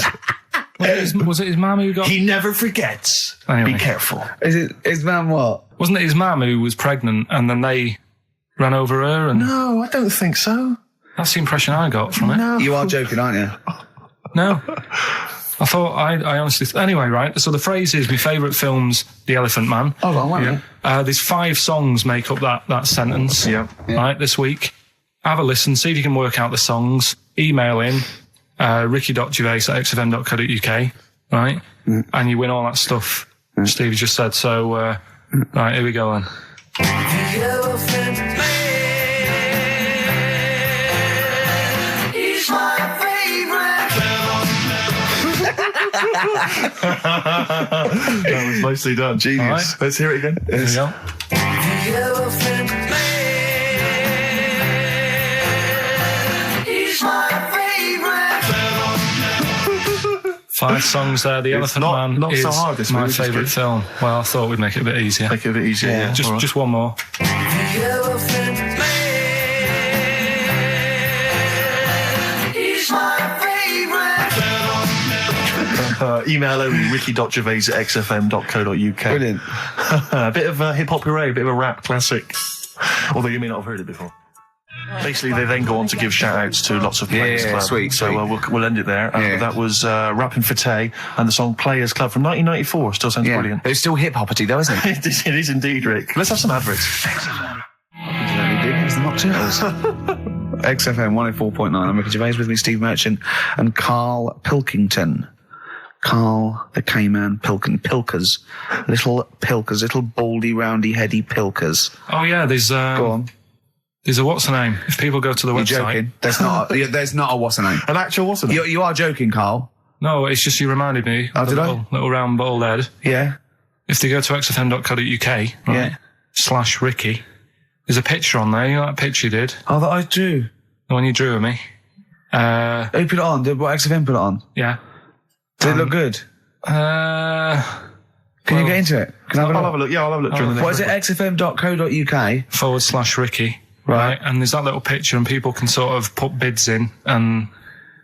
Was it his mum who got... He never forgets. Anyway. Be careful. Is it his mum what? Wasn't it his mum who was pregnant and then they ran over her? And No, I don't think so. That's the impression I got from it. No. You are joking, aren't you? No. I thought, I honestly... Anyway, right, so the phrase is, my favourite film's The Elephant Man. Hold on, wait a minute. There's 5 songs make up that sentence, right, this week. Have a listen, see if you can work out the songs. Email in, ricky.gervais@xfm.co.uk, right? And you win all that stuff Steve just said. So, right, here we go then. The Elephant Man, he's my That was nicely done. Genius. Right. Let's hear it again. Here we go. The Elephant Man, he's my 5 songs there. The Elephant Man not is so hard, this my week, which is favourite good. film. Well, I thought we'd make it a bit easier. Make it a bit easier, yeah. Just one more. The Elephant Man. He's my favorite. Email only, ricky.gervais@xfm.co.uk. Brilliant. A bit of hip-hop hooray, a bit of a rap classic. Although you may not have heard it before. Basically, they then go on to give shout-outs to lots of Players Club. Sweet. So we'll end it there. Yeah. That was Rappin' for Tay and the song Players Club from 1994. Still sounds brilliant. It's still hip-hoppity though, isn't it? It is indeed, Rick. Let's have some adverts. It's the Mock Turtles. XFM 104.9. I'm Ricky Gervais, with me Steve Merchant and Karl Pilkington. Karl the K-Man Pilkers. Little Pilkers, little baldy, roundy, heady Pilkers. Oh, yeah, there's... Go on. There's a what's the name? If people go to the You're website... joking. There's not a what's the name. An actual what's the name? You are joking, Karl. No, it's just you reminded me. Oh, of did the I? little round bald head. Yeah. If they go to xfm.co.uk, right, Yeah. /Ricky, there's a picture on there. You know that picture you did? Oh, that I drew. The one you drew of me? Who put it on? Did what XFM put it on? Yeah. Did it look good? Can Can you get into it? Can I I'll have a look. Yeah, I'll have a look during the What is next it? xfm.co.uk. /Ricky. Right. And there's that little picture and people can sort of put bids in and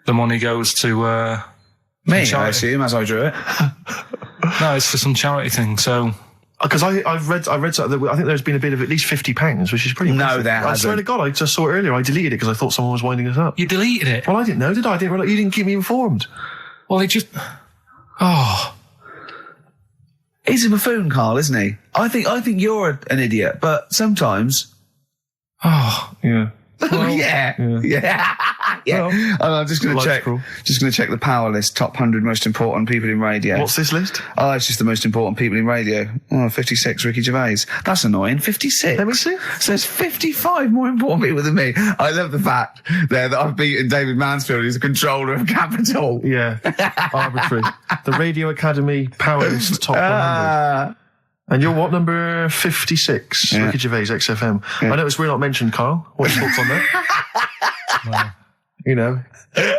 the money goes to, Me, I charity. assume, as I drew it. No, it's for some charity thing, so... Because I read something that I think there's been a bid of at least £50, which is pretty No, impressive. there I swear hasn't. to God, I just saw it earlier. I deleted it because I thought someone was winding us up. You deleted it? Well, I didn't know, did I? I didn't realize you didn't keep me informed. Well, it just... Oh... He's a buffoon, Karl, isn't he? I think you're an idiot, but sometimes... Oh... Yeah. Yeah. Well, I'm just going to life's check. cruel. Just going to check the power list. Top 100 most important people in radio. What's this list? Oh, it's just the most important people in radio. Oh, 56, Ricky Gervais. That's annoying. 56. Let me see. So there's 55 more important people than me. I love the fact there that I've beaten David Mansfield, who's the controller of Capital. Yeah. Arbitrary. The Radio Academy Power List Top 100. Ah. And you're what, number 56? Yeah. Ricky Gervais, XFM. I noticed we're not mentioned, Carl. What's your thoughts on that? You know, a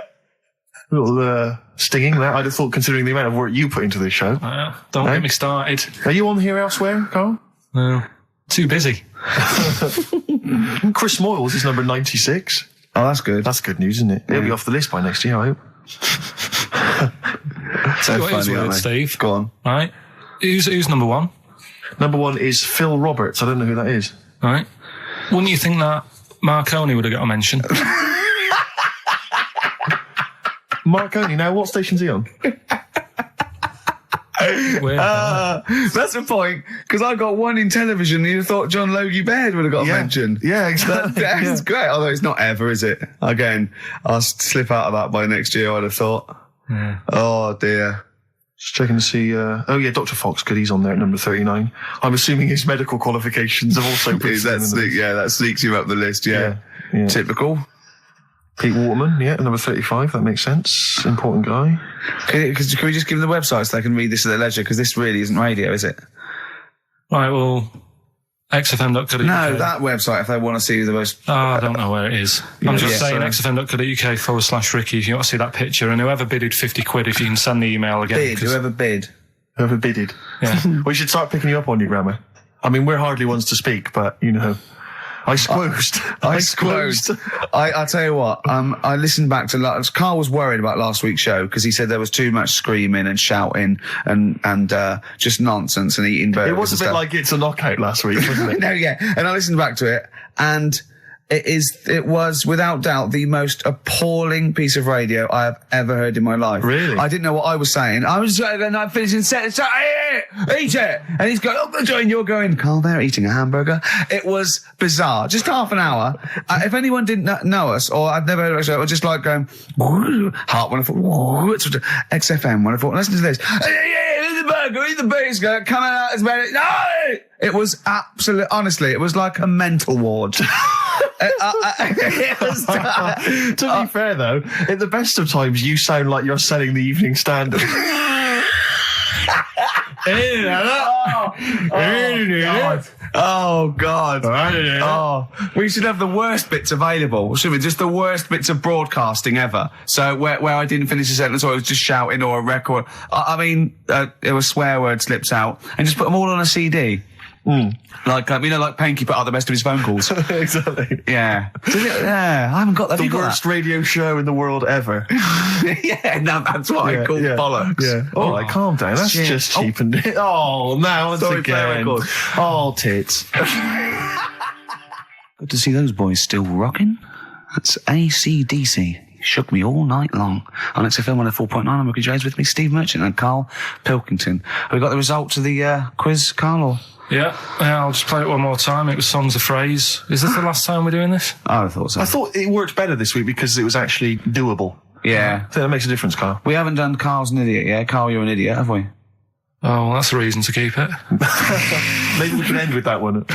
little stinging that. I'd have thought, considering the amount of work you put into this show. Don't get me started. Are you on here elsewhere, Carl? No. Too busy. Chris Moyles is number 96. Oh, that's good. That's good news, isn't it? He'll be off the list by next year, I hope. so What is funny, with aren't it, they? Steve? Go on. Right. Who's number one? Number 1 is Phil Roberts. I don't know who that is. Right. Wouldn't you think that Marconi would have got a mention? Marconi, now what station's he on? Weird, That's the point, because I got one in television and you thought John Logie Baird would have got a mention. Yeah, exactly. That's great, although it's not ever, is it? Again, I'll slip out of that by next year, I'd have thought. Yeah. Oh, dear. Just checking to see. Oh yeah, Dr. Foxgood. He's on there at number 39. I'm assuming his medical qualifications have also put him in the list. That sneaks you up the list, yeah. Yeah. Typical. Pete Waterman, yeah, number 35. That makes sense. Important guy. Can we just give them the website so they can read this at their leisure? Because this really isn't radio, is it? Right, well, xfm.co.uk. No, that website, if they want to see the most... Oh, I don't know where it is. I'm just saying sorry. xfm.co.uk /Ricky if you want to see that picture. And whoever bidded 50 quid, if you can send the email again. Bid, whoever bid. Whoever bidded. Yeah. We should start picking you up on your grammar. I mean, we're hardly ones to speak, but, you know. I squoosed. I'll tell you what, I listened back to... Carl was worried about last week's show because he said there was too much screaming and shouting and just nonsense and eating burgers. It was a and bit stuff. like It's a Knockout last week, wasn't it? No, yeah. And I listened back to it, and it was without doubt the most appalling piece of radio I have ever heard in my life. Really? I didn't know what I was saying. I was not finishing set. Eat it! And he's going, oh, and you're going, Carl, they're eating a hamburger. It was bizarre. Just half an hour. If anyone didn't know us, or I'd never heard of us, I was just like going, heart when I thought, XFM when I thought, listen to this. Eat the burger, eat the biscuit, coming out as many. No! It was absolute, honestly, it was like a mental ward. It was, To be fair, though, at the best of times, you sound like you're selling the Evening Standard. Oh, God. Oh, we should have the worst bits available, shouldn't we? Just the worst bits of broadcasting ever. So where I didn't finish a sentence or I was just shouting or a record. I mean, it was swear word slips out and just put them all on a CD. Like, like Panky put out the best of his phone calls. Exactly. Yeah. Yeah, I haven't got that. The worst radio show in the world ever. Yeah, no, that's what I call bollocks. Yeah. All right, calm down. That's shit. just cheapened it. Oh, now once Sorry, again. Oh, tits. Good to see those boys still rocking. That's AC/DC. Shook me all night long. On XFM 104.9, I'm Ricky James, with me, Steve Merchant and Karl Pilkington. Have we got the results of the quiz, Karl? Or? Yeah, I'll just play it one more time. It was Songs of Phrase. Is this the last time we're doing this? Oh, I thought so. I thought it worked better this week because it was actually doable. Yeah. I think that makes a difference, Karl. We haven't done Karl's an idiot yet. Karl, you're an idiot, have we? Oh, well, that's a reason to keep it. Maybe we can end with that one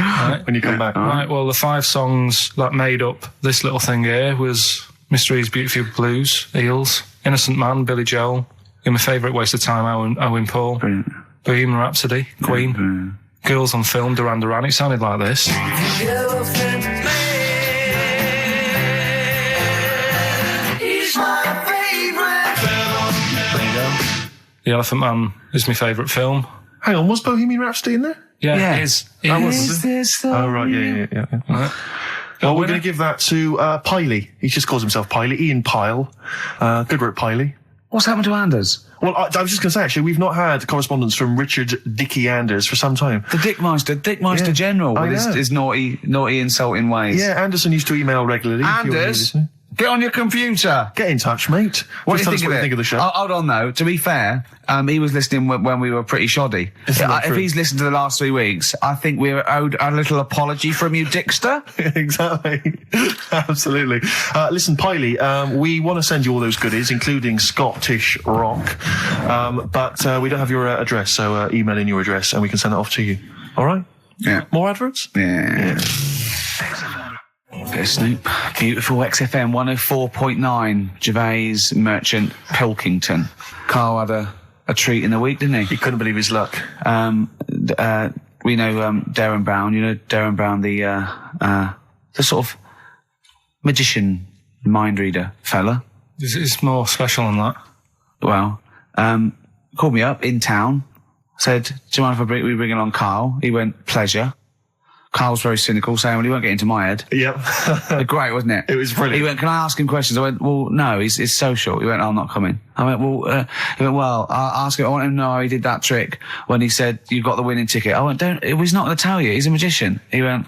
when you come back. Right, well, the 5 songs that made up this little thing here was Mystery's Beautiful Blues, Eels, Innocent Man, Billy Joel, and my favourite Waste of Time, Owen Paul, Brilliant. Bohemian Rhapsody, Queen, Brilliant. Girls on Film, Duran Duran. It sounded like this. The Elephant Man is my favorite. There you go. The Elephant Man is my favourite film. Hang on, was Bohemian Rhapsody in there? Yeah, it is. Is this the... Oh, right, yeah. Right. Well, we're going to give that to Piley. He just calls himself Piley. Ian Pyle. Good work, Piley. What's happened to Anders? Well, I was just going to say, actually, we've not had correspondence from Richard Dickie Anders for some time. The Dickmeister Yeah. General, I with know. his naughty, insulting ways. Yeah, Anderson used to email regularly. if you wanna Anders, listen. get on your computer. Get in touch, mate. What do Just tell us you what you think of the show. Hold on, though. To be fair, he was listening when we were pretty shoddy. Isn't that If true? he's listened to the last 3 weeks, I think we're owed a little apology from you, Dickster. Exactly. Absolutely. Listen, Piley, we want to send you all those goodies, including Scottish rock. But we don't have your address, so email in your address and we can send it off to you. All right? Yeah. More adverts? Yeah. Bit of Snoop. Beautiful XFM 104.9. Gervais, Merchant, Pilkington. Karl had a treat in the week, didn't he? He couldn't believe his luck. We know Darren Brown. You know Darren Brown, the sort of magician, mind reader fella. It's more special than that. Well, called me up in town, said, do you mind if we bring along Karl? He went, pleasure. Karl's very cynical, saying, well, he won't get into my head. Yep. Great, wasn't it? It was brilliant. He went, can I ask him questions? I went, well, no, he's social. He went, I'm not coming. I went, well, I'll ask him. I want him to know how he did that trick when he said, you got the winning ticket. I went, he's not going to tell you. He's a magician. He went,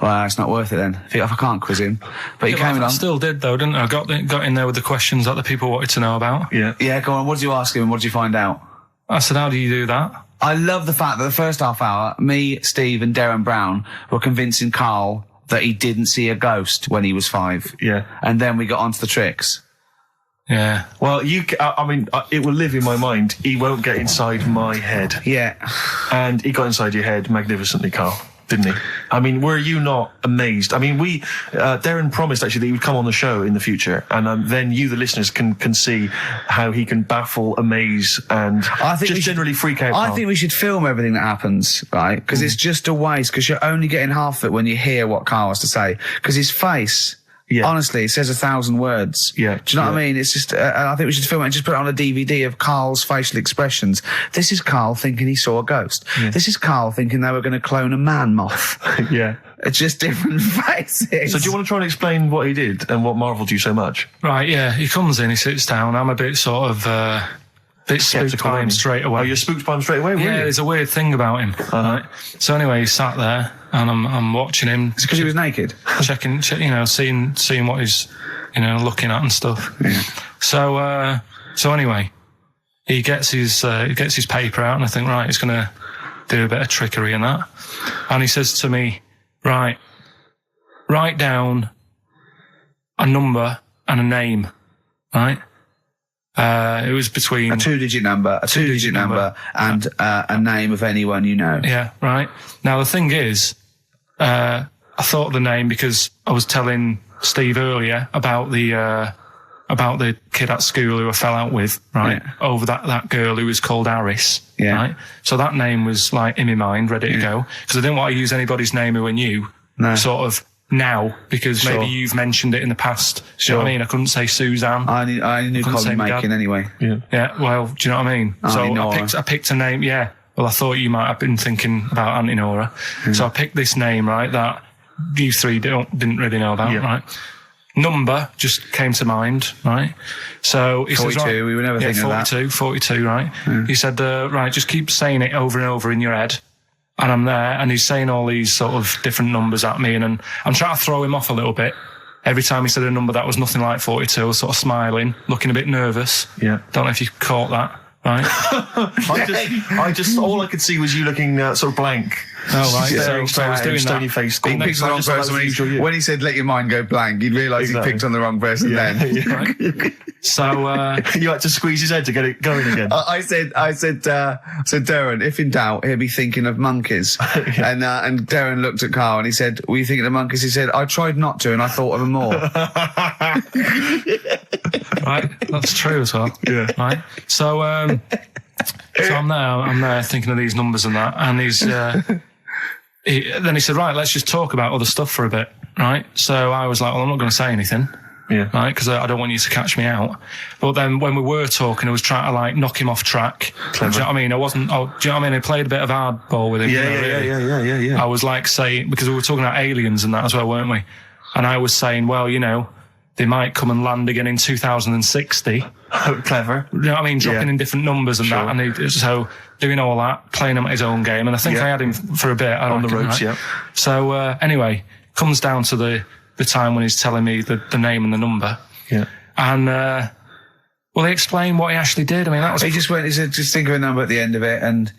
well, it's not worth it then. If I can't quiz him. But he came I along. still did, though, didn't I? Got in there with the questions that the people wanted to know about. Yeah. Yeah, go on. What did you ask him and what did you find out? I said, how do you do that? I love the fact that the first half hour, me, Steve and Darren Brown were convincing Karl that he didn't see a ghost when he was 5. Yeah. And then we got onto the tricks. Yeah. Well, it will live in my mind. He won't get inside my head. Yeah. And he got inside your head magnificently, Karl, didn't he? I mean, were you not amazed? I mean, Darren promised actually that he would come on the show in the future, and then you, the listeners, can see how he can baffle, amaze, and generally freak out. I Karl. think we should film everything that happens, right? Because it's just a waste, because you're only getting half of it when you hear what Karl has to say. Because his face... Yeah. Honestly, it says 1,000 words. Yeah. Do you know what I mean? It's just, I think we should film it and just put it on a DVD of Karl's facial expressions. This is Karl thinking he saw a ghost. Yeah. This is Karl thinking they were going to clone a man moth. Yeah. It's just different faces. So do you want to try and explain what he did and what marvelled you so much? Right, yeah. He comes in, he sits down. I'm a bit sort of, bit spooked by him straight away. Oh, you're spooked by him straight away, Yeah, really? there's a weird thing about him. Right? So anyway, he sat there, and I'm watching him. It's because he was naked. Checking, seeing what he's, looking at and stuff. Yeah. So anyway, he gets his paper out, and I think, right, he's gonna do a bit of trickery and that. And he says to me, right, write down a number and a name, right? It was between A two-digit number, and a name of anyone you know. Yeah, right. Now the thing is, I thought of the name because I was telling Steve earlier about the about the kid at school who I fell out with, right? Yeah. Over that girl who was called Aris, Yeah. right? So that name was like in my mind, ready to go. Because I didn't want to use anybody's name who I knew, No. sort of now, because Sure. maybe you've mentioned it in the past. Do you know what I mean? I couldn't say Suzanne. I knew couldn't say Colin my dad. Makin anyway. Yeah, well, do you know what I mean? Auntie Nora. I picked a name, yeah. Well, I thought you might have been thinking about Auntie Nora. So I picked this name, right, that you three didn't really know about, right? Number just came to mind, right? So he 42, says, right, we were never thinking of that. 42, right? He said, right, just keep saying it over and over in your head. And I'm there, and he's saying all these sort of different numbers at me, and I'm trying to throw him off a little bit. Every time he said a number that was nothing like 42, I was sort of smiling, looking a bit nervous. Yeah. Don't know if you caught that, right? I just, all I could see was you looking sort of blank. Oh, right. Staring So I was straight at him, doing stony that. faced. He picked the wrong person when he said, let your mind go blank. You'd realise Exactly. he picked on the wrong person then. Right? So, You had to squeeze his head to get it going again. I said, Darren, if in doubt, he'll be thinking of monkeys. And Darren looked at Carl and he said, were you thinking of monkeys? He said, I tried not to and I thought of them more. right, that's true as well. Yeah. Right. So I'm there thinking of these numbers and that, and then he said, right, let's just talk about other stuff for a bit, right? So I was like, well, I'm not going to say anything. Yeah. Right, because I don't want you to catch me out. But then when we were talking, I was trying to like knock him off track. Do you know what I mean? I wasn't. Oh, do you know what I mean? I played a bit of hardball with him. you know, really. Yeah. I was like saying, because we were talking about aliens and that as well, weren't we? And I was saying, well, you know, they might come and land again in 2060. Oh, clever. You know what I mean? Dropping Yeah. in different numbers and Sure. that. And so doing all that, playing him at his own game. And I think Yeah. I had him for a bit. On the ropes, yeah. So anyway, comes down to the time when he's telling me the name and the number. Yeah. And, well, he explained what he actually did. I mean, that was... He said, just think of a number at the end of it. And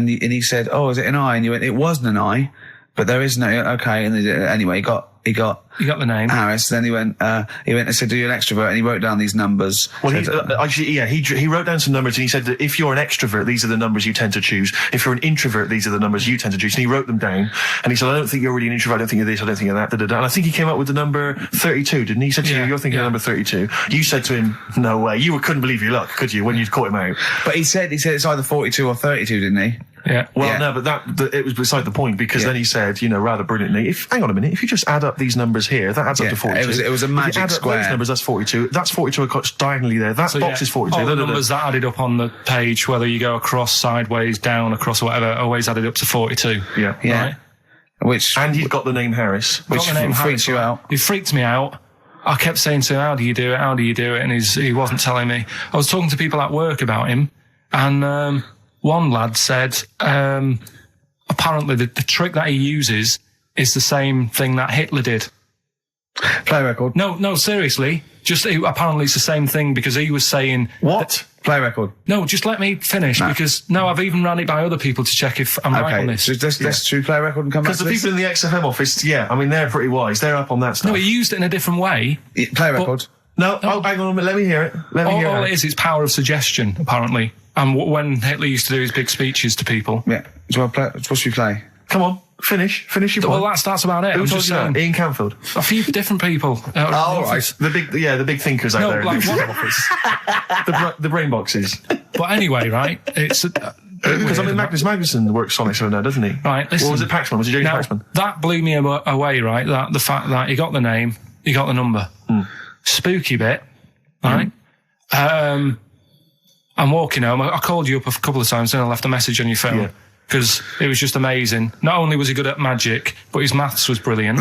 he said, oh, is it an I? And you went, it wasn't an I, but there is no, okay. And anyway, he got You got the name. Harris. Then he went and said, "Do you an extrovert?" And he wrote down these numbers. Well, he wrote down some numbers and he said that if you're an extrovert, these are the numbers you tend to choose. If you're an introvert, these are the numbers you tend to choose. And he wrote them down. And he said, I don't think you're really an introvert. I don't think you're this. I don't think you're that. And I think he came up with the number 32, didn't he? He said to you, you're thinking of number 32. You said to him, no way. You couldn't believe your luck, could you, when you'd caught him out? But he said it's either 42 or 32, didn't he? Yeah. Well, Yeah. no, but it was beside the point because then he said, rather brilliantly, hang on a minute, if you just add up these numbers here, that adds up to 42. It was a If you magic add up square. those numbers, that's 42. That's 42 across diagonally there. That box is 42. All the numbers that added up on the page, whether you go across, sideways, down, across, whatever, always added up to 42. Yeah. Yeah. Right? And he'd got the name Harris. which Got the name freaks Harris, you right? out. It freaked me out. I kept saying to him, how do you do it? How do you do it? And he wasn't telling me. I was talking to people at work about him, and one lad said, apparently the trick that he uses is the same thing that Hitler did. Play record. No, seriously. Apparently it's the same thing because he was saying... What? Play record. No, just let me finish because I've even ran it by other people to check if I'm right on this. So let's true play record and come back Because to the this. people in the XFM office, they're pretty wise. They're up on that stuff. No, he used it in a different way. Play record. No, hang on a minute. Let me hear it. All it is power of suggestion, apparently. And when Hitler used to do his big speeches to people. Yeah. So what should we play? Come on, finish your point. Well, that's about it. Who I'm told just you that? saying. Ian Canfield. A few different people. All right. The big thinkers out there. like in the one- office. the brain boxes. But anyway, right? It's Because Magnus Magnusson works on it so now, doesn't he? Right, listen. Or was it Paxman? Was it Jamie now, Paxman? that blew me away, right? That the fact that he got the name, he got the number. Spooky bit, right? I'm walking home. I called you up a couple of times and I left a message on your phone. Yeah. Because it was just amazing. Not only was he good at magic, but his maths was brilliant.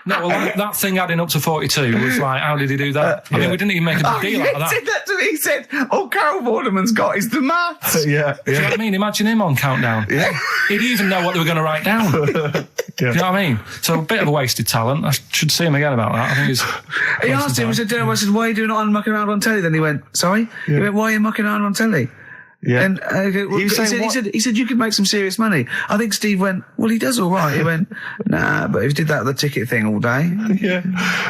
No, well, that thing adding up to 42 was like, how did he do that? I mean, we didn't even make a big deal out of He that. said that to me. He said, all Carol Vorderman's got is the maths. Yeah. Do you know what I mean? Imagine him on Countdown. Yeah. He'd even know what they were going to write down. Do you know what I mean? So a bit of a wasted talent. I should see him again about that. I think he's... He asked him, I said, why are you doing it on mucking around on telly? Then he went, sorry? He went, why are you mucking around on telly? Yeah. And he said you could make some serious money. I think Steve went, well, he does all right. He went, nah, but he did that the ticket thing all day. Yeah.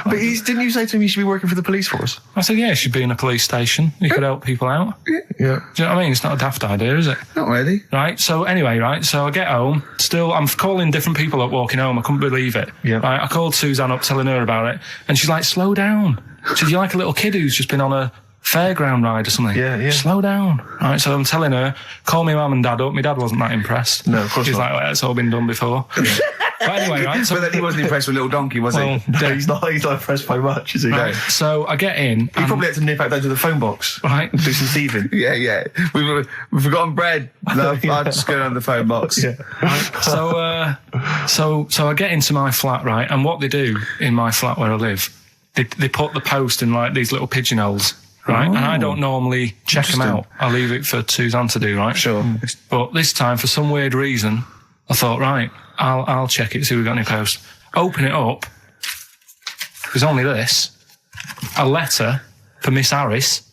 But didn't you say to him you should be working for the police force? I said, yeah, you should be in a police station. You could help people out. Yeah. Do you know what I mean? It's not a daft idea, is it? Not really. Right, so anyway, right, so I get home, still, I'm calling different people up walking home, I couldn't believe it. Yeah. Right, I called Suzanne up telling her about it, and she's like, slow down. She said, you're like a little kid who's just been on a fairground ride or something. Yeah. Slow down. Right, so I'm telling her, call me mum and dad up. My dad wasn't that impressed. No, of course He's not. like, well, it's all been done before. But anyway, right, so... But then he wasn't impressed with Little Donkey, was he? No, he's not impressed by much, is he? Right, so I get in, He probably had to nip out down to the phone box. Right. And do some thieving. Yeah. We've forgotten bread. Love, I'll just go down the phone box. Yeah. So I get into my flat, right, and what they do in my flat where I live, they put the post in like these little pigeonholes, right, and I don't normally check them out. I leave it for Suzanne to do, right? Sure. But this time, for some weird reason, I thought, right, I'll check it, see if we've got any posts. Open it up. There's only this. A letter for Miss Harris.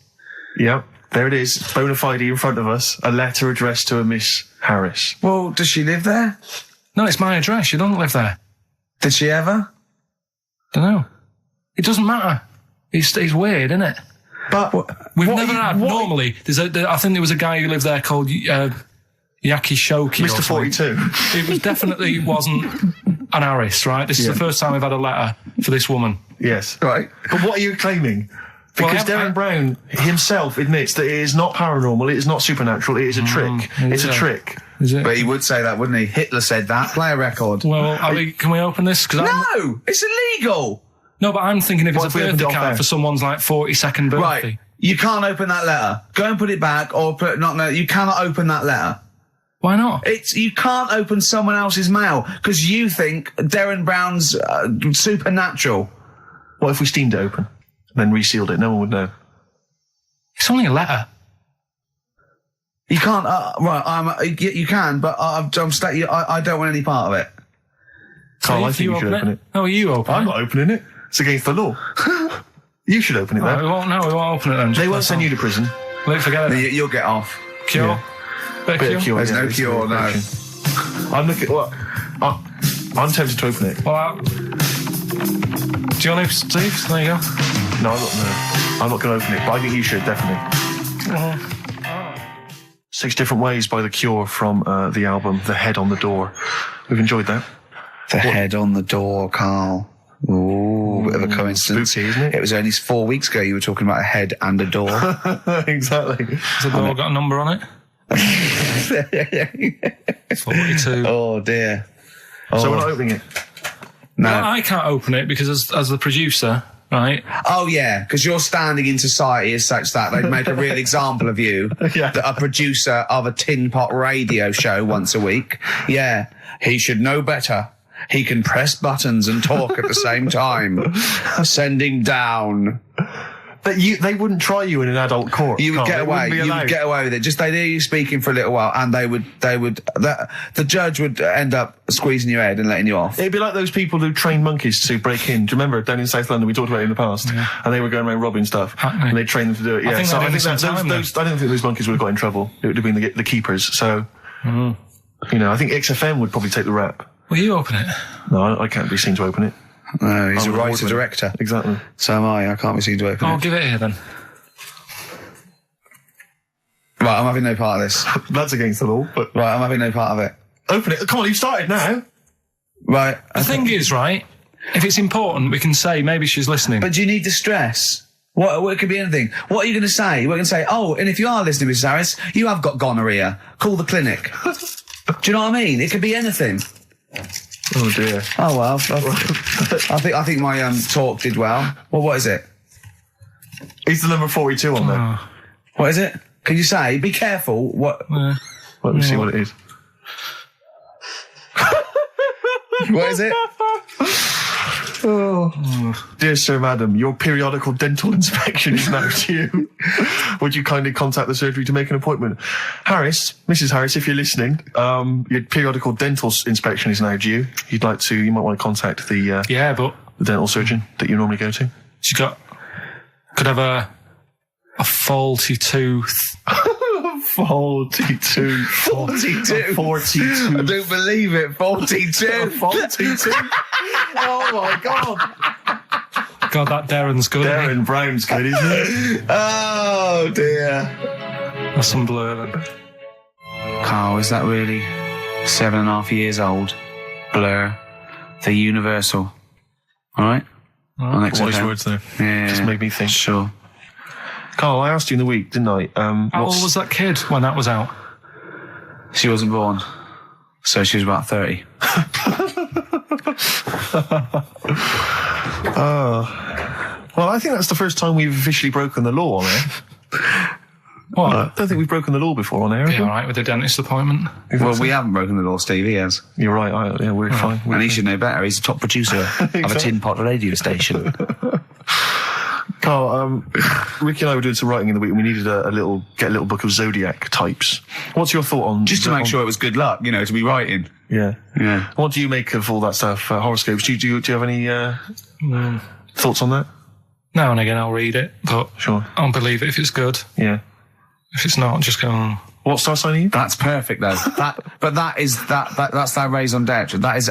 Yep. There it is. Bona fide in front of us. A letter addressed to a Miss Harris. Well, does she live there? No, it's my address. She doesn't live there. Did she ever? Don't know. It doesn't matter. It's weird, isn't it? But We've never had. Normally, I think there was a guy who lived there called Yakishoki. Mr. 42. It was definitely wasn't an Harris, right? This is the first time we've had a letter for this woman. Yes. Right. But what are you claiming? Because Darren Brown himself admits that it is not paranormal, it is not supernatural, it is a trick. It's a trick. Is it? But he would say that, wouldn't he? Hitler said that. Play a record. Well, can we open this? No! It's illegal! No, but I'm thinking if What it's if a we opened it birthday off card air? for someone's like 42nd birthday. Right. You can't open that letter. Go and put it back, or you cannot open that letter. Why not? You can't open someone else's mail, because you think Darren Brown's supernatural. What if we steamed it open and then resealed it? No one would know. It's only a letter. You can't, you can, but I don't want any part of it. Carl, I think you should open it. No, you open I'm it. not opening it. It's against the law. You should open it Right, then. we won't open it then. They won't send you to prison. Forget it. You'll get off. Cure? Yeah. Bit Bit of of cure? cure. There's no cure, no. I'm looking. Well, I'm tempted to open it. Well, do you want to, Steve? There you go. No, I'm not going to open it, but I think you should, definitely. 6 Different Ways by The Cure from the album The Head on the Door. We've enjoyed that. The head on the door, Carl. Ooh, bit of a coincidence. Spooky, isn't it? It was only 4 weeks ago you were talking about a head and a door. Exactly. Has the door got a number on it? 42. Oh, dear. So we're not opening it. No. Well, I can't open it because as the producer, right? Oh, yeah, because your standing in society is such that they'd make a real example of you. Yeah. A producer of a tin pot radio show once a week. Yeah, he should know better. He can press buttons and talk at the same time. Sending down. But they wouldn't try you in an adult court. You would Carl. get They away. wouldn't be You would allowed. get away with it. Just they hear you speaking for a little while, and the judge would end up squeezing your head and letting you off. It'd be like those people who train monkeys to break in. Do you remember down in South London? We talked about it in the past, and they were going around robbing stuff, Hackney. and they trained them to do it. Yeah, think so they're I think doing that some time I don't think those monkeys would have got in trouble. It would have been the keepers. So, I think XFM would probably take the rap. Will you open it? No, I can't be seen to open it. No, he's I'm a an writer award-winner. director. Exactly. So am I. I can't be seen to open I'll it. give it here then. Right, I'm having no part of this. That's against the law, but Right, I'm having no part of it. open it. Come on, you started now. Right. The thing is, right, if it's important, we can say maybe she's listening. But do you need to stress? What it could be anything. What are you going to say? We're going to say, oh, and if you are listening, Mrs. Harris, you have got gonorrhea. Call the clinic. Do you know what I mean? It could be anything. Oh dear. Oh well, I think my talk did well. Well, what is it? Is the number 42 on there? What is it? Can you say? Be careful. What? Let me see what it is. What is it? Dear Sir, Madam, your periodical dental inspection is now due. Would you kindly contact the surgery to make an appointment? Harris, Mrs. Harris, if you're listening, your periodical dental inspection is now due. You might want to contact the the dental surgeon that you normally go to. She's could have a faulty tooth. 42. 42. 42. I don't believe it. 42. 42. Oh my God. God, that Darren's good. isn't he? Darren Brown's good, isn't it? Oh dear. That's some blur then. Carl, is that really 7.5 years old? Blur. The Universal. Alright? Wise words there. Yeah. Just made me think. Sure. Carl, I asked you in the week, didn't I? How old was that kid when that was out? She wasn't born. So she was about 30. Well, I think that's the first time we've officially broken the law on air. What? I don't think we've broken the law before on air. have Be we? all right with the dentist appointment. Well, we haven't broken the law, Steve. He has. You're right. Yeah, we're fine. And he should know better. He's the top producer of a tin pot radio station. Carl, Ricky and I were doing some writing in the week, and we needed get a little book of zodiac types. What's your thought on Just to make sure it was good luck, to be writing. Yeah. Yeah. What do you make of all that stuff? Horoscopes? Do you have any thoughts on that? Now and again I'll read it, but Sure. I'll believe it if it's good. Yeah. If it's not, just go on. What star sign are you? That's perfect, though. That's that raison d'etre. That is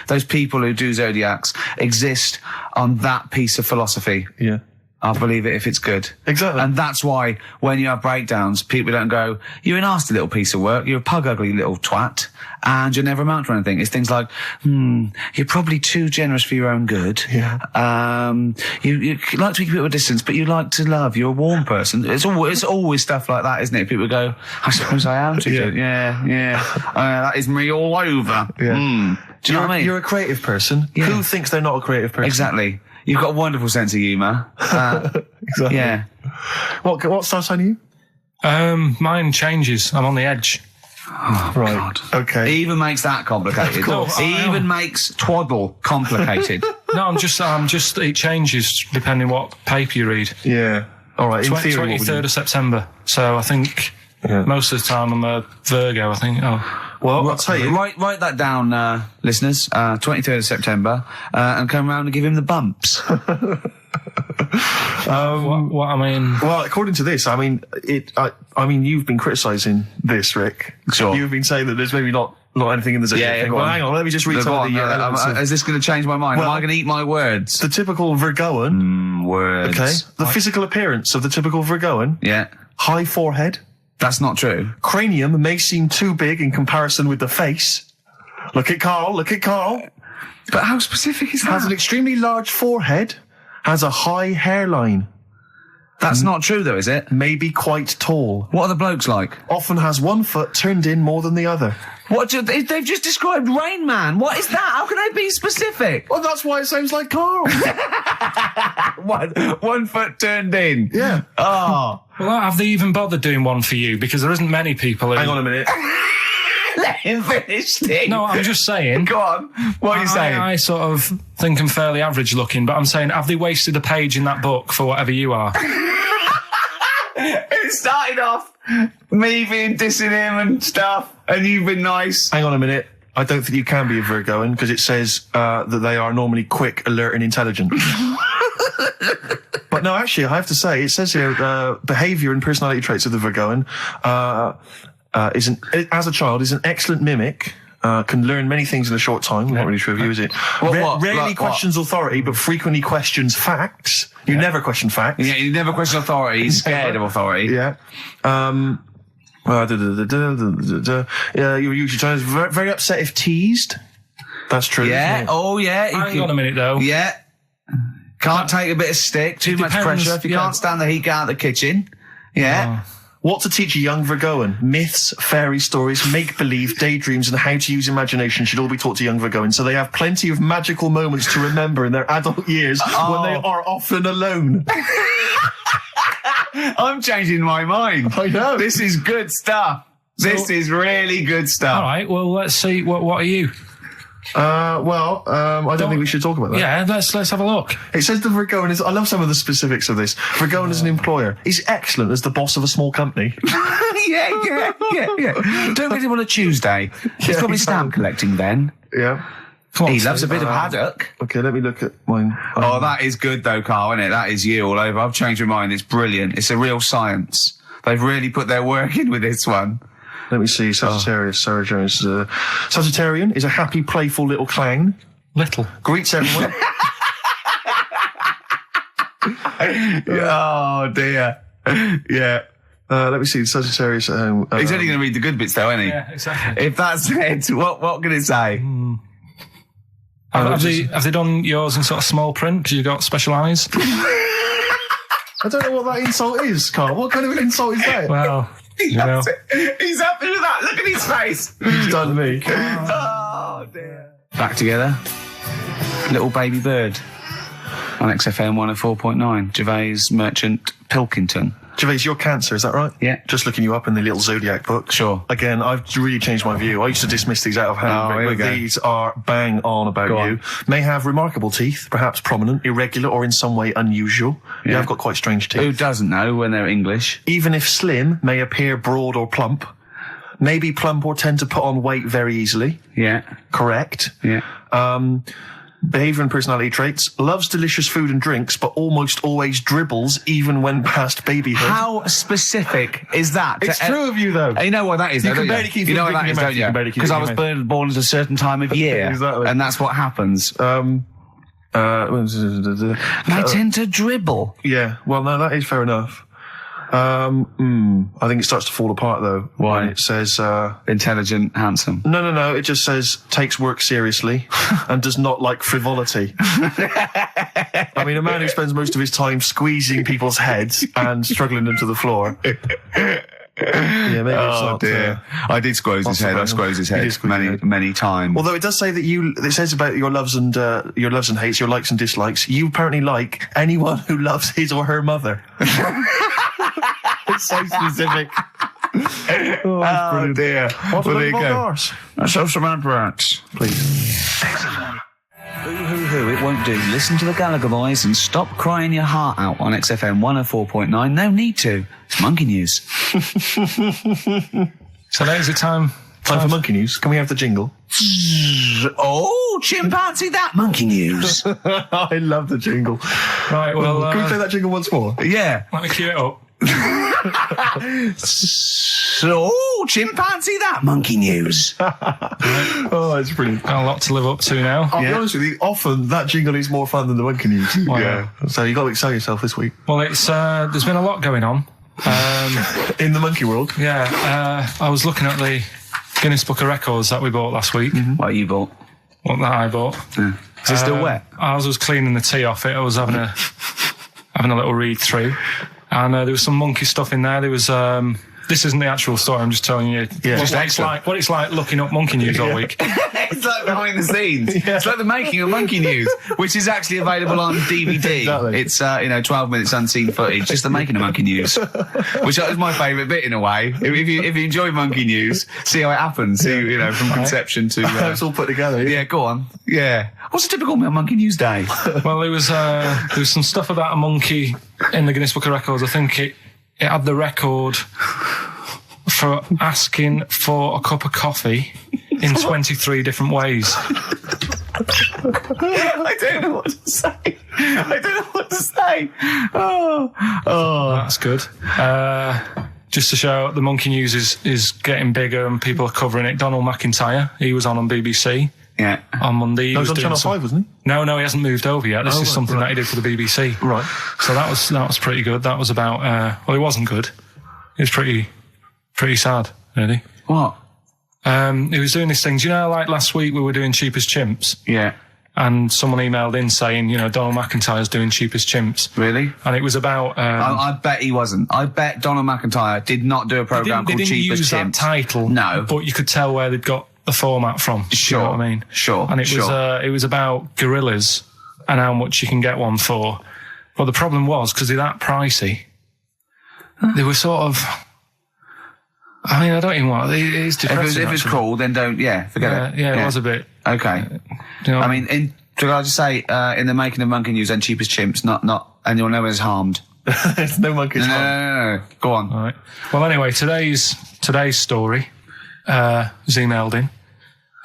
those people who do zodiacs exist on that piece of philosophy. Yeah. I'll believe it if it's good. Exactly. And that's why when you have breakdowns, people don't go, "You're a nasty little piece of work. You're a pug ugly little twat, and you'll never amount to anything." It's things like, "You're probably too generous for your own good. Yeah. You like to keep people at a distance, but you like to love. You're a warm person." It's always stuff like that, isn't it? People go, "I suppose I am too good." Yeah. That is me all over. Yeah. Do you know what I mean? You're a creative person. Yeah. Who thinks they're not a creative person? Exactly. You've got a wonderful sense of humour. Exactly. Yeah. What star sign are you? Mine changes. I'm on the edge. Oh, Right. God. Okay. He even makes that complicated. Of course. He even makes twaddle complicated. No, I'm just. It changes depending what paper you read. Yeah. All right. In theory, what would 23rd you... of September. So I think most of the time I'm a Virgo. I think. Well, I'll tell you. Write that down, listeners. 23rd of September, and come round and give him the bumps. What I mean. Well, according to this, I mean, you've been criticising this, Rick. Sure. You've been saying that there's maybe not anything in the zodiac thing. go Well, on. hang on, let me just read Go some on, of the elements of- is this going to change my mind? Well, Am I going to eat my words? the typical Virgoan. Words. Okay. The physical appearance of the typical Virgoan. Yeah. High forehead. That's not true. Cranium may seem too big in comparison with the face. Look at Carl. But how specific is Has an that? extremely large forehead. Has a high hairline. That's not true, though, is it? May be quite tall. What are the blokes like? Often has one foot turned in more than the other. They've just described Rain Man. What is that? How can they be specific? Well, that's why it sounds like Carl. One foot turned in. Yeah. Oh. Well, have they even bothered doing one for you? Because there isn't many people who... Hang on a minute. Let him finish, Steve. No, I'm just saying. Go on. What are you saying? I sort of think I'm fairly average looking, but I'm saying, have they wasted a page in that book for whatever you are? It started off me being dissing him and stuff, and you've been nice. Hang on a minute. I don't think you can be a Virgoan because it says that they are normally quick, alert, and intelligent. But no, actually, I have to say, it says here, behaviour and personality traits of the Virgoan as a child, is an excellent mimic. Can learn many things in a short time. Not really true of you, is it? Rarely Like questions authority, but frequently questions facts. You never question facts. Yeah, you never question authority. He's scared of authority. Yeah. You're usually very upset if teased. That's true. Yeah. Isn't it? Oh, yeah. Hang on a minute, though. Yeah. Can't take a bit of stick. Too much depends, pressure. If you yeah. can't stand the heat, get out of the kitchen. Yeah. What to teach a young Virgoan? Myths, fairy stories, make-believe, daydreams, and how to use imagination should all be taught to young Virgoans, so they have plenty of magical moments to remember in their adult years when they are often alone. I'm changing my mind. I know. This is good stuff. This is really good stuff. All right, well, let's see. What are you? I don't think we should talk about that. Yeah, let's have a look. It says the Virgoan is, I love some of the specifics of this. Virgoan is an employer. He's excellent as the boss of a small company. yeah. Don't get him on a Tuesday. He's probably stamp collecting then. Yeah. He loves a bit of haddock. Okay, let me look at mine. Oh, that is good though, Carl, isn't it? That is you all over. I've changed my mind. It's brilliant. It's a real science. They've really put their work in with this one. Let me see. Sagittarius, Sarah Jones. Sagittarian is a happy, playful little clown. Little. Greets everyone. Oh, dear. Yeah. Let me see. Sagittarius at home. He's only going to read the good bits, though, isn't he? Yeah, exactly. If that's it, what can it say? Have they done yours in sort of small print? Because you've got special eyes? I don't know what that insult is, Carl. What kind of an insult is that? Well, you know. He's happy with that. Look at his face. He's done me. Oh, dear. Back together. Little Baby Bird. On XFM 104.9. Gervais, Merchant, Pilkington. Gervais, you're Cancer, is that right? Yeah. Just looking you up in the little zodiac book. Sure. Again, I've really changed my view. I used to dismiss these out of hand, here we but go. these are bang on about Go you. on. May have remarkable teeth, perhaps prominent, irregular, or in some way unusual. You Yeah. have got quite strange teeth. Who doesn't know when they're English? Even if slim, may appear broad or plump. Maybe plump or tend to put on weight very easily. Yeah. Correct. Yeah. Behaviour and personality traits. Loves delicious food and drinks, but almost always dribbles even when past babyhood. How specific is that? It's true of you, though. You know what that is, though, You can don't barely keep you know it what that in is, your don't mouth. You can barely you? keep it Because in I your was mouth. born at a certain time of year. Exactly. And that's what happens. I tend to dribble. Yeah, well, no, that is fair enough. I think it starts to fall apart, though. Why? When it says, Intelligent, handsome. no, it just says, takes work seriously and does not like frivolity. I mean, a man who spends most of his time squeezing people's heads and struggling them to the floor. Yeah, maybe it's not. dear. I did squoze his head. I squoze his head many times. Although it does say that it says about your loves and hates, your likes and dislikes. You apparently like anyone who loves his or her mother. It's so specific. Oh, dear. What Well, there you about go. ours? Let's have some adverts. Please. Hoo, it won't do. Listen to the Gallagher Boys and stop crying your heart out on XFM 104.9. No need to. It's monkey news. So there's the time. Time for monkey news. Can we have the jingle? Oh, chimpanzee, that monkey news. I love the jingle. Right, well, Can we play that jingle once more? Yeah. let me cue it up. So, chimpanzee, that monkey news. Oh, it's brilliant. Got a lot to live up to now. I'll be honest with you, often that jingle is more fun than the monkey news. Yeah. So you got to excel yourself this week. Well, it's there's been a lot going on. In the monkey world. Yeah, I was looking at the Guinness Book of Records that we bought last week. What you bought? What that I bought. Yeah. Is it still wet? I was cleaning the tea off it. I was having a little read through, and there was some monkey stuff in there. There was this isn't the actual story. I'm just telling you what it's like looking up monkey news all week. It's like behind the scenes. It's like the making of Monkey News, which is actually available on DVD. Exactly. It's 12 minutes unseen footage, just the making of Monkey News, which is my favourite bit in a way. If you enjoy Monkey News, see how it happens. See, from conception to It's all put together. yeah. Go on. Yeah. What's a typical Monkey News day? Well, there was some stuff about a monkey in the Guinness Book of Records. I think it had the record for asking for a cup of coffee in 23 different ways. I don't know what to say. Oh. That's good. Just to show the monkey news is getting bigger and people are covering it. Donald McIntyre, he was on BBC. Yeah. On Monday. He No, he was on doing Channel 5, wasn't he? No, he hasn't moved over yet. This is something that he did for the BBC. Right. So that was pretty good. That was about, well, it wasn't good. It was pretty sad, really. What? He was doing these things. You know, like last week we were doing Cheapest Chimps, Yeah. and someone emailed in saying, Donald McIntyre's doing Cheapest Chimps. Really? And it was about... I bet he wasn't. I bet Donald McIntyre did not do a programme they called didn't Cheapest use that Chimps. title. No. But you could tell where they'd got the format from. Sure. You know what I mean? Sure. And it was about gorillas and how much you can get one for. But the problem was, because they're that pricey, they were sort of... I mean, I don't even want... It's depressing, If it's cool, then don't... Yeah, forget it. Yeah, it was a bit... Okay. You know, I mean, could I just say, in the making of Monkey News and Cheapest Chimps, not anyone ever is harmed. There's no monkey's harm. No. Go on. all right. Well, anyway, today's story was emailed in.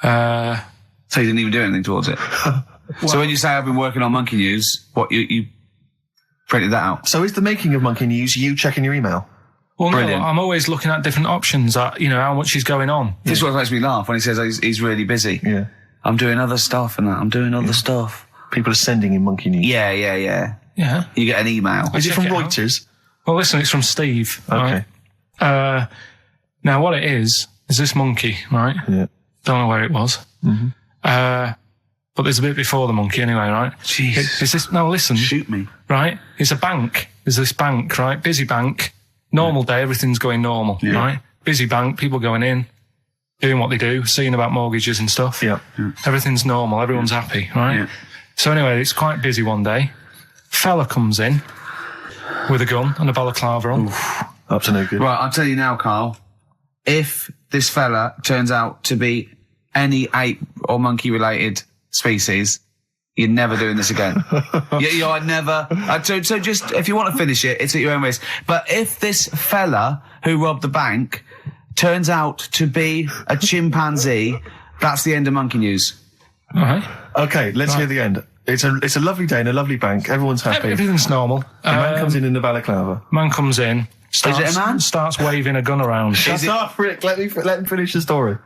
So you didn't even do anything towards it. So when you say I've been working on Monkey News, what, you printed that out? So is the making of monkey news you checking your email? Well, Brilliant. no, I'm always looking at different options at, how much is going on. This is what makes me laugh when he says he's really busy. Yeah. I'm doing other stuff and that. I'm doing other stuff. People are sending in monkey news. Yeah. Yeah. You get an email. Is it from check it out. Reuters? Well, listen, it's from Steve. Okay. Right? Now, what it is this monkey, right? Yeah. Don't know where it was. Mm-hmm. But there's a bit before the monkey anyway, right? Jeez. Is this, no, listen. Shoot me. Right? It's a bank. There's this bank, right? Busy bank. Normal day, everything's going normal, right? Busy bank, people going in, doing what they do, seeing about mortgages and stuff. Yeah. Everything's normal, everyone's happy, right? Yeah. So anyway, it's quite busy one day. Fella comes in with a gun and a balaclava on. Up to no good. Right, I'll tell you now, Carl. If this fella turns out to be any ape or monkey related species, you're never doing this again. You're never. So just, if you want to finish it, it's at your own risk. But if this fella who robbed the bank turns out to be a chimpanzee, that's the end of monkey news. All right. Okay, let's hear the end. It's a lovely day in a lovely bank. Everyone's happy. Everything's normal. The man comes in the balaclava. Man comes in, starts, Is it a man? starts waving a gun around. Shut up, Rick. Let him finish the story.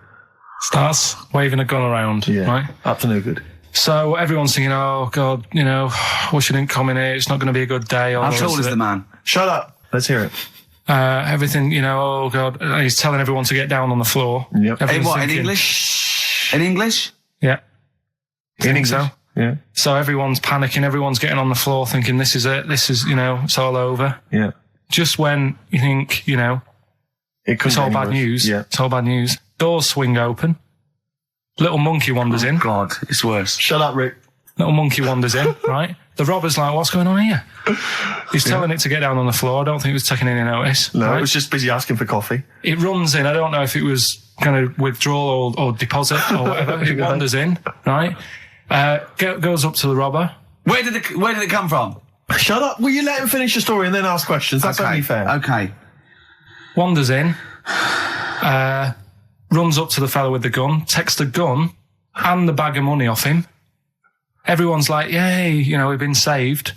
Starts waving a gun around, right? Up to no good. So everyone's thinking, oh, God, wish I didn't come in here. It's not going to be a good day. How tall is the man? Shut up. Let's hear it. Everything, oh, God. And he's telling everyone to get down on the floor. Yep. In Everyone's what, in thinking, English? In English? Yeah. In English? So. Yeah. So everyone's panicking. Everyone's getting on the floor thinking, this is it. This is, it's all over. Yeah. Just when you think, it's all bad news. Yeah. It's all bad news. Doors swing open. Little monkey wanders in. God, it's worse. Shut up, Rick. Little monkey wanders in, right? The robber's like, what's going on here? He's telling it to get down on the floor. I don't think it was taking any notice. No, right? it was just busy asking for coffee. It runs in. I don't know if it was going to withdraw or deposit or whatever. It wanders in, right? Goes up to the robber. Where did it come from? Shut up. Will you let him finish the story and then ask questions? That's only fair. Okay. Wanders in. Runs up to the fella with the gun. Takes the gun and the bag of money off him. Everyone's like, yay, we've been saved.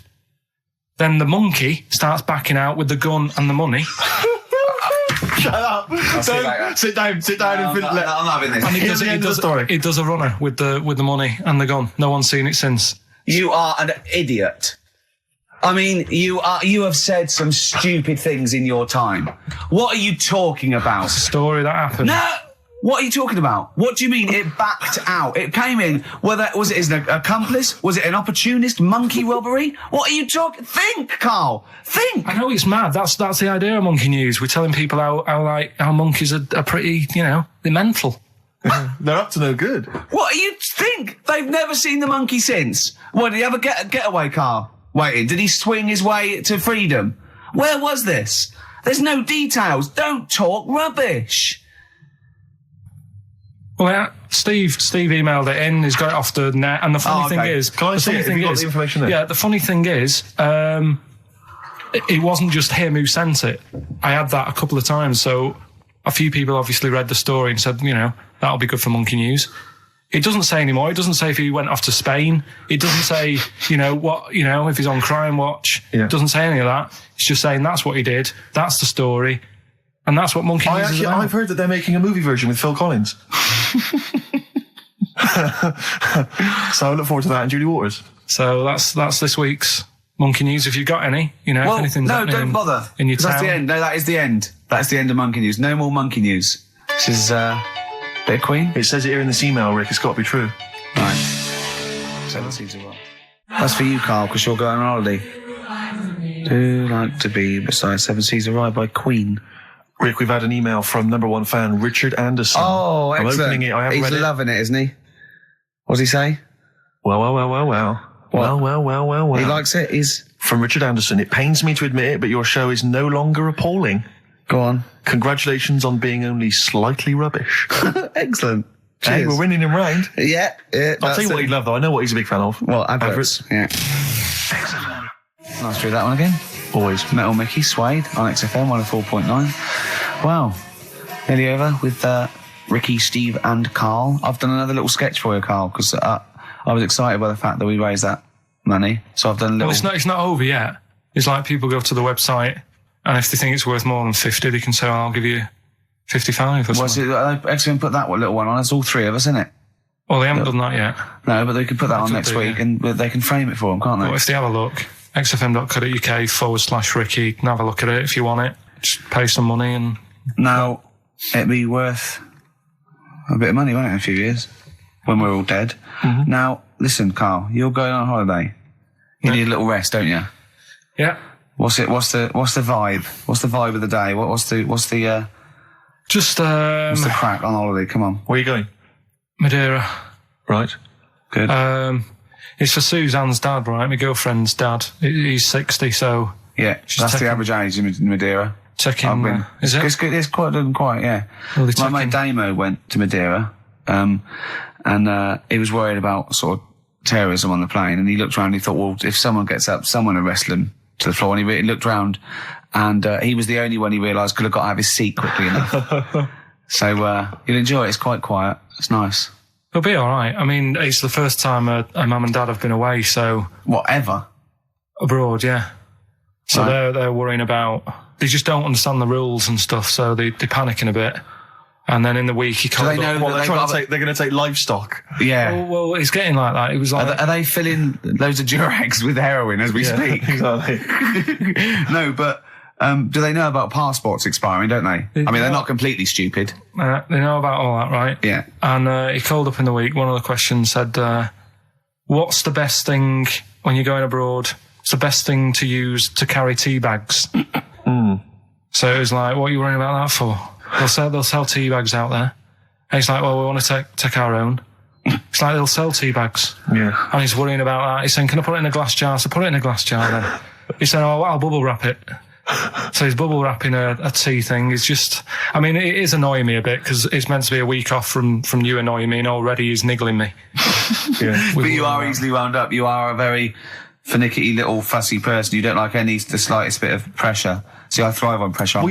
Then the monkey starts backing out with the gun and the money. Shut up. Sit down and I'm not having this. And Here's the end of the story. He does a runner with the money and the gun. No one's seen it since. You are an idiot. I mean, you have said some stupid things in your time. What are you talking about? Story that happened. No! What are you talking about? What do you mean it backed out? It came in, was it an accomplice? Was it an opportunist monkey robbery? What are you talking? Think, Carl! Think! I know it's mad. That's the idea of monkey news. We're telling people how monkeys are pretty, they're mental. They're up to no good. What do you think? They've never seen the monkey since. What, did he have a getaway car waiting? Did he swing his way to freedom? Where was this? There's no details. Don't talk rubbish. Well, yeah, Steve emailed it in. He's got it off the net. And the funny thing is, Can I see it? Have you got the information there? Yeah, the funny thing is, it wasn't just him who sent it. I had that a couple of times. So a few people obviously read the story and said, that'll be good for Monkey News. It doesn't say anymore. It doesn't say if he went off to Spain. It doesn't say, if he's on Crime Watch. Yeah. It doesn't say any of that. It's just saying that's what he did. That's the story. And that's what Monkey News is about. I've heard that they're making a movie version with Phil Collins. So I look forward to that and Julie Waters. So that's this week's Monkey News. If you've got any, if anything's no, happening don't bother. in your town. That's the end. No, that is the end. That's the end of Monkey News. No more Monkey News. This is bit of Queen. It says it here in this email, Rick. It's got to be true. Right. 7 Seas of Rock. That's for you, Carl, because you're going on holiday. Do like to be beside 7 Seas of Rye by Queen. Rick, we've had an email from number one fan Richard Anderson. Oh, excellent. I'm opening it. I haven't He's read it. loving it, isn't he? What does he say? Well. What? Well. He likes it. He's... From Richard Anderson. It pains me to admit it, but your show is no longer appalling. Go on. Congratulations on being only slightly rubbish. Excellent. Hey, Cheers. we're winning him round. Yeah. I'll tell you what he'd love, though. I know what he's a big fan of. Well, adverts. Yeah. Nice to do that one again. Always. Metal Mickey, Suede, on XFM 104.9. Wow. Nearly over with Ricky, Steve and Carl. I've done another little sketch for you, Carl, because I was excited by the fact that we raised that money. So I've done a little... Well, it's not over yet. It's like people go to the website And if they think it's worth more than 50, they can say, I'll give you 55 or What's something. it? Excellent. Put that little one on. It's all three of us, isn't it? Well, they haven't done that yet. No, but they could put that on could next do, week, yeah. and they can frame it for them, can't they? But if they have a look, xfm.co.uk/Ricky, you can have a look at it if you want it. Just pay some money and... Now, it'd be worth a bit of money, won't it, in a few years, when we're all dead. Mm-hmm. Now, listen, Carl, you're going on holiday. You need a little rest, don't you? Yeah. What's the vibe? What's the vibe of the day? What's the Just, crack on holiday? Come on. Where are you going? Madeira. Right. Good. It's for Suzanne's dad, right? My girlfriend's dad. He's 60, so... Yeah, that's the average age in Madeira. Taking... is it? It's quite, yeah. Well, My mate Damo went to Madeira, and he was worried about sort of terrorism on the plane, and he looked around and he thought, well, if someone gets up, someone will wrestle him to the floor, and he really looked around, and he was the only one he realised could have got out of his seat quickly enough. So you'll enjoy it. It's quite quiet. It's nice. It'll be all right. I mean, it's the first time a mum and dad have been away, so... Whatever. Abroad, yeah. So Right. they're worrying about... They just don't understand the rules and stuff, so they're panicking a bit. And then in the week, he Do called they know up... that Well, they're going to take livestock. Yeah. Well, it's getting like that. It was like... Are they filling loads of Durags with heroin as we speak? Exactly. No, but do they know about passports expiring, don't they? I mean, they're not completely stupid. they know about all that, right? Yeah. And he called up in the week. One of the questions said, what's the best thing when you're going abroad? What's the best thing to use to carry tea bags? So it was like, what are you worrying about that for? They'll sell tea bags out there. And he's like, well, we want to take our own. It's like they'll sell tea bags. Yeah. And he's worrying about that. He's saying, can I put it in a glass jar? So put it in a glass jar then. He's saying, oh, I'll bubble wrap it. So he's bubble wrapping a tea thing. It's just, I mean, it is annoying me a bit because it's meant to be a week off from you annoying me, and already he's niggling me. Yeah. But you are easily wound up. You are a very finicky little fussy person. You don't like the slightest bit of pressure. See, I thrive on pressure. I'm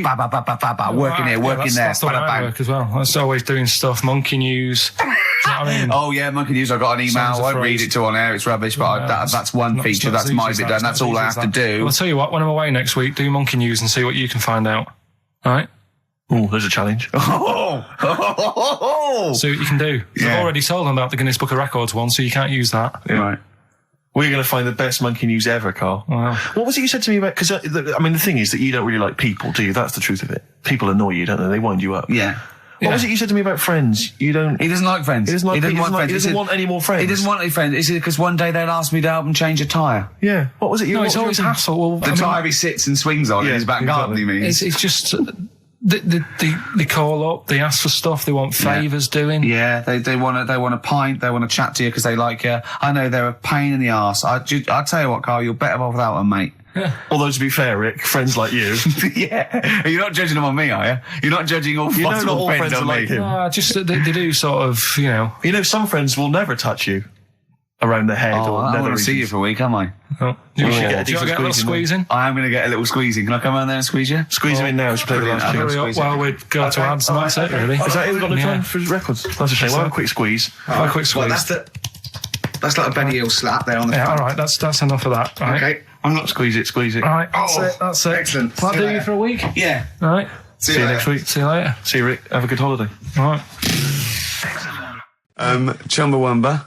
working here, working there. That's the way I work as well. That's always doing stuff. Monkey news. Do you know what I mean? Oh yeah, Monkey News. I got an email. Sounds I won't afraid. read it to on air. It's rubbish, but that's one feature. That's my bit done. That's all I have to do. Well, I'll tell you what. When I'm away next week, do Monkey News and see what you can find out. All right? Oh, there's a challenge. See what you can do. Yeah. I've already told them about the Guinness Book of Records one, so you can't use that. Right. We're going to find the best monkey news ever, Carl. Wow. What was it you said to me about? Because I mean, the thing is that you don't really like people, do you? That's the truth of it. People annoy you, don't they? They wind you up. Yeah. What was it you said to me about friends? You don't. He doesn't like friends. He doesn't like. He doesn't want any more friends. He doesn't want any friends. Is it because one day they'll ask me to help him change a tyre? Yeah. What was it? No, it's always hassle. Well, The tyre he sits and swings on in his back garden, he means. It's just they call up, they ask for stuff, they want favours doing. Yeah, they want a pint, they want to chat to you because they like you. I know they're a pain in the arse. I tell you what, Carl, you're better off without them, mate. Yeah. Although to be fair, Rick, friends like you, Yeah, you're not judging them on me, are you? You're not judging all you know, not possible all friends on are me. like him. Just they do sort of, you know. You know, some friends will never touch you around the head Oh, or I nether want to see you regions. for a week, am I? Oh, do you should want get a to get decent a little squeeze in squeeze in? I am going to get a little squeezing. Can I come around there and squeeze you? Squeeze him in now. Should play the last Brilliant. tune. Hurry up while we go to ads, and that's it, really. Is that it? We've got no Yeah. time for records. That's a shame. We'll have a quick squeeze. Have a quick squeeze. Well, that's like a Benny Hill slap there on the Yeah, front. all right, that's enough of that. Right? Okay, I'm not. Squeeze it. Squeeze it. All right, that's Oh, it. That's it. excellent. That'll See do you you later. for a week. Yeah. All right. See you next week. See you later. See you, Rick. Have a good holiday. All right. Chumbawamba.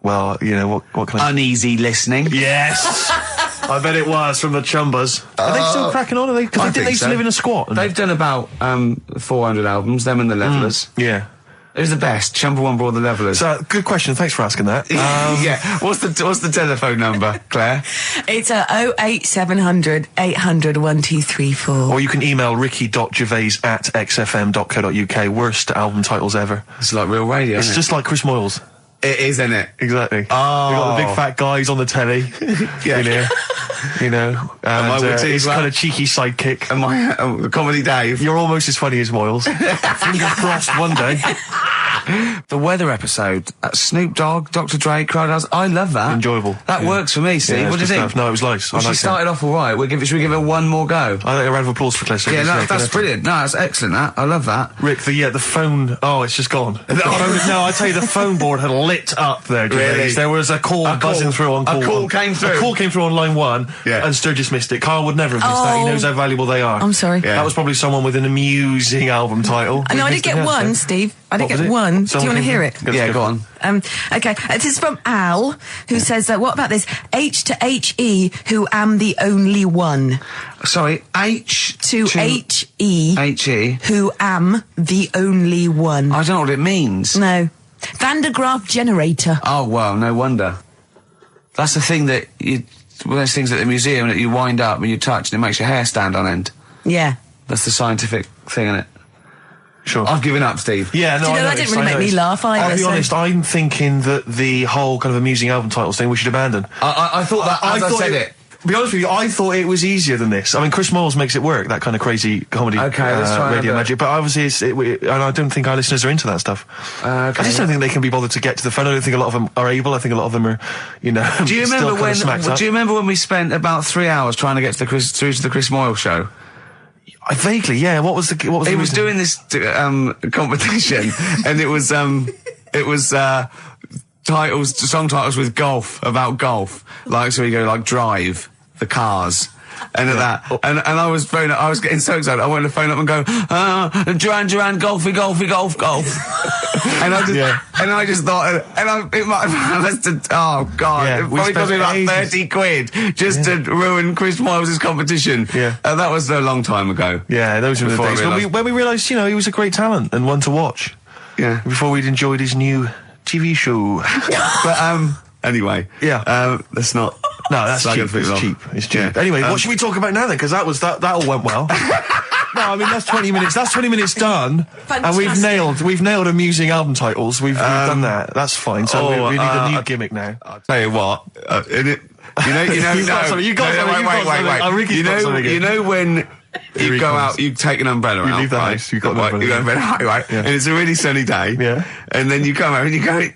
Well, you know what kind of. Uneasy listening. Yes. I bet it was from the Chumbas. Are they still cracking on? Are they? Because I I think think they used to so. live in a squat. They've done about 400 albums. Them and the Levelers. Yeah. Who's the best? Chumbawamba or the Levelers? So good question. Thanks for asking that. Yeah. What's the telephone number, Claire? It's 08700 800 1234. Or you can email ricky.gervais@xfm.co.uk. Worst album titles ever. It's like real radio. It's isn't just like Chris Moyles. it is, isn't it? Exactly. Oh. They got the big fat guys on the telly. Yeah. You know. And I witty his as well? kind of cheeky sidekick. Am I Comedy Dave? You're almost as funny as Moyles. Fingers crossed one day. The weather episode, Snoop Dogg, Dr. Dre, Crowdhouse, I love that. Enjoyable. That works for me, Steve. Yeah, What do you think? No, it was nice. Well, she started off all right. Should we give her one more go? I think a round of applause for Claire. Yeah, that's brilliant. No, that's excellent, that. I love that. Rick, the phone, it's just gone. The phone, no, I tell you, the phone board had lit up there, Gervais. Really? There was a call buzzing through on call. A call came through? A call came through on line 1, and Sturgis missed it. Carl would never have missed that. He knows how valuable they are. I'm sorry. Yeah. That was probably someone with an amusing album title. No, I did get one, Steve. I did get one. Do you want to hear it? Yeah, go on. Okay, this is from Al, who says, what about this? H to H-E, who am the only one. Sorry, H to H-E. H-E. Who am the only one. I don't know what it means. No. Van de Graaff generator. Oh, well, no wonder. That's the thing that one of those things at the museum that you wind up and you touch and it makes your hair stand on end. Yeah. That's the scientific thing, isn't it? Sure. I've given up, Steve. Yeah, no, Do you know, that didn't really make me laugh either. I'll be honest, I'm thinking that the whole kind of amusing album titles thing we should abandon. I thought that as I said it. To be honest with you, I thought it was easier than this. I mean, Chris Moyles makes it work, that kind of crazy comedy, let's try radio magic, but obviously and I don't think our listeners are into that stuff. I just don't think they can be bothered to get to the phone. I don't think a lot of them are able. I think a lot of them are, Do you remember when we spent about 3 hours trying to get to the Chris Moyles show? Vaguely, yeah. What was the He was doing this competition, and it was song titles with golf, about golf. Like, so we go like Drive, the Cars, and and I was getting so excited. I wanted to phone up and go, Duran, golfy, and I just thought, it might have lasted, oh God, it probably cost me about 30 quid just to ruin Chris Moyles' competition. Yeah. That was a long time ago. Yeah, those were the days when we realised, he was a great talent and one to watch. Yeah. Before we'd enjoyed his new TV show. But, anyway. Yeah. That's not... No, that's cheap. It's cheap. It's cheap. Yeah. Anyway, what should we talk about now then? Because that all went well. No, I mean, that's 20 minutes. That's 20 minutes done. Fantastic. And we've nailed amusing album titles. We've done that. That's fine. So we need a new gimmick now. I'll tell you what. Wait. You know when you go out, you take an umbrella out. You leave the house, you've got an umbrella. Right. Yeah. And it's a really sunny day. Yeah. And then you come out and you go, we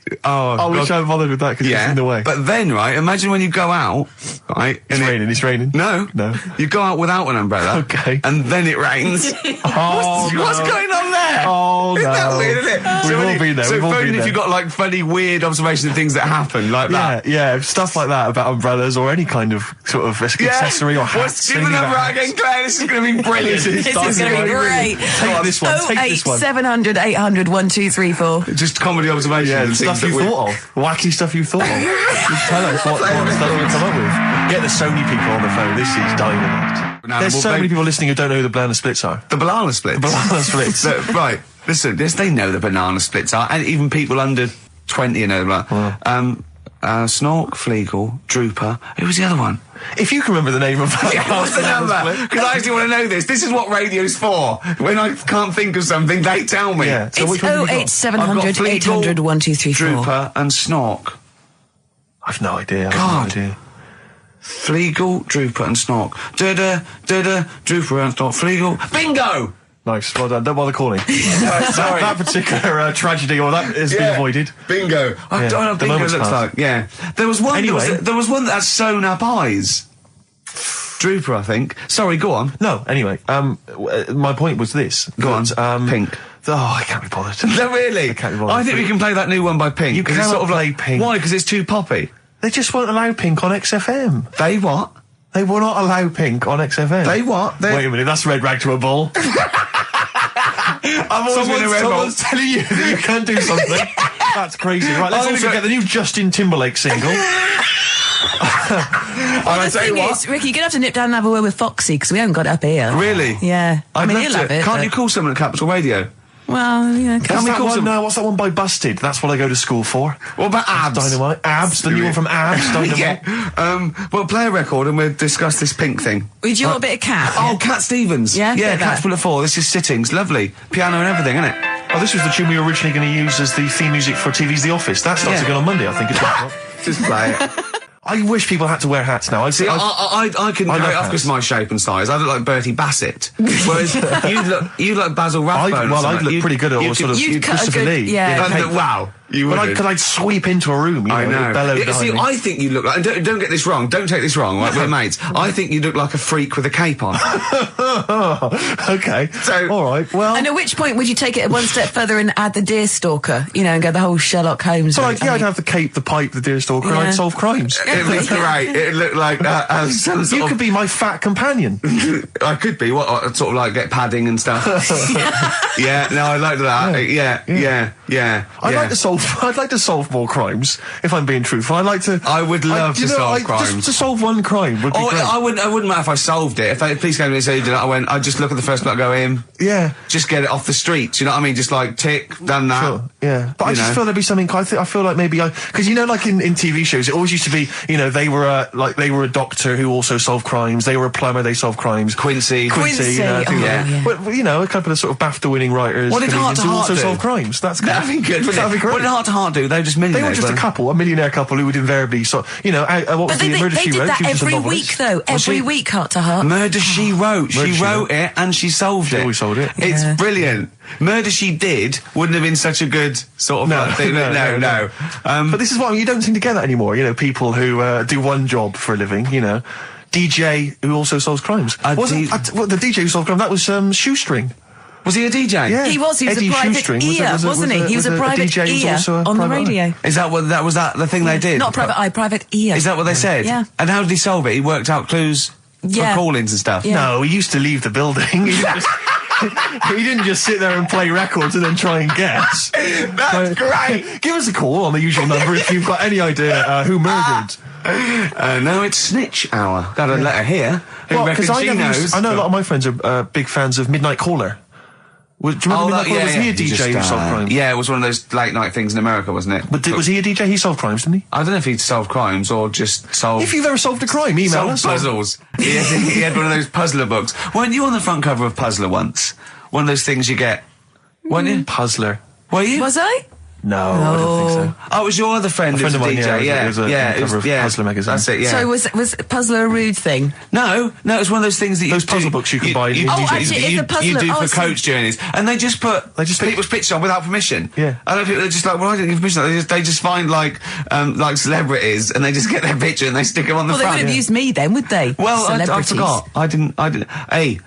can't bother with that because it's in the way. But then, right, imagine when you go out, right. It's raining. No. You go out without an umbrella. Okay. And then it rains. What's going on there? Oh, Isn't that weird, isn't it? We've all been there. So phone if you've got like funny, weird observations of things that happen like that. Yeah, stuff like that about umbrellas or any kind of sort of accessory or hat. Give the number out again, Claire. This is going to be brilliant. This is going to be great. Take this one. 08700 800 1234. Just comedy observations. Yeah, stuff you thought of. Wacky stuff you thought of. Just tell us what stuff you come up with. Get the Sony people on the phone. This is dynamite. There's so many people listening who don't know who the banana splits are. The banana splits? The banana splits. Right. Listen, they know the banana splits are, and even people under 20 know that. Snork, Fleagle, Drooper. Who was the other one? If you can remember the name of that. Yeah, what's the number? Because I actually want to know this. This is what radio's for. When I can't think of something, they tell me. Yeah. So it's 08700 800 1234. Drooper and Snork. I've no idea. Fleagle, Drooper and Snork. Drooper and Snork. Fleagle. Bingo! Nice, well done. Don't bother calling. Sorry. That particular tragedy, or that has been avoided. Bingo. I don't know what bingo looks like. Yeah. There was one. Anyway. There was one that had sewn up eyes. Drooper, I think. Sorry, go on. No, anyway. My point was this. Go on. Pink. I can't be bothered. No, really? I can't be bothered. I think we can play that new one by Pink. You cannot play Pink. Why? Because it's too poppy. They just won't allow Pink on XFM. They what? They will not allow Pink on XFM. They what? Wait a minute, that's red rag to a bull. Someone's telling you that you can't do something. That's crazy. Right, let's also get the new Justin Timberlake single. The thing is, Ricky, you're going to have to nip down and have a word with Foxy, because we haven't got it up here. Really? Yeah. I mean, he'll have it. Can't you call someone at Capital Radio? Well, yeah. What's that one by Busted? That's what I go to school for. What about Abs? Dynamite. Abs, the new one from Abs. Dynamite. Yeah. Well, play a record and we'll discuss this Pink thing. Would you want a bit of Cat? Oh, Cat Stevens. Yeah? Yeah, Cat's Bullet 4. This is Sittings. Lovely. Piano and everything, isn't it? Oh, this was the tune we were originally going to use as the theme music for TV's The Office. That starts again on Monday, I think. Just play it. I wish people had to wear hats now. See, I couldn't I carry love it off because of my shape and size. I look like Bertie Bassett. Whereas you look like Basil Rathbone. I'd look pretty good at all sort of You'd cut a Christopher good- Lee. yeah. You know, Wow. You But would. I'd sweep into a room, you know, I know. bellow Yeah, see, behind me. I think you look like, and don't get this wrong, don't take this wrong, right, we're mates. I think you look like a freak with a cape on. Okay. So- alright, well... And at which point would you take it one step further and add the deerstalker, you know, and go the whole Sherlock Holmes So, route? I'd have the cape, the pipe, the deerstalker, and Yeah. I'd solve crimes. It looked great. It looked like some sort You could be my fat companion. I could be, what, sort of like get padding and stuff. Yeah, no, I like that. Yeah. I'd like to solve more crimes, if I'm being truthful. I would love to solve crimes. Just to solve one crime would be great. I wouldn't matter if I solved it. If they police came to me and said, I'd just look at the first block, go in. Yeah. Just get it off the streets, you know what I mean? Just like, tick, done that. Sure, yeah. But I You just know. feel there'd be something, I feel like maybe because you know, like in TV shows, it always used to be, you know, they were a doctor who also solved crimes, they were a plumber, they solved crimes. Quincy. You know, Quincy, yeah. But, you know, a couple of sort of BAFTA-winning writers, What did Heart comedians to who Heart also do? solve crimes. That'd That'd be good, wouldn't That'd it? be great. What did Heart to Heart do? They were just They millionaires. were just a couple, a millionaire couple who would invariably what was But they the Murder, they She did Wrote? that She was just a every novelist. week, though. Every she? week, Heart to Heart. Murder, She Wrote. Murder, She She wrote it and she solved She it. always solved it. It's Yeah. brilliant. Murder, She Did wouldn't have been such a good sort of thing. No. But this is what you don't seem to get that anymore. You know, people who do one job for a living. You know, DJ who also solves crimes. The DJ who solved crime, that was Shoestring. Was he a DJ? Yeah. He was Eddie a private Shoestring ear, wasn't he? He was a private DJ who was ear also a on the private eye. radio. Is that what was that the thing they did? Not private eye, private ear. Is that what they said? Yeah. And how did he solve it? He worked out clues Yeah. for call-ins and stuff. Yeah. No, he used to leave the building. He didn't just sit there and play records and then try and guess. That's great. Give us a call on the usual number if you've got any idea who murdered. No, it's Snitch Hour. Got a letter here. Who reckons because she knows? I know a lot of my friends are big fans of Midnight Caller. Do you remember Midnight Caller? Was he a DJ who solved crimes? Yeah, it was one of those late night things in America, wasn't it? But was he a DJ? He solved crimes, didn't he? I don't know if he'd solved crimes or just solved... If you've ever solved a crime, email solved us. puzzles. He had one of those puzzler books. Weren't you on the front cover of Puzzler once? One of those things you get. Weren't you? Puzzler. Were you? Was I? No, I don't think so. Oh, it was your other friend who was a friend of mine, DJ. yeah, it was a cover of Puzzler magazine. That's it, yeah. So was Puzzler a rude thing? No, it was one of those things that you Those do- puzzle books you can buy in You, DJs. Oh, actually, it's a puzzler. you do Oh, for I see. coach journeys, and they just put pick- people's pictures on without permission. Yeah. I don't think they're just like, well, I didn't give permission. They just find like celebrities, and they just get their picture and they stick them on the Well, they front. could have used me then, would they? Well, I Celebrities. forgot. I didn't. Hey,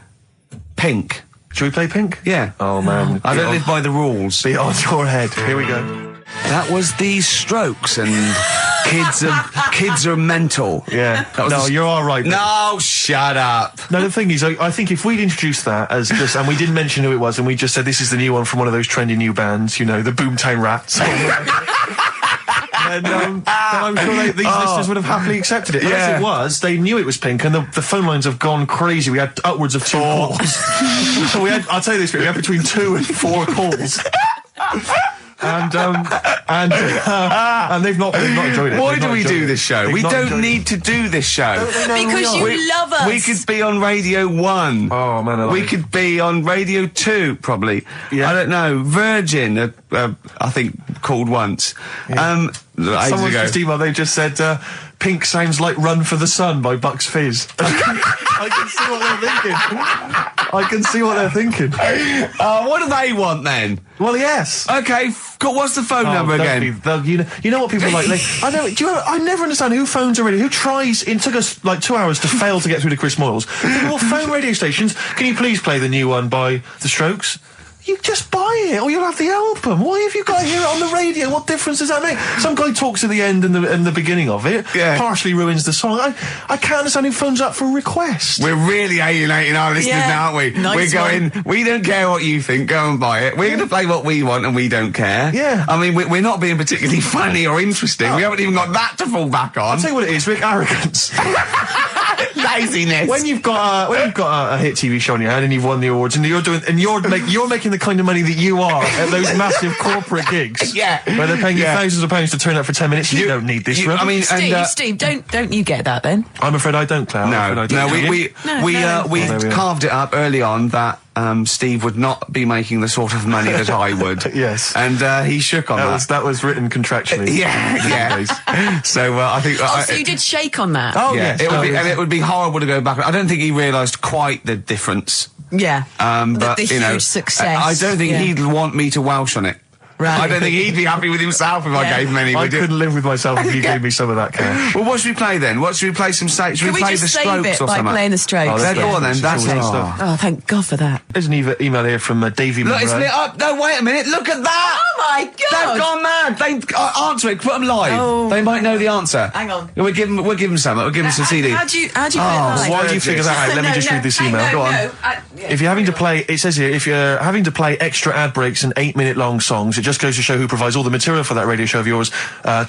Pink. Should we play Pink? Yeah. Oh, man. I don't live by the rules. Be on your head. Here we go. That was the Strokes, and kids are mental. Yeah. That was No, the- you're all right. No, shut up. No, the thing is, I think if we'd introduced that as just, and we didn't mention who it was, and we just said this is the new one from one of those trendy new bands, you know, the Boomtown Rats. then I'm sure these listeners would have happily accepted it. But as it was, they knew it was Pink, and the phone lines have gone crazy. We had upwards of 2 calls. So I'll tell you this, we had between 2 and 4 calls. And they've not enjoyed it. Why They've do not we enjoyed do it. this show? They've We not don't enjoyed need it. to do this show. Because you love us. We could be on Radio 1. Oh, man, I love we it. could be on Radio 2, probably. Yeah. I don't know. Virgin, I think, called once. Yeah. Ages Someone's ago. just emailed, they just said, Pink sounds like Run for the Sun by Bucks Fizz. I can see what they're thinking. I can see what they're thinking. What do they want then? Well, yes. Okay, what's the phone number don't again? you know what people are like. I never understand who phones a radio. Who tries? It took us like 2 hours to fail to get through to Chris Moyles. People will phone radio stations. Can you please play the new one by The Strokes? You just buy it, or you'll have the album. Why have you got to hear it on the radio? What difference does that make? Some guy talks at the end and the beginning of it. Yeah. Partially ruins the song. I can't understand who phones up for a request. We're really alienating our listeners Yeah. now, aren't we? Nice We're going, we don't care what you think, go and buy it. We're going to play what we want and we don't care. Yeah. I mean, we're not being particularly funny or interesting. We haven't even got that to fall back on. I'll tell you what it is, Rick, arrogance. laziness. When you've got a hit TV show on your hand and you've won the awards and you're making the kind of money that you are at those massive corporate gigs, Yeah. where they're paying you thousands of pounds to turn up for 10 minutes. You don't need this. I mean, Steve, don't you get that then? I'm afraid I don't, Claire. We there we are. carved it up early on that Steve would not be making the sort of money that I would. Yes. And he shook on that. That was written contractually. Yeah. So I think. So you did shake on that. Oh, yeah, yes. it would be horrible to go back. I don't think he realised quite the difference. Yeah. But the you know, huge success. I don't think he'd want me to Welsh on it. Right. I don't think he'd be happy with himself if I gave him any. I couldn't live with myself if you gave me some of that cash. Well, what should we play then? What should we play? Should Can we play just the save Strokes it or by something? playing the Strokes? Oh, Go on then. That's all it. stuff. Oh, thank God for that. There's an email here from Davey Look, it's Monroe. lit up. No, wait a minute. Look at that. Oh my God! They've gone mad. They answer it. Put them live. Oh. They might know the answer. Hang on. We'll give them some. We'll give them some CDs. How do you put it live? While you figure that out, let me just read this email. Go on. If you're having to play, it says here, if you're having to play extra ad breaks and 8-minute long songs, it just goes to show who provides all the material for that radio show of yours.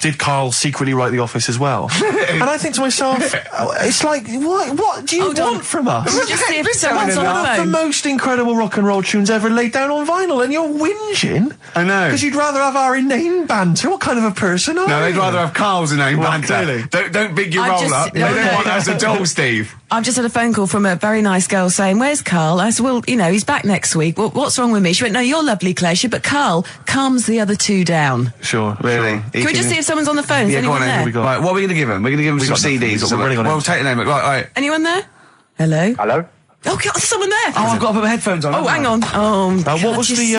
Did Carl secretly write The Office as well? And I think to myself, it's like, what do you want from us? We'll just see if someone's on One the of the phone. most incredible rock and roll tunes ever laid down on vinyl, and you're whinging. I know. Because you'd rather have our inane banter. What kind of a person are No, you? they'd rather have Carl's inane Well, banter. clearly. Don't big your I've roll just- up. They no, don't no. want us at all, Steve. I've just had a phone call from a very nice girl saying, "Where's Carl?" I said, "Well, you know, he's back next week. Well, what's wrong with me?" She went, "No, you're lovely, Claire." She said, "But Carl calms the other two down." Sure, Really? sure. Can we just see if someone's on the phone? Is Yeah, go anyone on there? then. we got? Right, what are we going to give him? We're going to give him some got nothing. CDs. We're running on Well, empty. take the name. Right. Anyone there? Hello? Hello? Oh, God, there's someone there. Oh, I've got to put my headphones on. Oh, haven't I? hang on. Oh, What God, was you're the